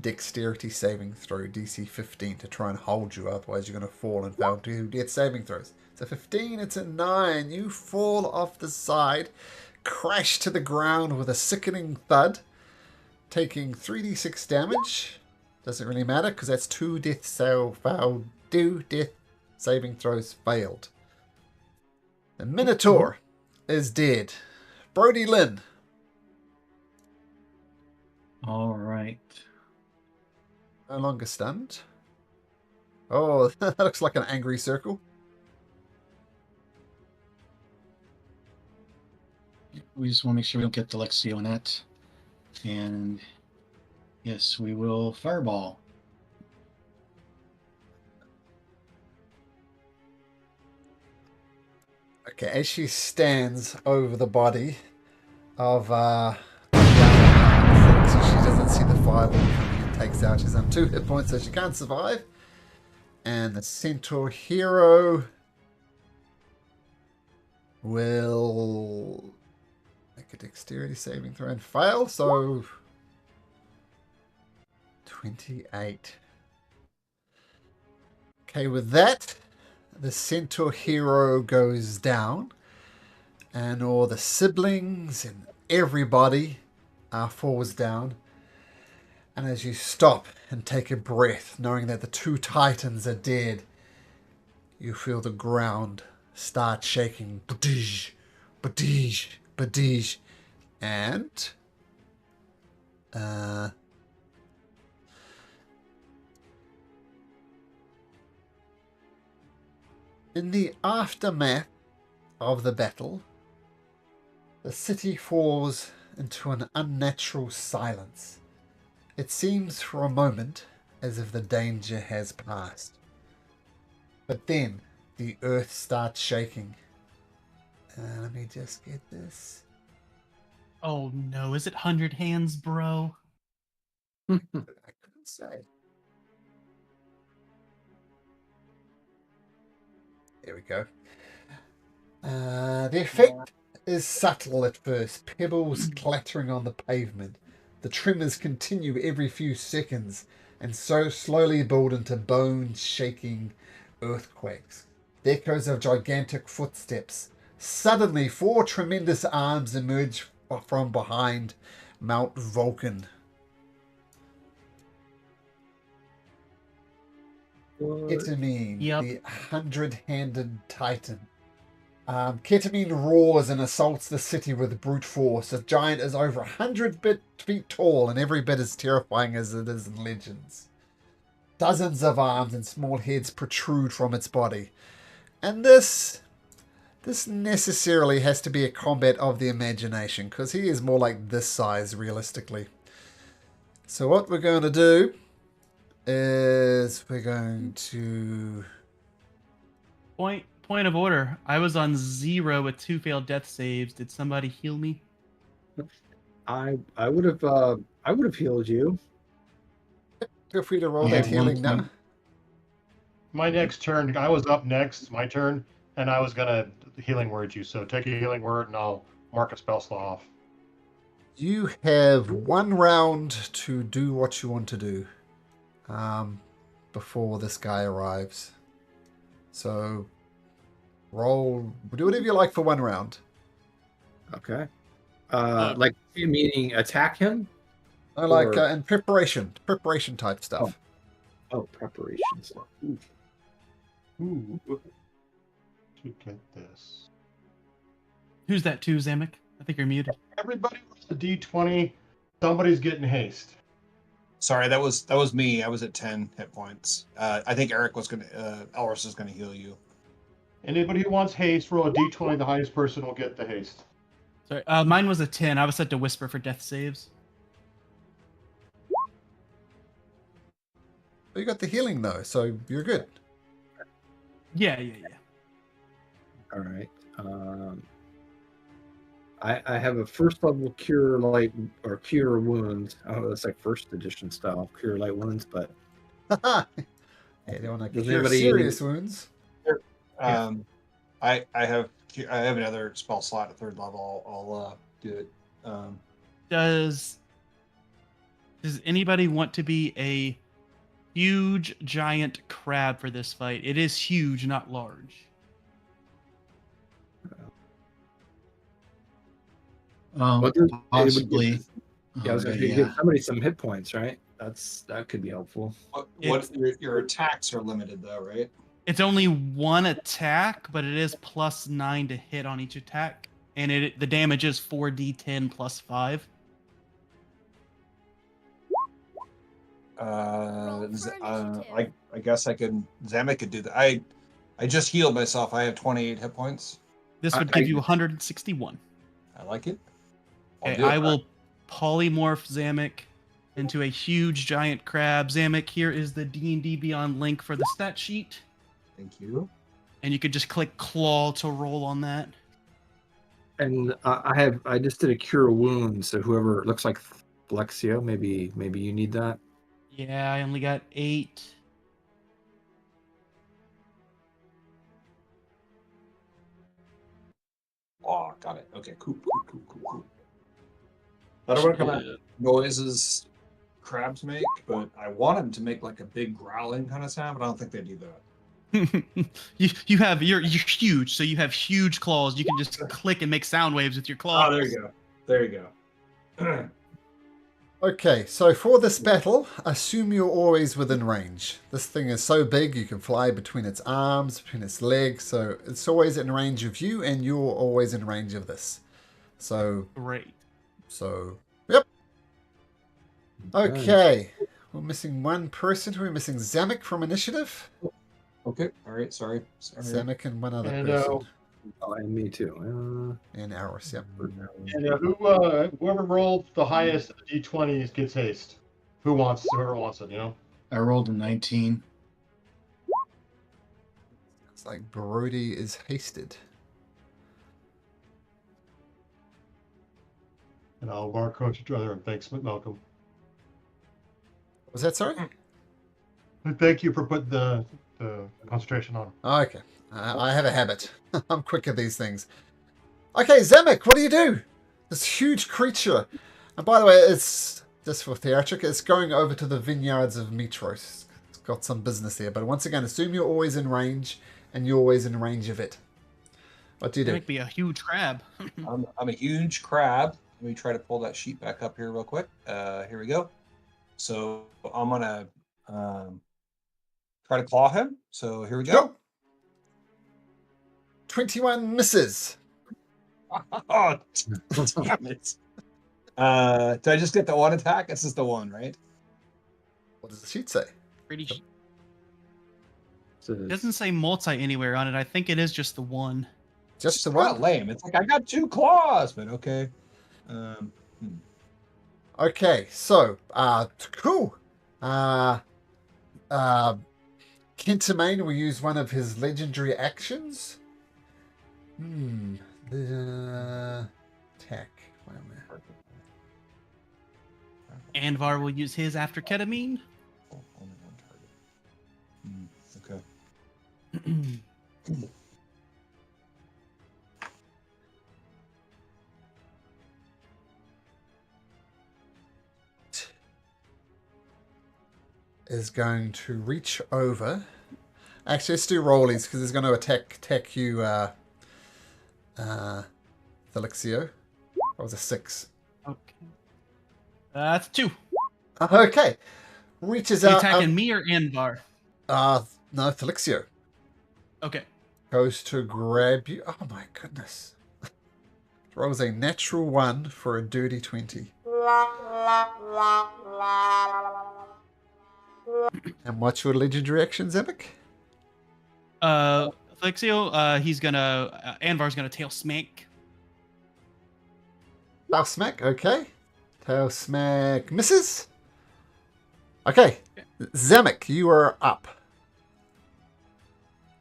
dexterity saving throw, DC 15, to try and hold you. Otherwise, you're going to fall and fail to get saving throws. So 15, it's a 9. You fall off the side, crash to the ground with a sickening thud, taking 3d6 damage. Doesn't really matter because that's 2 death saving throws failed. The Minotaur is dead. Brody Lynn. All right. No longer stunned. Oh, that looks like an angry circle. We just want to make sure we don't get the Lexio on that. And yes, we will fireball. Okay, as she stands over the body of she doesn't see the fireball coming and takes out. She's on 2 hit points, so she can't survive. And the centaur hero will make a dexterity saving throw and fail, so 28. Okay, with that, the centaur hero goes down, and all the siblings and everybody falls down. And as you stop and take a breath, knowing that the 2 titans are dead, you feel the ground start shaking. Badij, badij, badij. And in the aftermath of the battle, the city falls into an unnatural silence. It seems for a moment as if the danger has passed. But then the earth starts shaking. Let me just get this. Oh no, is it 100 Hands, bro? I couldn't say. There we go. The effect is subtle at first, pebbles clattering on the pavement. The tremors continue every few seconds and so slowly build into bone-shaking earthquakes. The echoes of gigantic footsteps. Suddenly, 4 tremendous arms emerge from behind Mount Vulcan. Ketamine, Yep. the 100-handed titan. Ketamine roars and assaults the city with brute force. The giant is over 100 feet tall and every bit as terrifying as it is in Legends. Dozens of arms and small heads protrude from its body. And this necessarily has to be a combat of the imagination, because he is more like this size realistically. So what we're going to do is we're going to... Point of order. I was on 0 with 2 failed death saves. Did somebody heal me? I would have healed you. Feel free to roll Yeah, that healing now. one- My next turn, I was up next, my turn, and I was gonna healing word you. So take a healing word, and I'll mark a spell slot off. You have 1 round to do what you want to do before this guy arrives. So roll, do whatever you like for 1 round. Okay. Like meaning attack him? I like Or- in preparation type stuff. Oh, preparation stuff. Ooh. To get this. Who's that to, Zamek? I think you're muted. Everybody rolls a d20. Somebody's getting haste. Sorry, that was me. I was at 10 hit points. I think Eric was gonna. Elris is gonna heal you. Anybody who wants haste, roll a d20. The highest person will get the haste. Sorry, mine was a 10. I was set to whisper for death saves. You got the healing though, so you're good. Yeah. All right. I have a first level cure light or cure wounds. Oh, that's like first edition style cure light wounds, but Hey, they want to Does cure anybody- serious wounds. I have another spell slot at 3rd level. I'll do it. Does anybody want to be a huge giant crab for this fight? It is huge, not large. What does- Possibly. yeah, I was gonna Okay, say, give somebody some hit points, right? That could be helpful. What your attacks are limited though, right? It's only one attack, but it is +9 to hit on each attack, and the damage is 4d10 plus 5. initiative. I guess I could. Zamek could do that. I just healed myself. I have 28 hit points. This would I- give you 161. I like it. I'll Okay, do it. I will polymorph Zamek into a huge giant crab. Zamek, here is the D&D Beyond link for the stat sheet, Thank you. and you could just click claw to roll on that. And I just did a cure wound, so whoever it looks like Flexio, maybe you need that. Yeah, I only got 8. Oh, got it. Okay, cool. I don't want to come out noises crabs make, but I want them to make like a big growling kind of sound, but I don't think they do that. you're huge, so you have huge claws. You can just click and make sound waves with your claws. Oh, there you go. There you go. Okay, so for this battle, assume you're always within range. This thing is so big you can fly between its arms, between its legs, so it's always in range of you, and you're always in range of this. So, Great. yep. Okay, we're missing one person. We're missing Zamek from initiative. Okay. All right. Sorry. Zamek and one other And, person. Oh, and me too. And Aris, yep. And whoever rolled the highest of the d20s gets haste. Whoever wants it, you know? I rolled a 19. It's like Brody is hasted. And I'll barcode each other and thanks, Malcolm. Was that sorry? Thank you for putting the concentration on. Oh, okay. I have a habit. I'm quick at these things. Okay, Zamek, what do? This huge creature. And by the way, it's just for theatric, it's going over to the vineyards of Mitros. It's got some business there. But once again, assume you're always in range, and you're always in range of it. What do you do? Zamek be a huge crab. I'm a huge crab. Let me try to pull that sheet back up here real quick. Here we go. So I'm gonna try to claw him. So here we go. Go! 21 misses. Oh, damn it. Did I just get the one attack? This is the one, right? What does the sheet say? Pretty. So It doesn't say multi anywhere on it. I think it is just the one. Just the It's kinda one? lame. It's like I got 2 claws, but okay. Okay, so, cool. Kentamane will use one of his legendary actions. The attack. Wait a minute. Anvar will use his after ketamine. Oh, only one target. Okay. Is going to reach over. Actually, let's do rollies because he's going to attack you, Felixio. That was a 6. Okay. That's 2. Okay. Reaches You out. attacking me or Anvar? No, Felixio. Okay. Goes to grab you. Oh my goodness. rolls a natural 1 for a dirty 20. And what's your legendary action, Zemek? Felixio, he's gonna Anvar's gonna tail smack. Tail smack, okay. Tail smack misses. Okay. Zemek, you are up.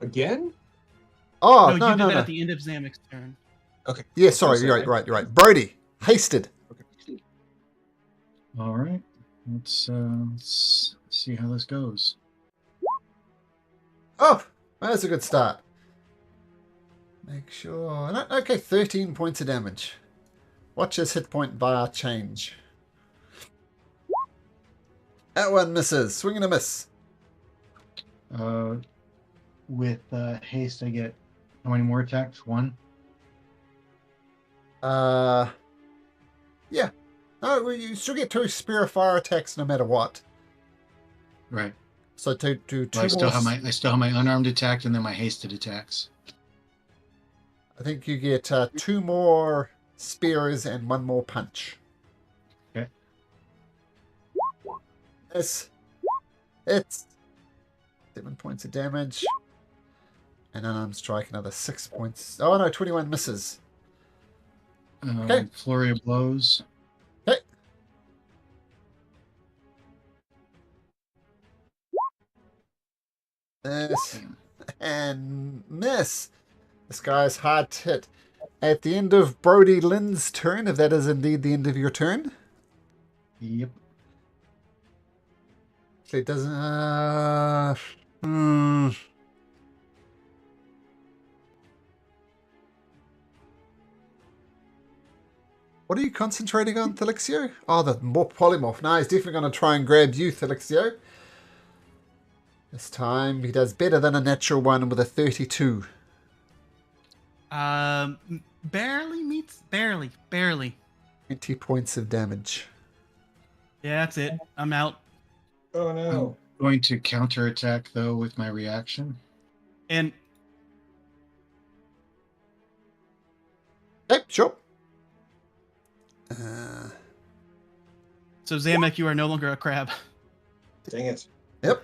Again? Oh, you no, did no, that no. at the end of Zamek's turn. Okay. Yeah, sorry, you're right. Brody, hasted. Okay. All right. Let's see how this goes. Oh, that's a good start. Make sure. No, okay, 13 points of damage. Watch his hit point bar change. That one misses. Swing and a miss. With haste, I get how many more attacks? 1. Yeah. No, well, you still get 2 Spear of Fire attacks no matter what. Right. So to do 2 Well, more. I still have my unarmed attack and then my hasted attacks. I think you get 2 more spears and 1 more punch. Okay. It's 7 points of damage. And then I'm strike another 6 points. Oh no, 21 misses. Okay. Flurry of blows. Okay. Miss. And miss. This guy's hard to hit. At the end of Brody Lynn's turn, if that is indeed the end of your turn. Yep. It doesn't. What are you concentrating on, Thelixio? Oh, the more polymorph. No, he's definitely going to try and grab you, Thelixio. This time he does better than a natural 1 with a 32. Barely meets. Barely. 20 points of damage. Yeah, that's it. I'm out. Oh no. I'm going to counterattack though with my reaction. And Okay, sure. so Zamek, you are no longer a crab. Dang it. Yep.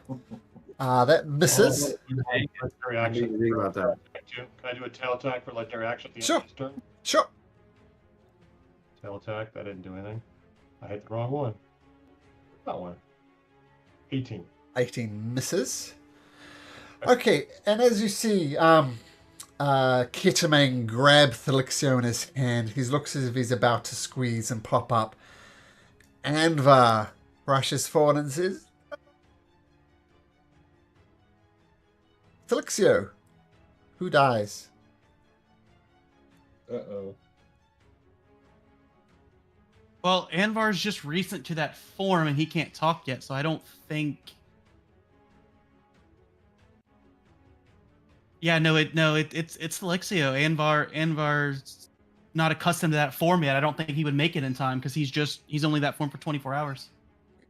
That misses. Legendary I action. didn't think about that. Can I do a tail attack for legendary action at the end Sure. of this turn? Sure. Tail attack, that didn't do anything. I hit the wrong one. That one. 18. 18 misses. Okay, and as you see, Ketamang grab Thelixio in his hand. He looks as if he's about to squeeze and pop up. Anvar rushes forward and says, Thelixio, who dies? Uh-oh. Well, Anvar's just recent to that form, and he can't talk yet, so I don't think. Yeah, it's Felixio. Anvar's not accustomed to that form yet. I don't think he would make it in time because he's only that form for 24 hours.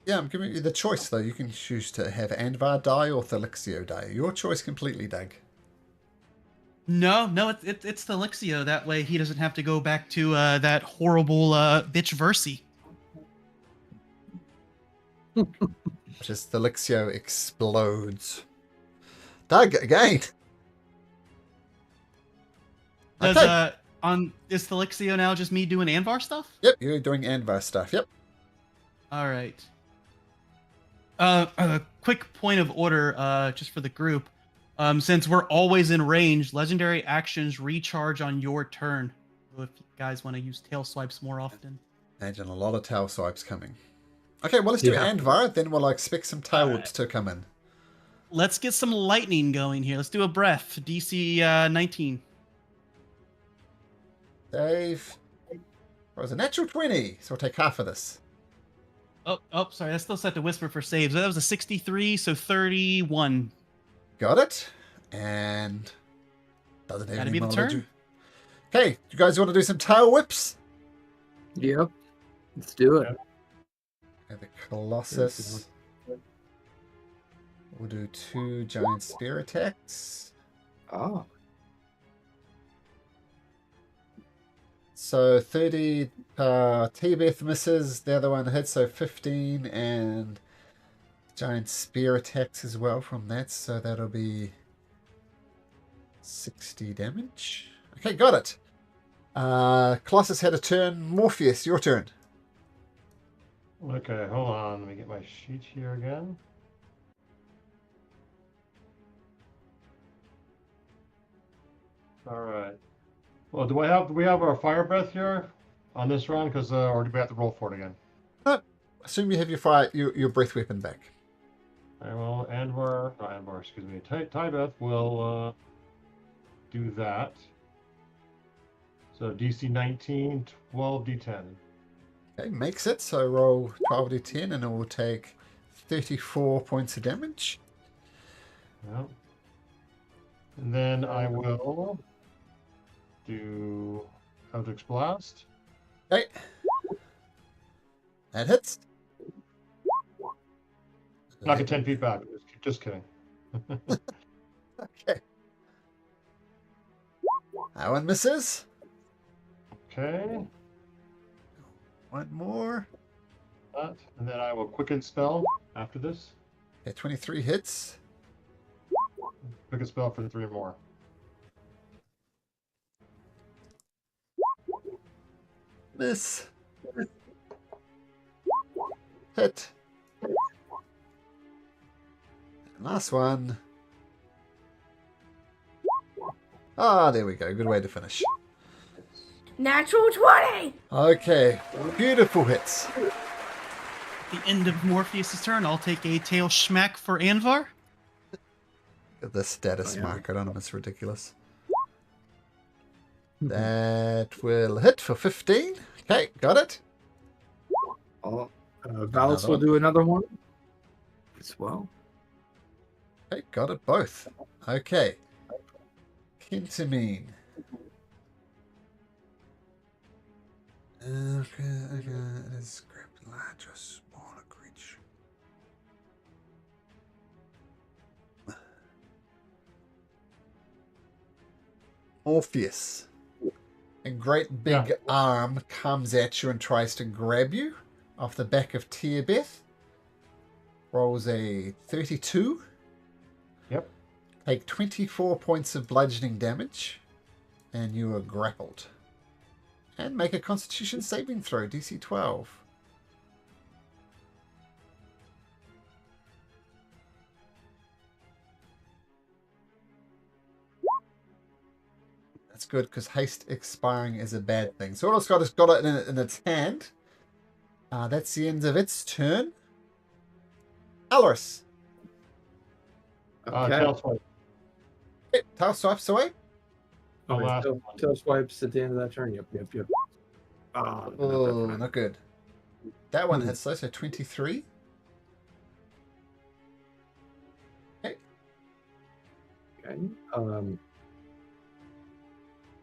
Yeah, I'm giving you the choice, though. You can choose to have Anvar die or Thelixio die. Your choice completely, Doug. No, it's Felixio. That way he doesn't have to go back to that horrible bitch Versi. Just Thelixio explodes. Doug, again. Does Okay. is Felixio now just me doing Anvar stuff? Yep, you're doing Anvar stuff. Yep. All right. A quick point of order, just for the group. Since we're always in range, legendary actions recharge on your turn. So if you guys want to use tail swipes more often. Imagine a lot of tail swipes coming. Okay, well, let's do Yeah. Anvar, then we'll expect some tail whips to come in. Let's get some lightning going here. Let's do a breath. DC 19. Dave. It was a natural 20, so we'll take half of this. Oh, sorry. That's still set to whisper for saves. That was a 63, so 31. Got it. And doesn't have Gotta any be the knowledge. turn. Okay, you guys want to do some tail whips? Yep. Let's do it. Okay, the Colossus. We'll do 2 giant spear attacks. Oh. So 30, T-Beth misses, the other one hits, so 15, and giant spear attacks as well from that, so that'll be 60 damage. Okay, got it. Colossus had a turn. Morpheus, your turn. Okay, hold on. Let me get my sheet here again. All right. Well, do we have our fire breath here on this round? Because or do we have to roll for it again? Assume you have your breath weapon back. All right, well, Anvar, excuse me. Tybeth will do that. So DC 19, 12d10. Okay, makes it. So roll 12d10 and it will take 34 points of damage. Yeah. And then I will do Eldritch Blast. Okay. That hits. Knock it 10 feet back. Just kidding. Okay. That one misses. Okay. One more. That, and then I will quicken spell after this. Okay, 23 hits. Quicken spell for 3 more. Miss. Hit. And last one. Ah, there we go. Good way to finish. Natural 20! Okay, beautiful hits. At the end of Morpheus' turn, I'll take a tail schmack for Anvar. The status Oh, yeah. marker on him is ridiculous. That will hit for 15. Okay, got it. Valus will one. do another one as well. Okay, got it both. Okay. Kentamine. Okay, it is grabbed large or smaller creature. Orpheus. A great big arm comes at you and tries to grab you off the back of Tearbeth. Rolls a 32. Yep. Take 24 points of bludgeoning damage, and you are grappled. And make a Constitution saving throw, DC 12. That's good, because haste expiring is a bad thing. So all it's got is got it in its hand. That's the end of its turn. Alorus. Okay. Tail swipe. Okay, tail swipes away. The last one. Tail swipes at the end of that turn. Yep. Oh, not good. That one hits though, so 23. Okay. Okay.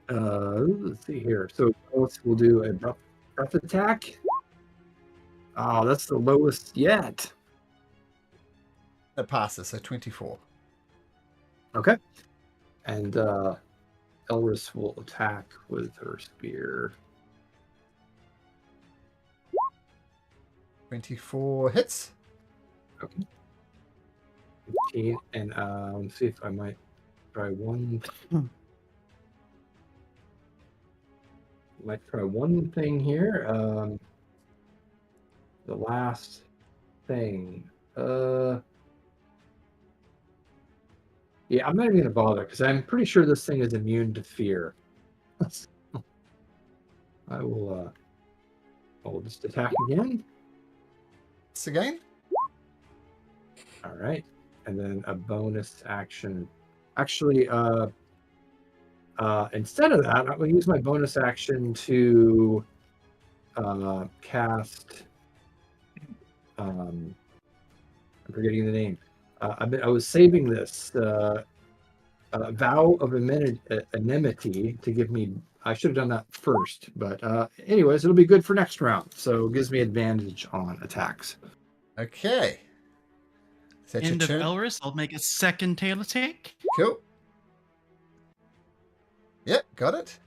Let's see here. So we'll do a breath attack. Oh, that's the lowest yet. It passes, so 24. Okay. And Elris will attack with her spear. 24 hits. Okay. 15. And let's see if I might try one. Might try one thing here. The last thing. Yeah, I'm not even gonna bother because I'm pretty sure this thing is immune to fear. I will just attack again. It's again. All right, and then a bonus action. Actually, instead of that, I'm gonna use my bonus action to cast. I'm forgetting the name. I was saving this vow of enmity to give me. I should have done that first, but anyways, it'll be good for next round. So it gives me advantage on attacks. Okay. Is that End of your turn? Elris, I'll make a second tail attack. Cool. Yep, got it.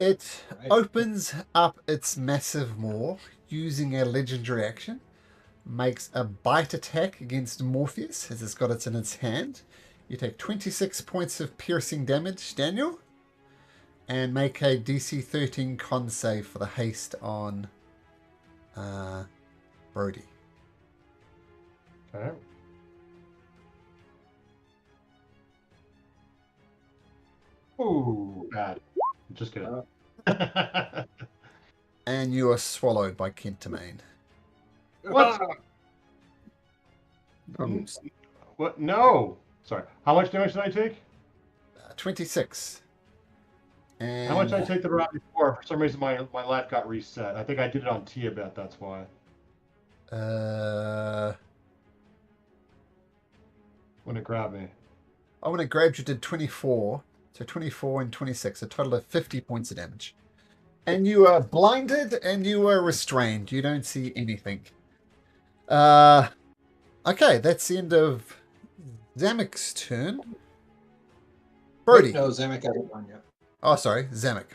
It Right. opens up its massive maw using a legendary action. Makes a bite attack against Morpheus as it's got it in its hand. You take 26 points of piercing damage, Daniel. And make a DC 13 con save for the haste on Brody. Okay. Ooh, bad. Just kidding. And you are swallowed by Kentamane. What? What? No. Sorry. How much damage did I take? 26. And How much did I take the round before? For some reason, my life got reset. I think I did it on Tia Bet. That's why. When it grabbed me. When it grabbed you, did 24. So 24 and 26, a total of 50 points of damage. And you are blinded and you are restrained. You don't see anything. Okay, that's the end of Zamek's turn. Brody. No, Zamek hasn't gone yet. Oh, sorry, Zamek.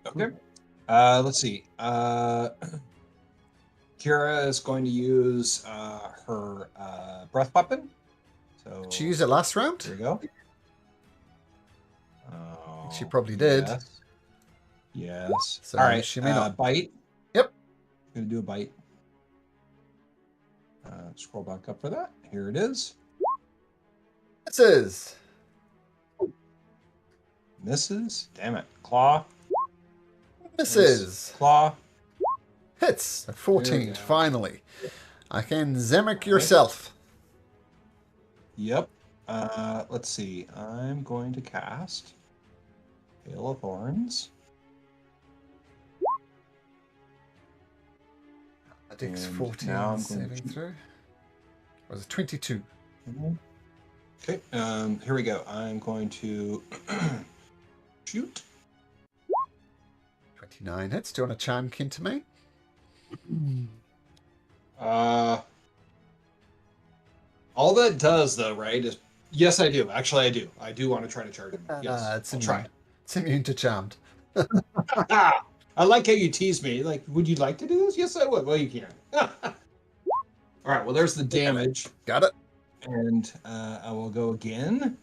Okay. Let's see. Kira is going to use her breath weapon. So Did she use it last round? Here we go. She probably did. Yes. Yes. So All right. she may not. Bite. Yep. Gonna do a bite. Scroll back up for that. Here it is. This is Misses. Damn it. Claw. Misses. Claw. Hits. A There we 14, go. finally. I can Zamek yourself. Yep. Let's see. I'm going to cast Hail of Thorns. Dex And 14 now I'm going saving to- throw. Was it 22? Okay. Here we go. I'm going to shoot. 29 hits. Do you want to charm Kentamane? All that does, though, right, is yes, I do. Actually, I do. I do want to try to charge him. Yes, It's I'll immune. try. It's immune to charmed. I like how you tease me. Like, would you like to do this? Yes, I would. Well, you can. All right. Well, there's the damage, Got it. and I will go again.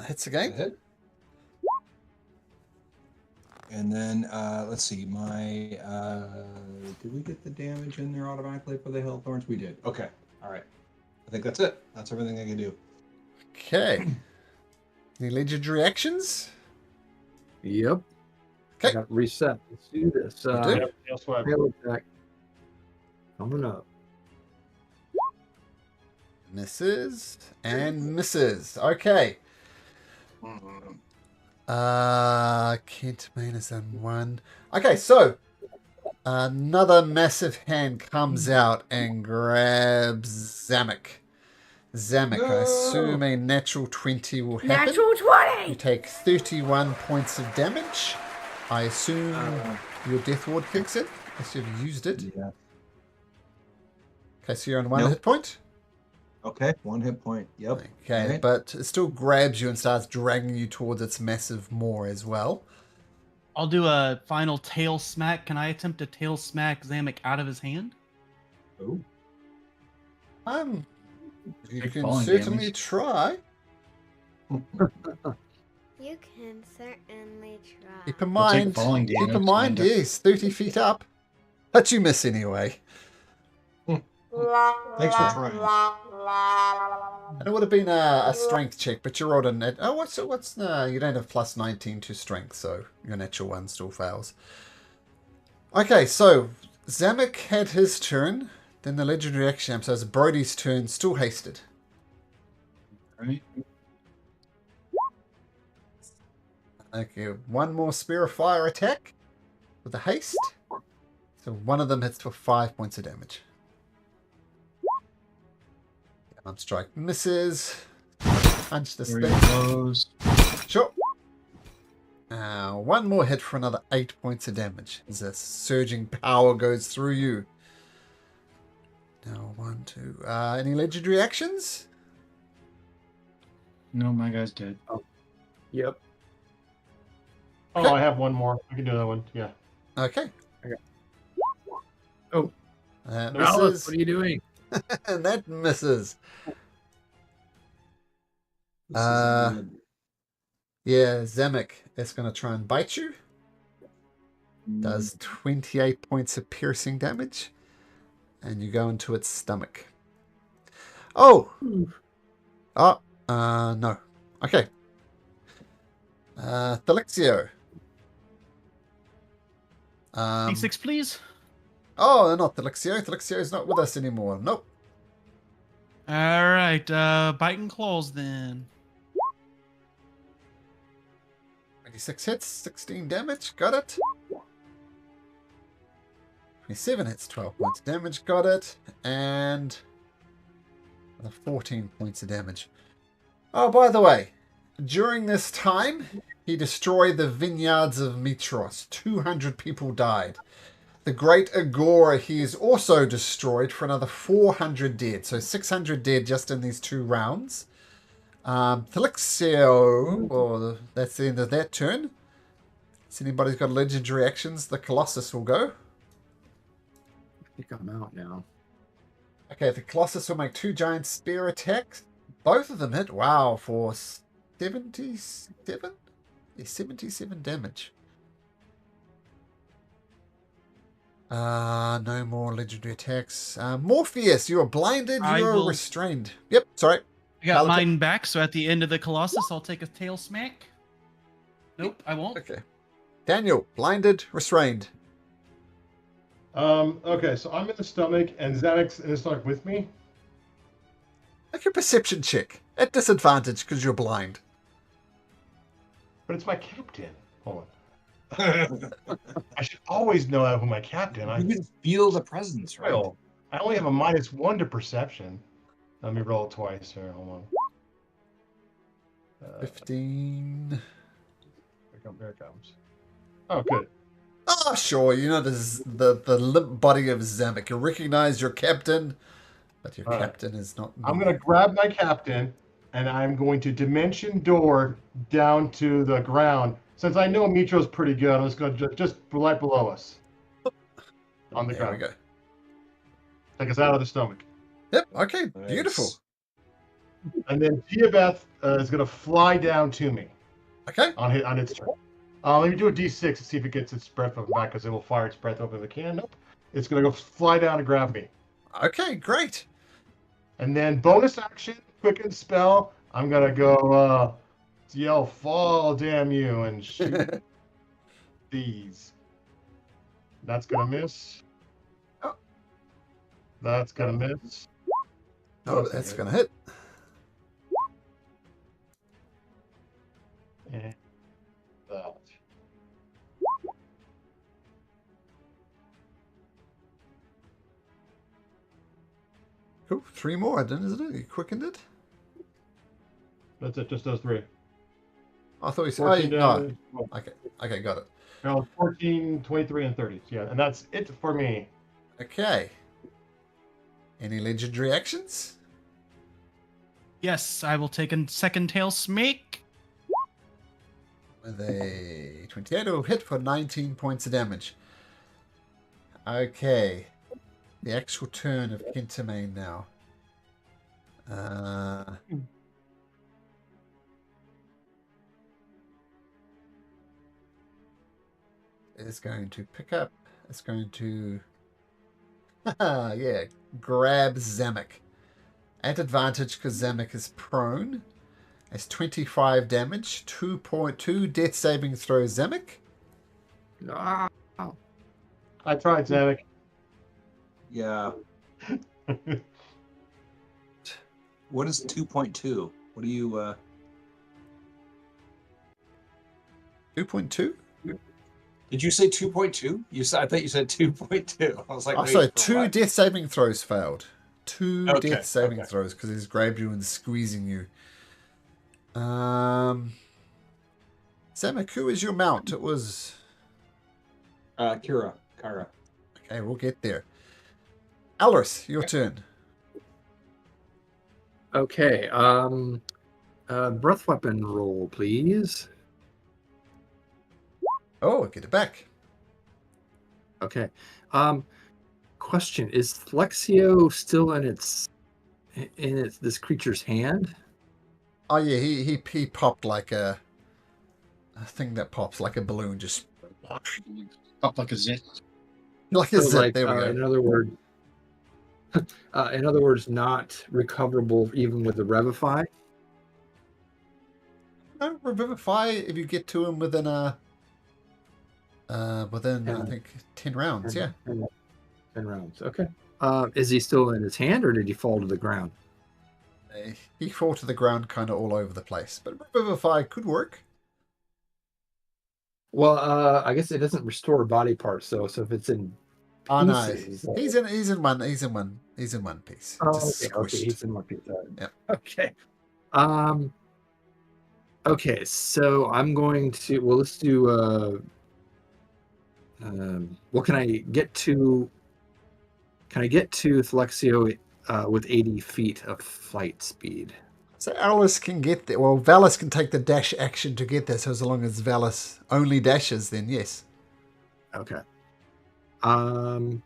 Hits Go again. ahead. And then let's see. My did we get the damage in there automatically for the Hail Thorns? We did. Okay. All right. I think that's it. That's everything I can do. Okay. Any legendary actions? Yep. Okay. Got reset. Let's do this. do. Yep, that's why. Hail attack. Coming up. Misses and misses. Okay. Kentamane is on one. Okay, so another massive hand comes out and grabs Zamek. Zamek, I assume a natural 20 will happen. Natural You 20! take 31 points of damage. I assume your Death Ward kicks in, unless you've used it. Yeah. Okay, so you're on one Nope. hit point. Okay. 1 hit point. Yep. Okay, Alright. but it still grabs you and starts dragging you towards its massive maw as well. I'll do a final tail smack. Can I attempt to tail smack Zamek out of his hand? Ooh. You Take can falling certainly damage. try. You can certainly try. Keep in I'll take mind, falling keep in damage, mind, kinda. yes, 30 feet up. But you miss anyway. Thanks for trying. And it would have been a strength check, but you rolled a net. Oh, what's no? You don't have plus 19 to strength, so your natural one still fails. Okay, so Zamek had his turn. Then the legendary action, so it's Brody's turn, still hasted. Right? Okay, one more Spear of Fire attack with the haste. So one of them hits for 5 points of damage. Arm strike misses. Punch this Three thing. of those. Sure. One more hit for another 8 points of damage as a surging power goes through you. Now, 1, 2. Any legendary actions? No, my guy's dead. Yep. Oh, I have one more. I can do that one. Yeah. Okay. Oh. That Alice, misses. what are you doing? And that misses. This isn't good. Yeah, Zemek is going to try and bite you. Does 28 points of piercing damage. And you go into its stomach. Oh! Oh, no. Okay. Thelixio. D6, please. Oh, not Thelixio. Thelixio is not with us anymore. Nope. All right, biting claws then. 26 hits, 16 damage. Got it. 27 hits, 12 points of damage. Got it. And 14 points of damage. Oh, by the way, during this time, he destroyed the vineyards of Mitros. 200 people died. The Great Agora he is also destroyed for another 400 dead. So 600 dead just in these 2 rounds. Thelixio, well, that's the end of that turn. If anybody's got legendary actions, the Colossus will go. I think I'm out now. Okay, the Colossus will make 2 giant spear attacks. Both of them hit. Wow, for 77? Yeah, 77 damage. No more legendary attacks. Morpheus, you are blinded, I you are will- restrained. Yep, sorry. I got Paladin. mine back, so at the end of the Colossus, I'll take a tail smack. Nope, I won't. Okay. Daniel, blinded, restrained. Okay, so I'm in the stomach, and Xanax in the stomach with me. Make a perception check. At disadvantage because you're blind. But it's my captain. Hold on. I should always know who my captain. You can feel the presence, right? Well, I only have a -1 to perception. Let me roll it twice here. Hold on. 15. There it comes. Oh, good. Oh, sure. You know the limp body of Zamek. You recognize your captain, but your All right. captain is not. I'm going to grab my captain, and I'm going to dimension door down to the ground. Since I know Mitro's pretty good, I'm just going to just right below us. On the There we ground. go. Take us out of the stomach. Yep. Okay. Nice. Beautiful. And then Diabeth is going to fly down to me Okay. on its turn. Let me do a D6 to see if it gets its breath weapon back, because it will fire its breath weapon if it can. Nope. It's going to go fly down and grab me. Okay. Great. And then bonus action, quicken spell. I'm going to go yell, fall, damn you, and shoot these. That's going to miss. Oh. That's going to miss. Oh, that's gonna hit. And that. Cool. 3 more, then, isn't it? You quickened it. That's it, just those 3. I thought you said. 14 Oh, damage. no. Okay. Okay. Got it. No, 14, 23, and 30. Yeah, and that's it for me. Okay. Any legendary actions? Yes, I will take a second tail smake. With a 28, it will hit for 19 points of damage. Okay. The actual turn of Kentamain now. Is going to pick up. It's going to. Yeah. Grab Zamek. At advantage because Zamek is prone. It's 25 damage. 2.2 death saving throw Zamek. Ah, I tried, Zamek. Yeah. What is 2.2? What do you 2.2? Did you say 2.2? You said I thought you said 2.2. I was like, Oh, wait, so for 2 what? death saving throws failed. 2 Okay, death saving okay. throws because he's grabbed you and squeezing you. Zamek, who is your mount? It was. Kyra. Okay, we'll get there. Alris, your turn. okay. Breath weapon roll, please. Oh, get it back. Okay. Question: is Flexio still in this creature's hand? Oh yeah, he popped like a thing that pops like a balloon, just Up like a zit. like a So, zip. like, There we go. in other words, not recoverable even with the Revivify. No, Revivify if you get to him within within I 10. think 10 rounds. Yeah. 10 rounds. Okay. Is he still in his hand, or did he fall to the ground? He fall to the ground kind of all over the place, but Revivify could work. Well, I guess it doesn't restore body parts, so if it's in Oh no, pieces, he's in one piece. oh, Just okay, squished. he's in one piece. Yep. Okay. Okay, so I'm going to. Well, let's do. What can I get to? Can I get to Flexio with 80 feet of flight speed? So Alice can get there. Well, Valis can take the dash action to get there. So as long as Valis only dashes, then yes. Okay. Well,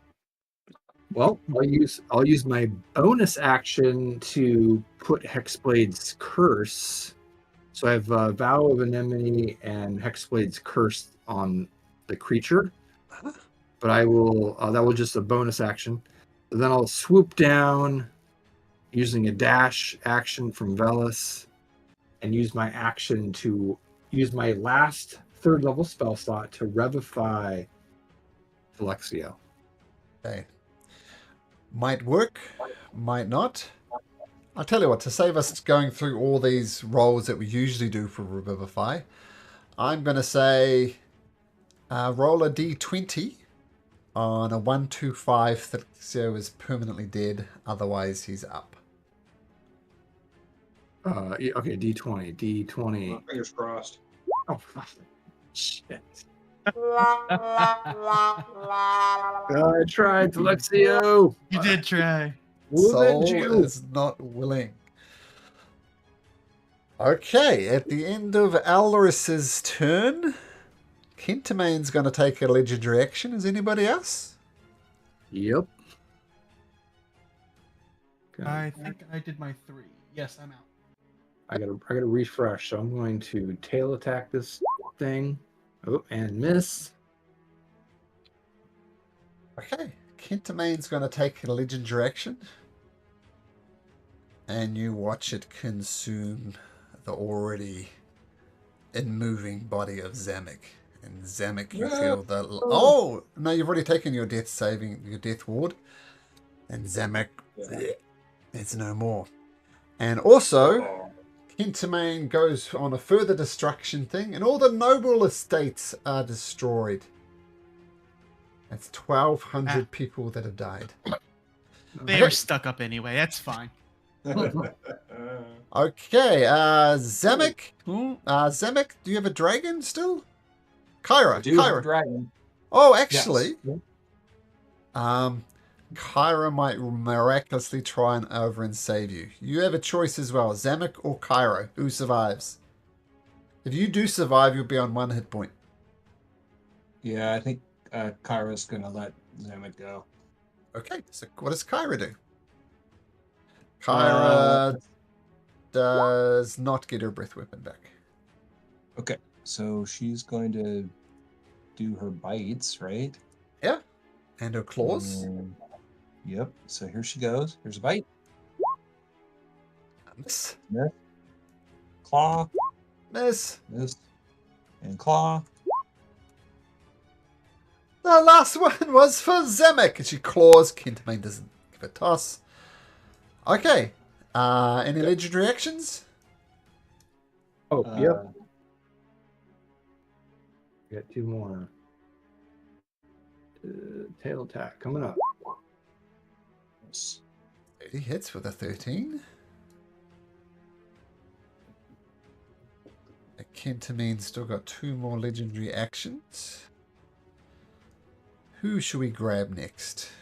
I'll use my bonus action to put Hexblade's Curse. So I have Vow of Anemone and Hexblade's Curse on the creature. But I will that was just a bonus action. So then I'll swoop down using a dash action from Velis and use my action to use my last 3rd level spell slot to revivify Flexio. Okay. Might work, might not. I'll tell you what, to save us going through all these rolls that we usually do for Revivify, I'm going to say roll a d20 on a 1-2-5. Flexio is permanently dead, otherwise he's up. Okay, D20. Fingers crossed. Oh, shit. I tried, Flexio. You did try. Soul You. is not willing. Okay, at the end of Alris's turn, Kentamane's going to take a legendary action. Is anybody else? Yep. I think I did my 3. Yes, I'm out. I gotta refresh, so I'm going to tail attack this thing. Oh, and miss. Okay, Kentamane's going to take a legendary action. And you watch it consume the already moving body of Zamek. And Zamek, you feel the... Oh! No, you've already taken your death ward. And Zamek, it's no more. And also, Kentamane goes on a further destruction thing, and all the noble estates are destroyed. That's 1,200 people that have died. They were stuck up anyway. That's fine. Okay, Zamek. Zamek, do you have a dragon still? Kyra. Do have a Kyra. dragon. Oh, actually, Yes. Kyra might miraculously try and over and save you. You have a choice as well, Zamek or Kyra. Who survives? If you do survive, you'll be on 1 hit point. Yeah, I think Kyra's gonna let Zamet go. Okay, so what does Kyra do? Kyra does not get her breath weapon back. Okay, so she's going to do her bites, right? Yeah, and her claws. Yep. So here she goes. Here's a bite. Miss. Claw. Miss. Miss. And claw. The last one was for Zamek, and she claws. Kentamane doesn't give a toss. Okay. Any legendary actions? Oh, yep. Got 2 more. Tail attack coming up. 30 hits with a 13. Kentamane's still got 2 more legendary actions. Who should we grab next?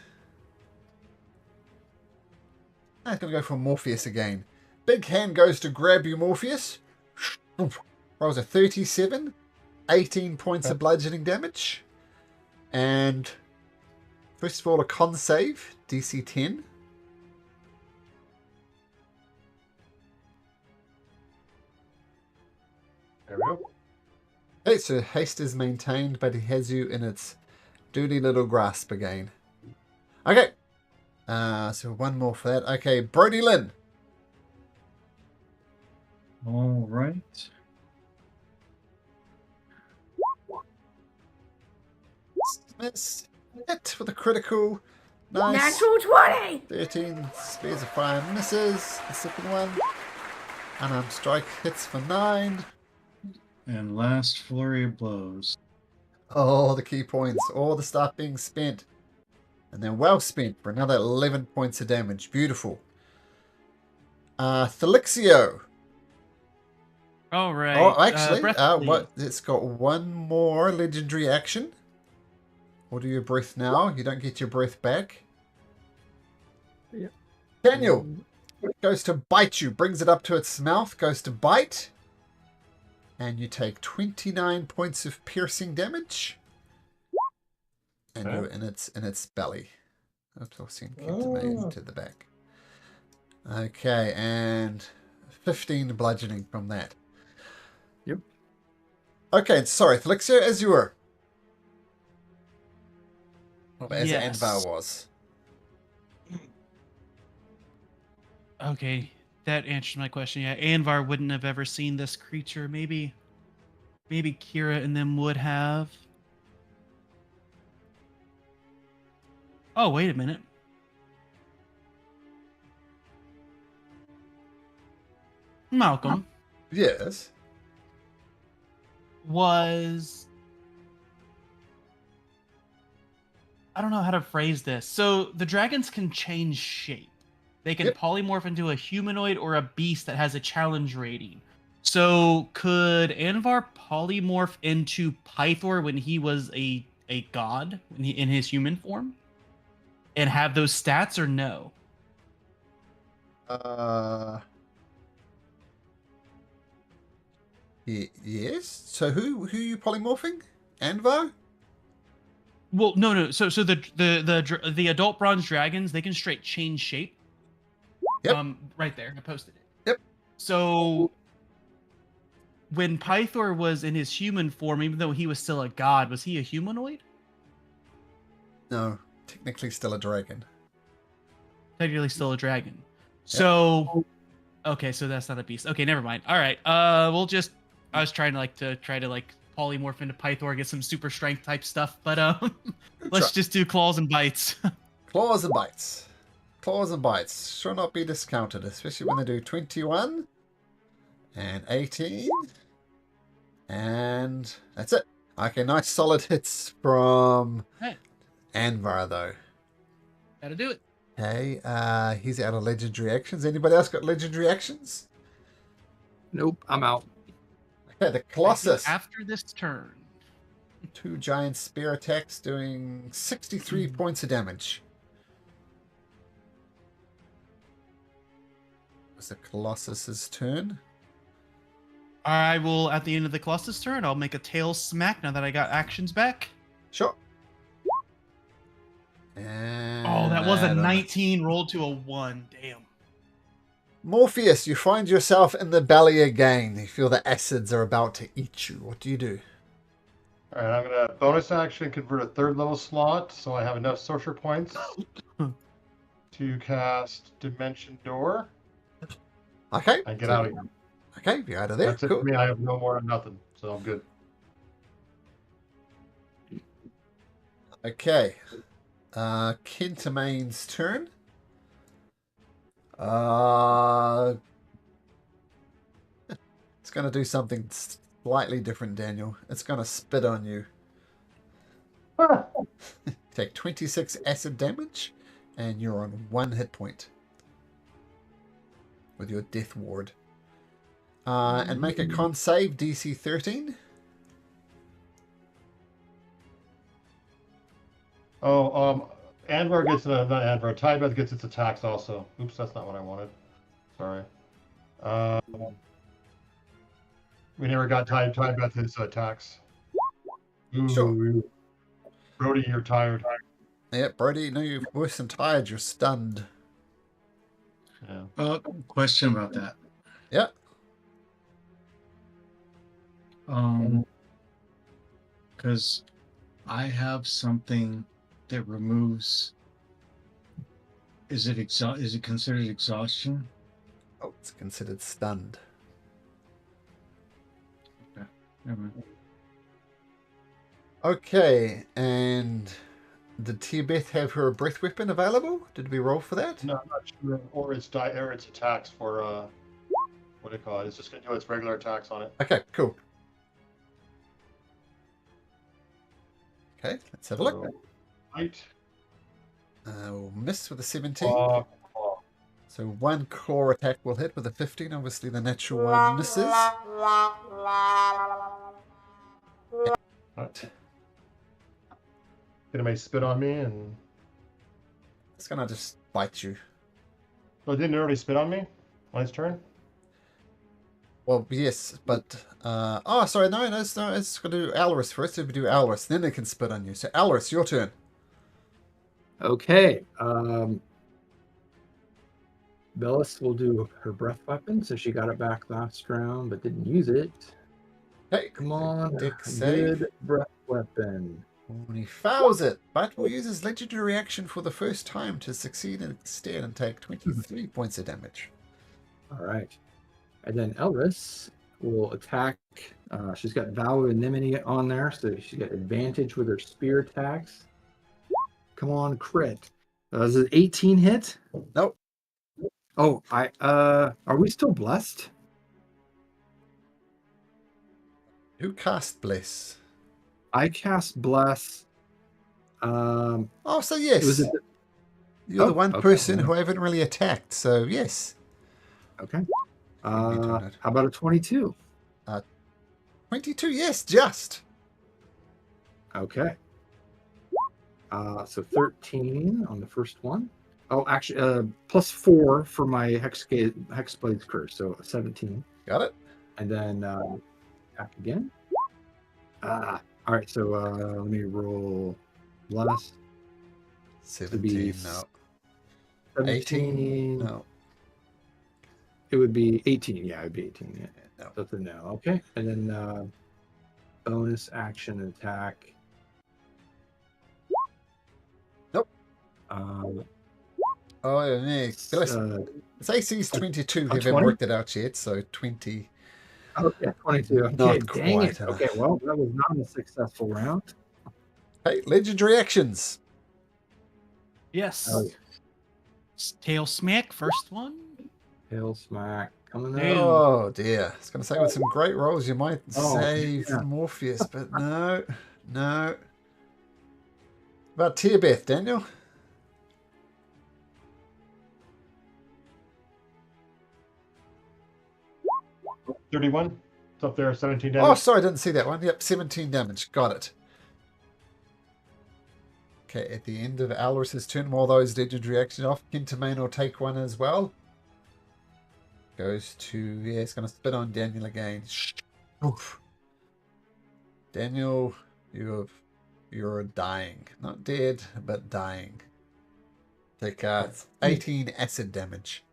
I'm going to go for Morpheus again. Big hand goes to grab you, Morpheus. Rolls a 37, 18 points of bludgeoning damage. And first of all, a con save, DC 10. There we go. Okay, so haste is maintained, but he has you in its dirty little grasp again. Okay. So one more for that. Okay, Brody Lynn. All right. Miss. Hit with a critical. Nice. Natural 20! 13 spears of fire misses. The second one. Unarmed strike hits for 9. And last flurry of blows. Oh, the key points. All the stuff being spent. And they're well spent for another 11 points of damage. Beautiful. Thelixio. All right. Oh, actually, breath what? It's got one more legendary action. Or do your breath now. You don't get your breath back. Yeah. Daniel goes to bite you. Brings it up to its mouth. Goes to bite. And you take 29 points of piercing damage. And you're in its belly. Oops, I've seen kept to the back. Okay, and 15 bludgeoning from that. Yep. Okay, sorry, Thelixio, as you were. Or as Yes. Anvar was. Okay, that answers my question. Yeah, Anvar wouldn't have ever seen this creature. Maybe Kira and them would have. Oh, wait a minute. Malcolm Yes. was... I don't know how to phrase this. So the dragons can change shape. They can Yep. polymorph into a humanoid or a beast that has a challenge rating. So could Anvar polymorph into Pythor when he was a god in his human form? And have those stats or no? Yes. So who are you polymorphing? Anvar? Well, no. So the adult bronze dragons, they can straight change shape. Yep. Right there, I posted it. Yep. So when Pythor was in his human form, even though he was still a god, was he a humanoid? No, technically still a dragon. Technically still a dragon. So okay, so that's not a beast. Okay, never mind. All right. I was trying to polymorph into Pythor, get some super strength type stuff, but let's just do claws and bites. Claws and bites. Claws and bites shall not be discounted, especially when they do 21 and 18. And that's it. Okay, nice solid hits from Right. Anvar, though. Gotta do it. Okay, he's out of legendary actions. Anybody else got legendary actions? Nope, I'm out. Okay, the Colossus. After this turn. 2 giant spear attacks doing 63 points of damage. It's the Colossus's turn. I will, at the end of the Colossus turn, I'll make a tail smack now that I got actions back. Sure. And Oh, that was a add on. 19 rolled to a 1. Damn. Morpheus, you find yourself in the belly again. You feel the acids are about to eat you. What do you do? All right, I'm gonna bonus action convert a 3rd level slot, so I have enough sorcerer points to cast Dimension Door Okay. and get out of here. Okay, you're out of there. That's it Cool. for me. I have no more and nothing, so I'm good. Okay. Kentamane's turn. It's going to do something slightly different, Daniel. It's going to spit on you. Take 26 acid damage, and you're on 1 hit point with your death ward. And make a con save, DC 13. Anvar gets not Anvar. Tidebreath gets its attacks also. Oops, that's not what I wanted. Sorry. We never got time about his attacks. Ooh, Sure. Brody, you're tired. Yeah, Brody, no, you're worse than tired. You're stunned. Yeah. Question about that. Yeah. Because I have something that removes. Is it considered exhaustion? Oh, it's considered stunned. Never mind. Okay, and did Tibeth have her breath weapon available? Did we roll for that? No, I'm not sure. Or its attacks for what do you call it? It's just gonna do its regular attacks on it. Okay, cool. Okay, let's have a look. Right. We'll miss with a 17. So one core attack will hit with a 15. Obviously, the natural one misses. Right. Gonna make spit on me and. It's gonna just bite you. Oh, didn't it already spit on me on his turn? Well, yes, but oh, sorry, no, it's gonna do Alris first. If we do Alris, then they can spit on you. So Alris, your turn. Okay. Bellis will do her breath weapon, so she got it back last round but didn't use it. Hey, Come on, Dex save. good breath weapon. When he fouls it, but will use his legendary action for the first time to succeed instead and take 23 points of damage. All right. And then Elris will attack. She's got Vow of Enmity on there, so she's got advantage with her spear attacks. Come on, crit. Is it 18 hit? Nope. Oh, are we still blessed? Who cast Bless? I cast Bless. Oh, so It yes. was You're the one okay. person who I haven't really attacked, so yes. okay. doing it. How about a 22? 22, yes, just. Okay. So 13 on the first one. Oh, actually, +4 for my Hexblade's Curse, so 17. Got it? And then attack again. All right, so let me roll less. 17, no. 17. 18, no. It would be 18. Yeah, it would be 18. Yeah. No. That's a no. Okay. And then bonus action attack. Nope. Oh, yeah. Its AC is 22. They haven't 20? worked it out yet, so 20. Okay, 22. Okay, Not dang quite it. enough. Okay, well, that was not a successful round. Hey, legendary actions. Yes. Oh, yeah. Tail smack, first one. Hail smack coming Damn. out. Oh, dear. I was going to say, with some great rolls, you might Oh, save yeah. Morpheus, but no. No. About Tierbeth, Daniel? Oh, 31. It's up there, 17 Oh, damage. sorry, I didn't see that one. Yep, 17 damage. Got it. Okay, at the end of Alris's turn, while those legendary actions off, Kintamane will take one as well. Goes to, yeah, it's going to spit on Daniel again. Oof. Daniel, you're dying. Not dead, but dying. Take 18 acid damage.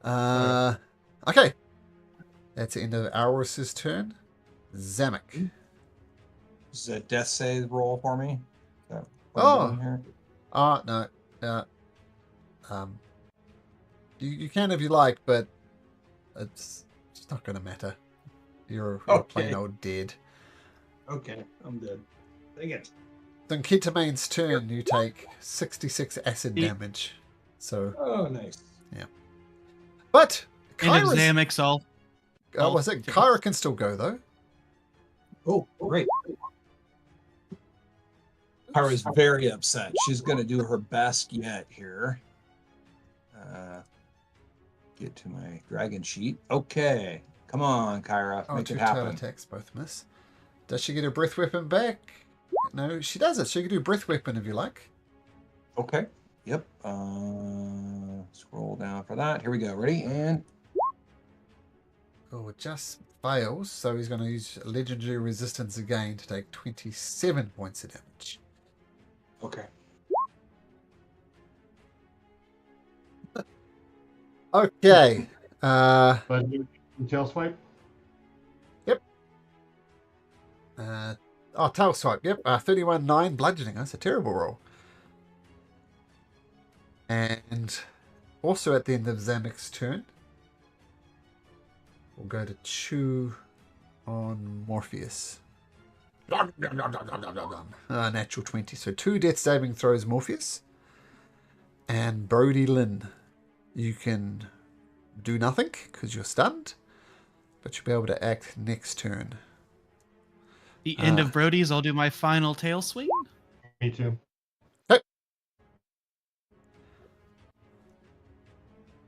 Okay. That's the end of Alris's turn. Zamek. Is a death save roll for me? Is that what Oh. I'm doing here? No. You can if you like, but it's not going to matter. You're plain Okay. old dead. Okay, I'm dead. Dang it. Then Kitamane's turn, you take 66 acid damage. So, Oh, nice. but End of Kyra's, Zamek's all. was it? Kyra can still go though. Oh, great. Kyra's very upset. She's going to do her best yet here. Get to my dragon sheet. Okay. Come on, Kyra. Oh, Make two it tail happen. attacks both miss. Does she get her breath weapon back? No, she doesn't. She can do breath weapon if you like. Okay. Yep. Scroll down for that. Here we go. Ready? And Oh, just fails, so he's going to use legendary resistance again to take 27 points of damage. Okay. Okay. But you tail swipe. Tail swipe. Yep. 31-9 bludgeoning. That's a terrible roll. And also at the end of Zamek's turn, we'll go to chew on Morpheus. Natural 20. So 2 death saving throws Morpheus. And Brody Lynn, you can do nothing because you're stunned, but you'll be able to act next turn. The end of Brody's, I'll do my final tail swing. Me too.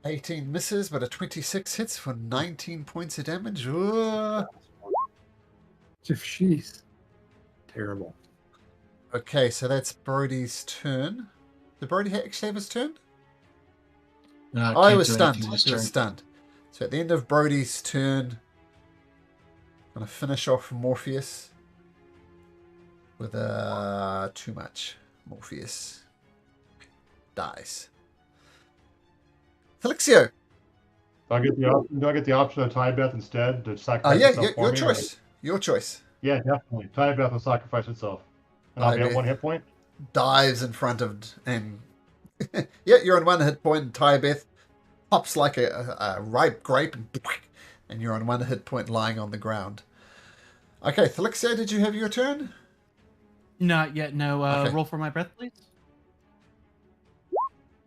18 misses, but a 26 hits for 19 points of damage. Ooh. Jeez. Terrible. Okay, so that's Brody's turn. Did Brody actually have his turn? No, Oh, he can't was do stunned. anything He this was turn. stunned. So at the end of Brody's turn, I'm going to finish off Morpheus with too much. Morpheus dies. Felixio. Do I get the option of tie Beth instead to sacrifice Yeah, itself for your me? choice. Your choice. Yeah, definitely. Tie Beth will sacrifice itself. And I'll be at Tyebeth 1 hit point. dives in front of and yeah, you're on 1 hit point. Tyebeth pops like a ripe grape and you're on 1 hit point lying on the ground. Okay, Felixia, did you have your turn? Not yet, no. Okay. Roll for my breath, please.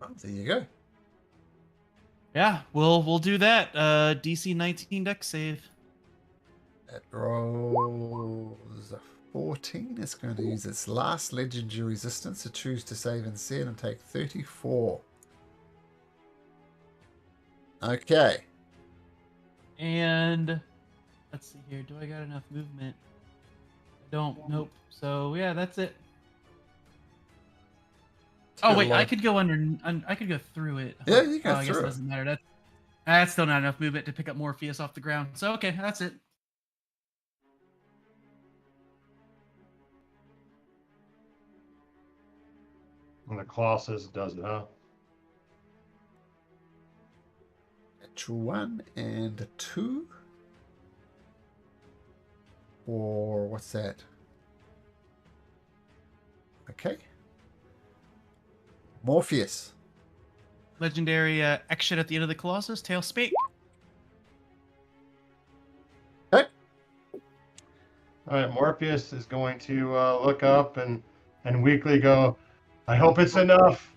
Oh, there you go. Yeah, we'll do that. DC 19 dex save. It rolls a 14. It's going to use its last legendary resistance to choose to save instead and take 34. Okay. And let's see here. Do I got enough movement? I don't. Nope. So yeah, that's it. Oh wait, I could go I could go through it. Yeah, you can I guess through it it. doesn't matter. That's still not enough movement to pick up Morpheus off the ground. So okay, that's it. And the Colossus does it, huh? Natural 1 and a 2. Or what's that? Okay. Morpheus. Legendary action at the end of the Colossus. Tail speak. Okay. All right, Morpheus is going to look up and weakly go, I hope it's enough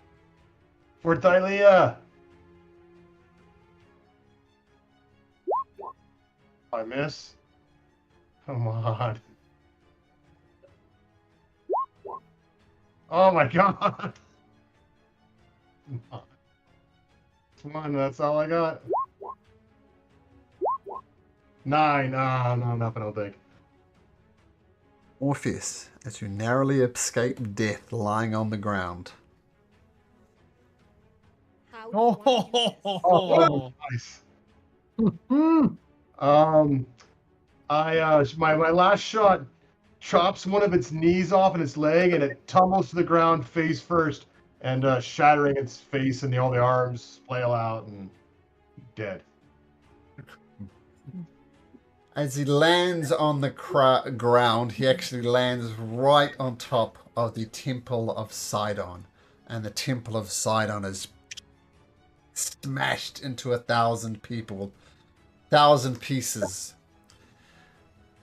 for Thylea. I miss. Come on. Oh my god. Come on, that's all I got. 9. Ah, no, nothing, I don't think. Morpheus, as you narrowly escape death lying on the ground. How Oh, Oh, nice. My last shot chops one of its knees off and its leg, and it tumbles to the ground face first, and shattering its face, and all the arms flail out and dead. As he lands on the ground, he actually lands right on top of the Temple of Sidon. And the Temple of Sidon is smashed into 1,000 people. 1,000 pieces.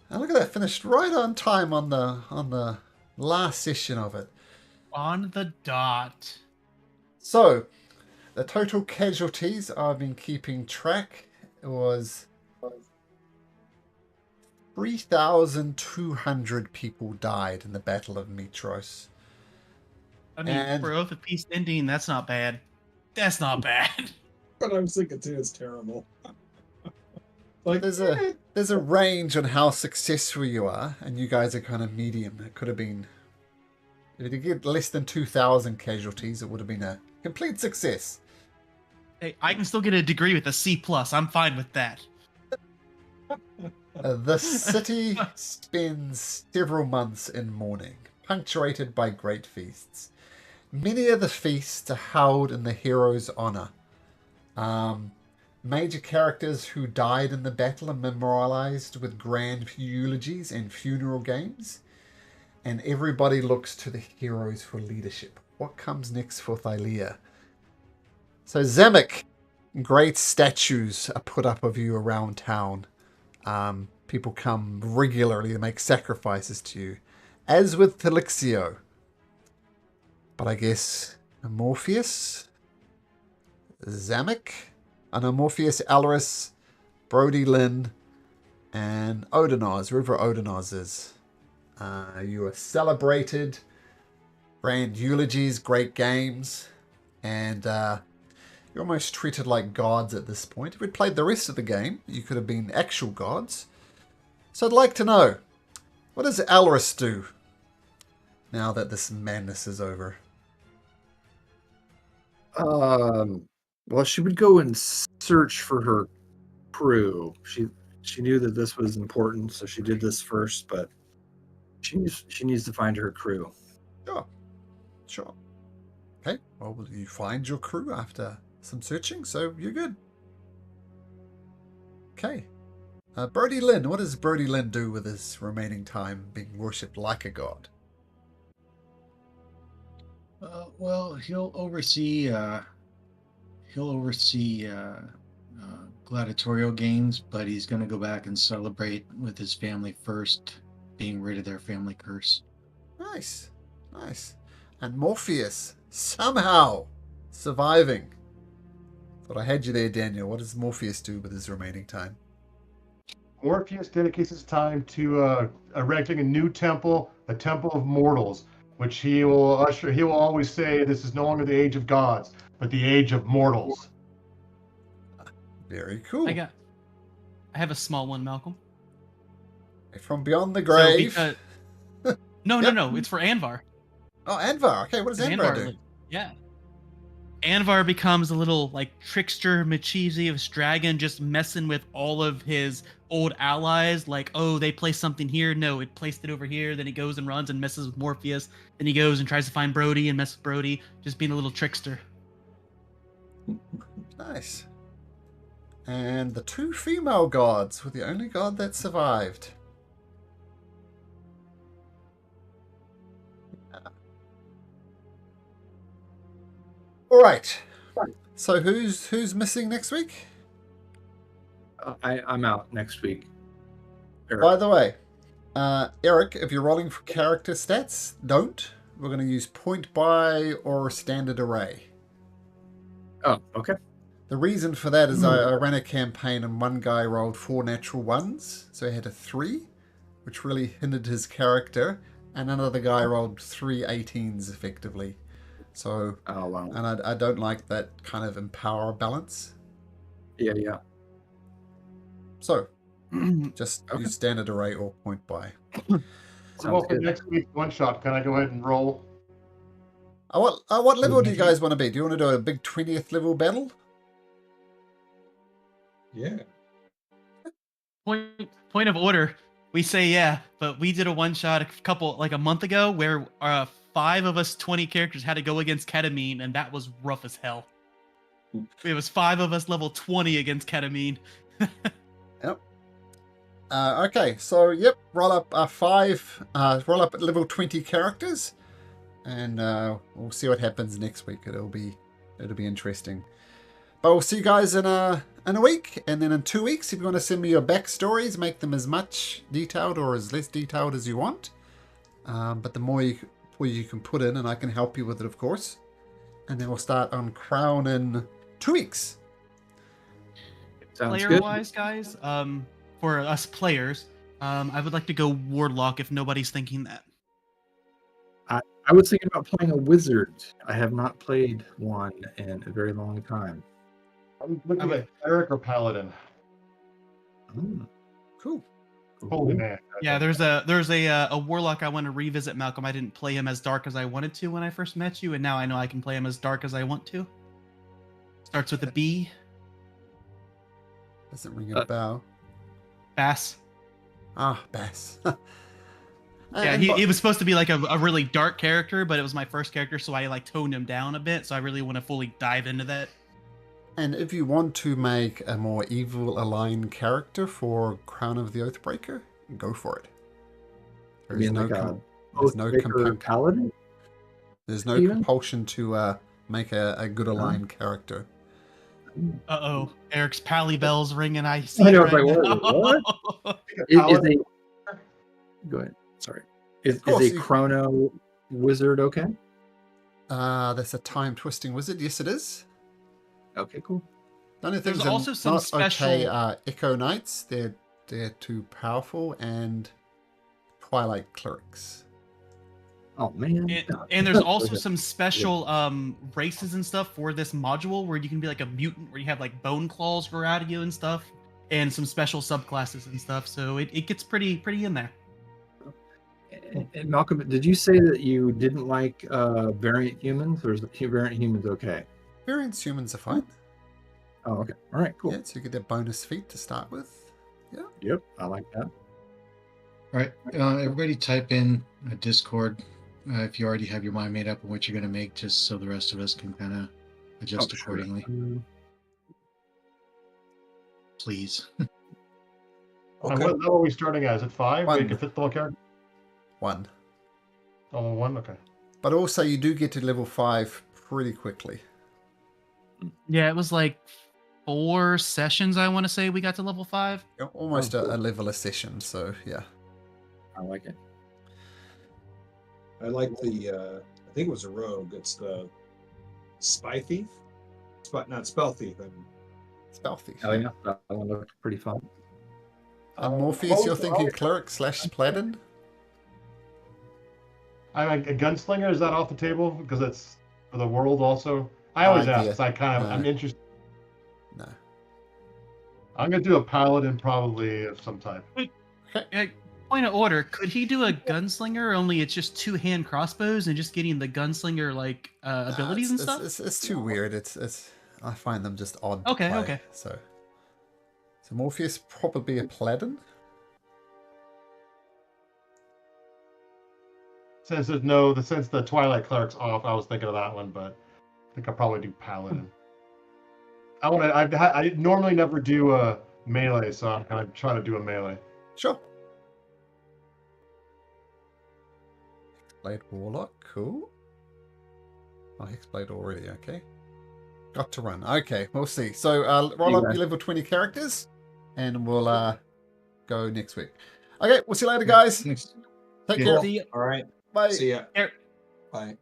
And look at that, finished right on time on the last session of it. on the dot. So, the total casualties I've been keeping track was 3,200 people died in the Battle of Mitros. I mean, And- for Oath of Peace ending, that's not bad. That's not bad. But I was thinking too, it's terrible. Like There's a range on how successful you are, and you guys are kind of medium. It could have been, if you get less than 2,000 casualties, it would have been a complete success. Hey, I can still get a degree with a C+. I'm fine with that. The city spends several months in mourning, punctuated by great feasts. Many of the feasts are held in the hero's honor. Major characters who died in the battle are memorialized with grand eulogies and funeral games. And everybody looks to the heroes for leadership. What comes next for Thylea? So Zamek, great statues are put up of you around town. People come regularly to make sacrifices to you, as with Telixio. But I guess Morpheus, Zamek, Morpheus, Alaris, Brody Lynn, and Odinoz, wherever Odinoz is. You are celebrated, grand eulogies, great games, and you're almost treated like gods at this point. If we'd played the rest of the game, you could have been actual gods. So I'd like to know, what does Alaris do now that this madness is over? Well, she would go and search for her crew. She knew that this was important, so she did this first, but she needs to find her crew. Sure. Okay, well, you find your crew after some searching, so you're good. Okay. Brody Lynn, what does Brody Lynn do with his remaining time being worshipped like a god? Well, he'll oversee gladiatorial games, but he's going to go back and celebrate with his family first, being rid of their family curse. Nice. And Morpheus, somehow surviving. Thought I had you there, Daniel. What does Morpheus do with his remaining time? Morpheus dedicates his time to erecting a new temple, a temple of mortals, which he will always say, this is no longer the age of gods, but the age of mortals. Very cool. I have a small one, Malcolm. From beyond the grave. No, it's for Anvar. Oh, Anvar. Okay, what does Anvar do? Yeah. Anvar becomes a little like trickster, mischievous dragon, just messing with all of his old allies. Like, oh, they placed something here. No, it placed it over here. Then he goes and runs and messes with Morpheus. Then he goes and tries to find Brody and mess with Brody, just being a little trickster. Nice. And the two female gods were the only god that survived. All right. So who's missing next week? I'm out next week. Eric. By the way, Eric, if you're rolling for character stats, don't. We're going to use point buy or standard array. Oh, okay. The reason for that is I ran a campaign and one guy rolled 4 natural ones, so he had a 3, which really hindered his character, and another guy rolled 3 18s effectively. So, oh, wow. And I don't like that kind of empower balance. Yeah. So, just use standard array or point buy. Well, for next week's one shot, can I go ahead and roll? What level do you guys want to be? Do you want to do a big 20th level battle? Yeah. Point of order. We say yeah, but we did a one shot a month ago where 5 of us 20 characters had to go against Ketamine, and that was rough as hell. It was 5 of us level 20 against Ketamine. Yep. Okay, so roll up roll up at level 20 characters, and we'll see what happens next week. It'll be interesting. But we'll see you guys in a week, and then in 2 weeks, if you want to send me your backstories, make them as much detailed or as less detailed as you want. But the more you can put in, and I can help you with it, of course. And then we'll start on Crown in 2 weeks. Sounds good. Player-wise, guys, for us players, I would like to go Warlock if nobody's thinking that. I was thinking about playing a wizard. I have not played one in a very long time. I'm looking at Eric or Paladin. Cool. Holy man. Yeah, there's a Warlock I want to revisit, Malcolm. I didn't play him as dark as I wanted to when I first met you, and now I know I can play him as dark as I want to. Starts with a B. Doesn't ring a bell. Bass. Ah, Bass. Yeah, he was supposed to be like a really dark character, but it was my first character, so I like toned him down a bit. So I really want to fully dive into that. And if you want to make a more evil aligned character for Crown of the Oathbreaker, go for it. You mean like a there's no Oathbreaker paladin? There's no even? compulsion to make a good aligned character. Uh-oh. Eric's pally bells ringing. I see I know, it it's like, right what? now. Is a go ahead. Sorry. Is course, a you- chrono wizard okay? That's a time twisting wizard. Yes, it is. Okay, cool. The only There's things that also some not special- okay are Echo Knights. They're too powerful, and Twilight Clerics. Oh man. And there's also some special races and stuff for this module where you can be like a mutant where you have like bone claws grow out of you and stuff, and some special subclasses and stuff. So it gets pretty in there. And Malcolm, did you say that you didn't like variant humans, or is variant humans okay? Variants humans are fine. Oh, okay. All right, cool. Yeah, so you get their bonus feat to start with. Yep, I like that. All right, everybody type in a Discord if you already have your mind made up on what you're going to make, just so the rest of us can kind of adjust Oh, sure. accordingly. Please. And Okay. what level are we starting at? Is it 5? One. We can fit the whole character? 1. Oh, 1? Okay. But also, you do get to level 5 pretty quickly. Yeah, it was like 4 sessions, I want to say, we got to level 5. You're almost Oh, cool. a level a session, so yeah. I like it. I like the. I think it was a rogue. It's the spy thief. Not spell thief. Stealthy. Oh yeah, that one looked pretty fun. Morpheus, you're thinking cleric / paladin? I'm a gunslinger. Is that off the table? Because it's for the world also. I always ask. Yeah. 'Cause I kind of, I'm No. interested. No. I'm gonna do a paladin probably of some type. Point of order, could he do a gunslinger, only it's just 2 hand crossbows and just getting the gunslinger like abilities and stuff? It's too weird. It's I find them just odd. to Okay, play, okay. So Morpheus probably a paladin. Since the Twilight Cleric's off, I was thinking of that one, but I think I'll probably do paladin. I normally never do a melee, so I'm kind of trying to do a melee. Sure. Hexblade Warlock, cool. Oh, Hexblade already, okay. Got to run. Okay, we'll see. So roll up Anyway. your level 20 characters, and we'll go next week. Okay, we'll see you later, guys. Thanks. Take Yeah. care. See ya. All right. Bye. See ya. Eric. Bye.